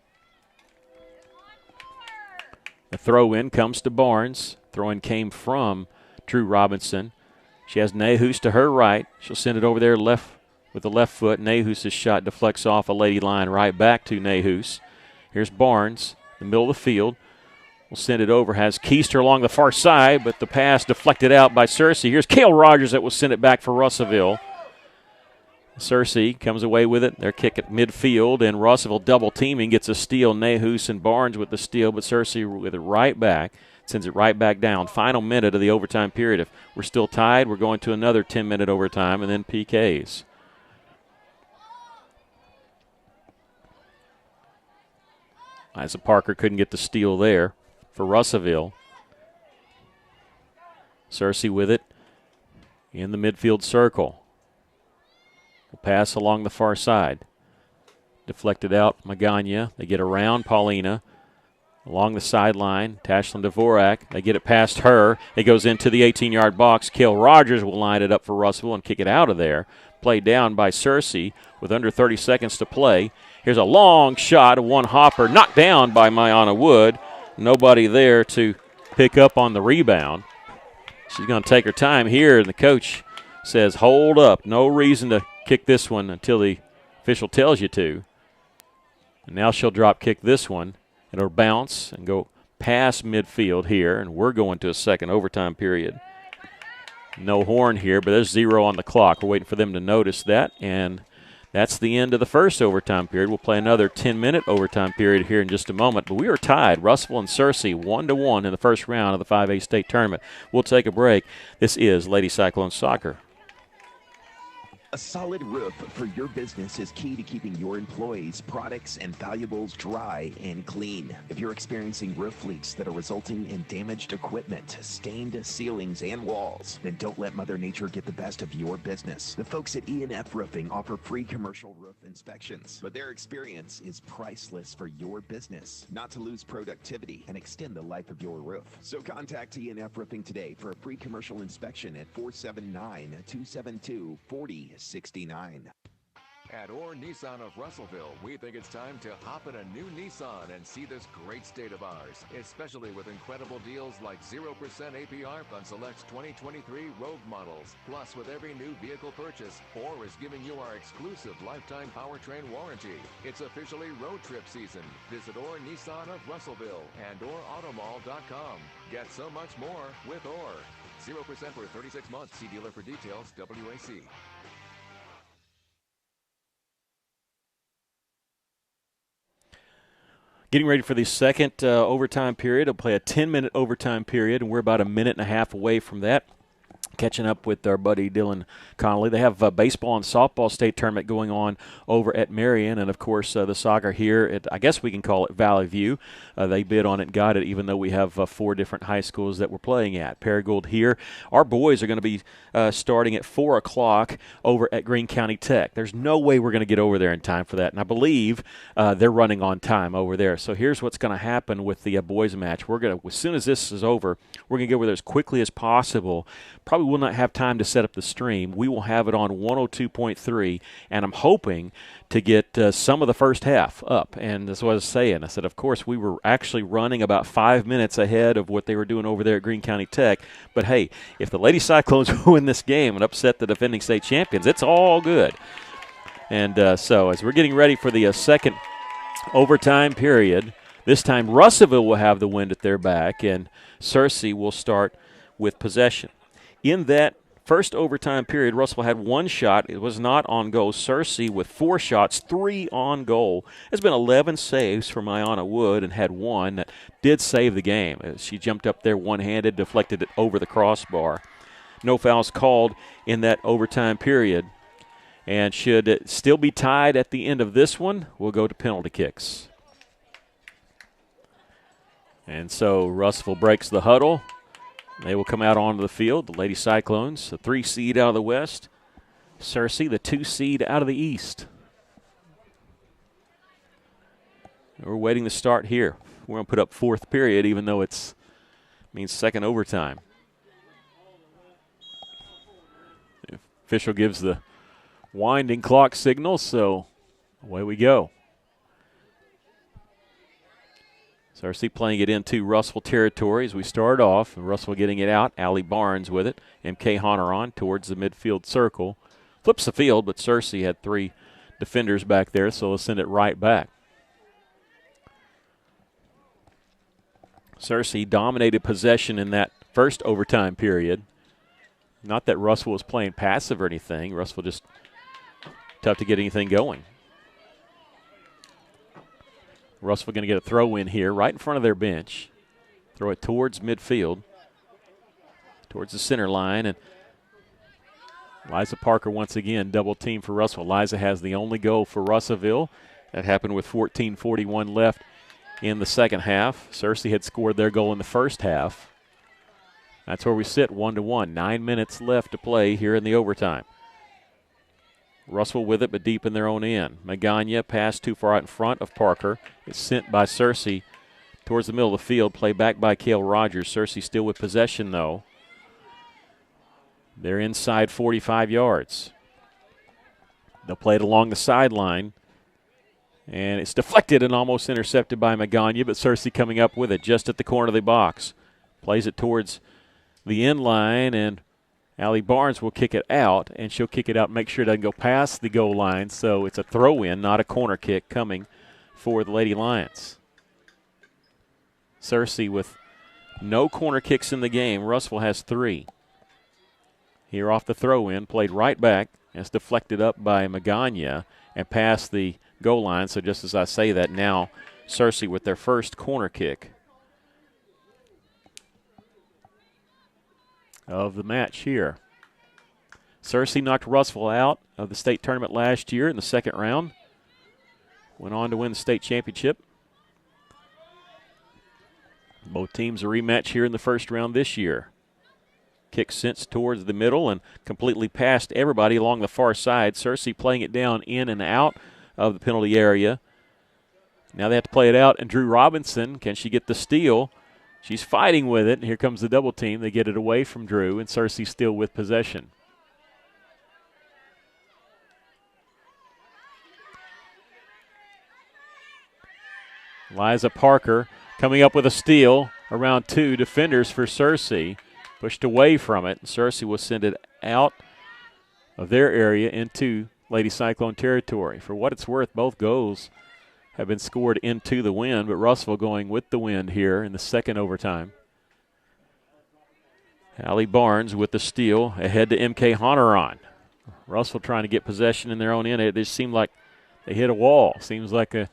The throw-in comes to Barnes. Throw-in came from Drew Robinson. She has Nehus to her right. She'll send it over there left with the left foot. Nehus' shot deflects off a Lady Line right back to Nehus. Here's Barnes, the middle of the field. Will send it over. Has Keister along the far side, but the pass deflected out by Searcy. Here's Cale Rogers that will send it back for Russellville. Searcy comes away with it. Their kick at midfield, and Russellville double teaming, gets a steal. Nehus and Barnes with the steal, but Searcy with it right back. Sends it right back down. Final minute of the overtime period. If we're still tied, we're going to another 10-minute overtime and then PKs. Isa Parker couldn't get the steal there for Russellville. Searcy with it in the midfield circle. Will pass along the far side. Deflected out, Magana. They get around Paulina. Along the sideline, Tashlin Dvorak. They get it past her. It goes into the 18-yard box. Cale Rogers will line it up for Russellville and kick it out of there. Played down by Searcy with under 30 seconds to play. Here's a long shot, a one-hopper, knocked down by Mayana Wood. Nobody there to pick up on the rebound. She's going to take her time here, and the coach says, hold up. No reason to kick this one until the official tells you to. And now she'll drop kick this one. It'll bounce and go past midfield here, and we're going to a second overtime period. No horn here, but there's 0 on the clock. We're waiting for them to notice that, and That's the end of the first overtime period. We'll play another 10-minute overtime period here in just a moment. But we are tied, Russell and Searcy, 1-1 in the first round of the 5A state tournament. We'll take a break. This is Lady Cyclones Soccer. A solid roof for your business is key to keeping your employees, products, and valuables dry and clean. If you're experiencing roof leaks that are resulting in damaged equipment, stained ceilings, and walls, then don't let Mother Nature get the best of your business. The folks at E&F Roofing offer free commercial roof inspections, but their experience is priceless for your business, not to lose productivity and extend the life of your roof. So contact E&F Roofing today for a free commercial inspection at 479-272-4069. At Orr Nissan of Russellville, we think it's time to hop in a new Nissan and see this great state of ours, especially with incredible deals like 0% APR on select 2023 Rogue models. Plus, with every new vehicle purchase, Orr is giving you our exclusive lifetime powertrain warranty. It's officially road trip season. Visit Orr Nissan of Russellville and OrAutomall.com. Get so much more with Orr. 0% for 36 months. See dealer for details. WAC. Getting ready for the second overtime period. We'll play a 10-minute overtime period, and we're about a minute and a half away from that. Catching up with our buddy Dylan Connolly. They have a baseball and softball state tournament going on over at Marion, and of course the soccer here at, I guess we can call it Valley View. They bid on it and got it, even though we have 4 different high schools that we're playing at. Paragould here. Our boys are going to be starting at 4 o'clock over at Greene County Tech. There's no way we're going to get over there in time for that, and I believe they're running on time over there. So here's what's going to happen with the boys match. We're going to, as soon as this is over, we're going to get over there as quickly as possible. Probably will not have time to set up the stream. We will have it on 102.3, and I'm hoping to get some of the first half up. And that's what I was saying. I said, of course, we were actually running about 5 minutes ahead of what they were doing over there at Greene County Tech. But, hey, if the Lady Cyclones win this game and upset the defending state champions, it's all good. And so as we're getting ready for the second overtime period, this time Russellville will have the wind at their back, and Searcy will start with possession. In that first overtime period, Russellville had 1 shot. It was not on goal. Searcy with 4 shots, 3 on goal. There's been 11 saves from Iana Wood and had 1 that did save the game. She jumped up there one-handed, deflected it over the crossbar. No fouls called in that overtime period. And should it still be tied at the end of this one, we'll go to penalty kicks. And so Russellville breaks the huddle. They will come out onto the field. The Lady Cyclones, the 3 seed out of the West. Searcy, the 2 seed out of the East. We're waiting to start here. We're going to put up 4th period, even though it means second overtime. The official gives the winding clock signal, so away we go. Searcy playing it into Russellville territory as we start off. Russellville getting it out. Allie Barnes with it. MK Honor on towards the midfield circle. Flips the field, but Searcy had 3 defenders back there, so they'll send it right back. Searcy dominated possession in that first overtime period. Not that Russellville was playing passive or anything. Russellville just tough to get anything going. Russellville going to get a throw in here right in front of their bench. Throw it towards midfield, towards the center line. And Liza Parker once again double team for Russellville. Liza has the only goal for Russellville. That happened with 14:41 left in the second half. Searcy had scored their goal in the first half. That's where we sit, 1-1. 9 minutes left to play here in the overtime. Russellville with it, but deep in their own end. Magana pass too far out in front of Parker. It's sent by Searcy towards the middle of the field. Play back by Cale Rogers. Searcy still with possession, though. They're inside 45 yards. They'll play it along the sideline. And it's deflected and almost intercepted by Magana, but Searcy coming up with it just at the corner of the box. Plays it towards the end line, and Allie Barnes will kick it out, and she'll kick it out and make sure it doesn't go past the goal line. So it's a throw-in, not a corner kick coming for the Lady Lions. Searcy with no corner kicks in the game. Russellville has 3. Here off the throw-in, played right back. It's deflected up by Magana, and past the goal line. So just as I say that, now Searcy with their first corner kick of the match here. Searcy knocked Russellville out of the state tournament last year in the second round. Went on to win the state championship. Both teams a rematch here in the first round this year. Kick sent towards the middle and completely past everybody along the far side. Searcy playing it down in and out of the penalty area. Now they have to play it out, and Drew Robinson, can she get the steal? She's fighting with it. Here comes the double team. They get it away from Drew, and Searcy still with possession. Liza Parker coming up with a steal around 2 defenders for Searcy. Pushed away from it. Searcy will send it out of their area into Lady Cyclone territory. For what it's worth, both goals have been scored into the wind, but Russellville going with the wind here in the second overtime. Allie Barnes with the steal ahead to MK Honoron. Russellville trying to get possession in their own end. It just seemed like they hit a wall. Seems like a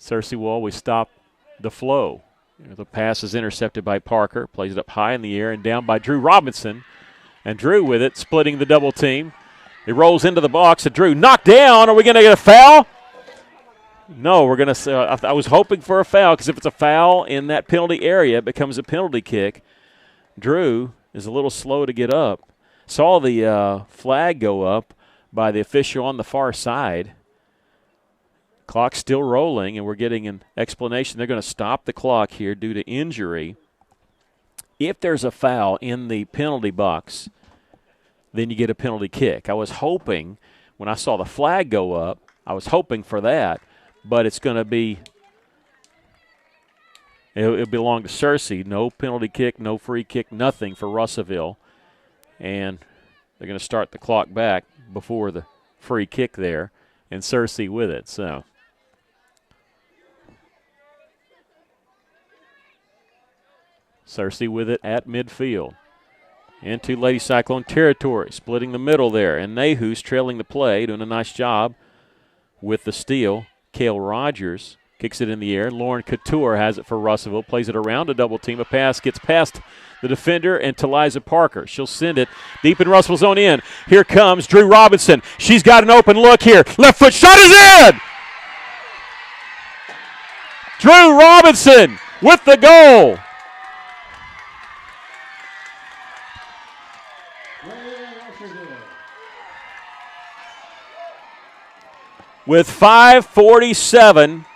Searcy will always stop the flow. The pass is intercepted by Parker. Plays it up high in the air and down by Drew Robinson. And Drew with it, splitting the double team. It rolls into the box. And Drew knocked down. Are we going to get a foul? No, we're going to. I was hoping for a foul, because if it's a foul in that penalty area, it becomes a penalty kick. Drew is a little slow to get up. Saw the flag go up by the official on the far side. Clock's still rolling, and we're getting an explanation. They're going to stop the clock here due to injury. If there's a foul in the penalty box, then you get a penalty kick. I was hoping, when I saw the flag go up, I was hoping for that, but it's going to be, it'll belong to Searcy. No penalty kick, no free kick, nothing for Russellville. And they're going to start the clock back before the free kick there, and Searcy with it. So Searcy with it at midfield. Into Lady Cyclone territory, splitting the middle there. And Nahus trailing the play, doing a nice job with the steal. Cale Rogers kicks it in the air. Lauren Couture has it for Russellville, plays it around a double team. A pass gets past the defender and to Liza Parker. She'll send it deep in Russellville's own end. Here comes Drew Robinson. She's got an open look here. Left foot shot is in! Drew Robinson with the goal. With 5:47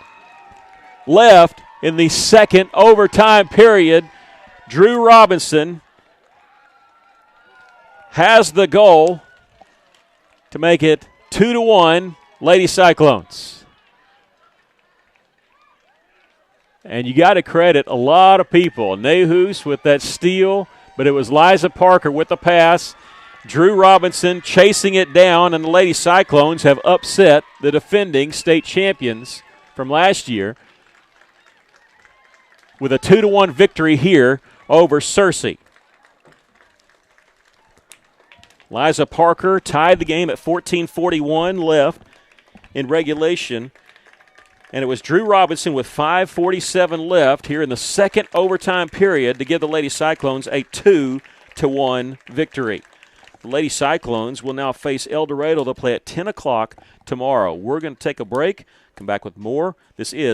left in the second overtime period, Drew Robinson has the goal to make it 2-1 Lady Cyclones. And you got to credit a lot of people. Nahus with that steal, but it was Liza Parker with the pass. Drew Robinson chasing it down, and the Lady Cyclones have upset the defending state champions from last year with a 2-1 victory here over Searcy. Liza Parker tied the game at 14:41 left in regulation, and it was Drew Robinson with 5:47 left here in the second overtime period to give the Lady Cyclones a 2-1 victory. The Lady Cyclones will now face El Dorado. They'll play at 10 o'clock tomorrow. We're going to take a break, come back with more. This is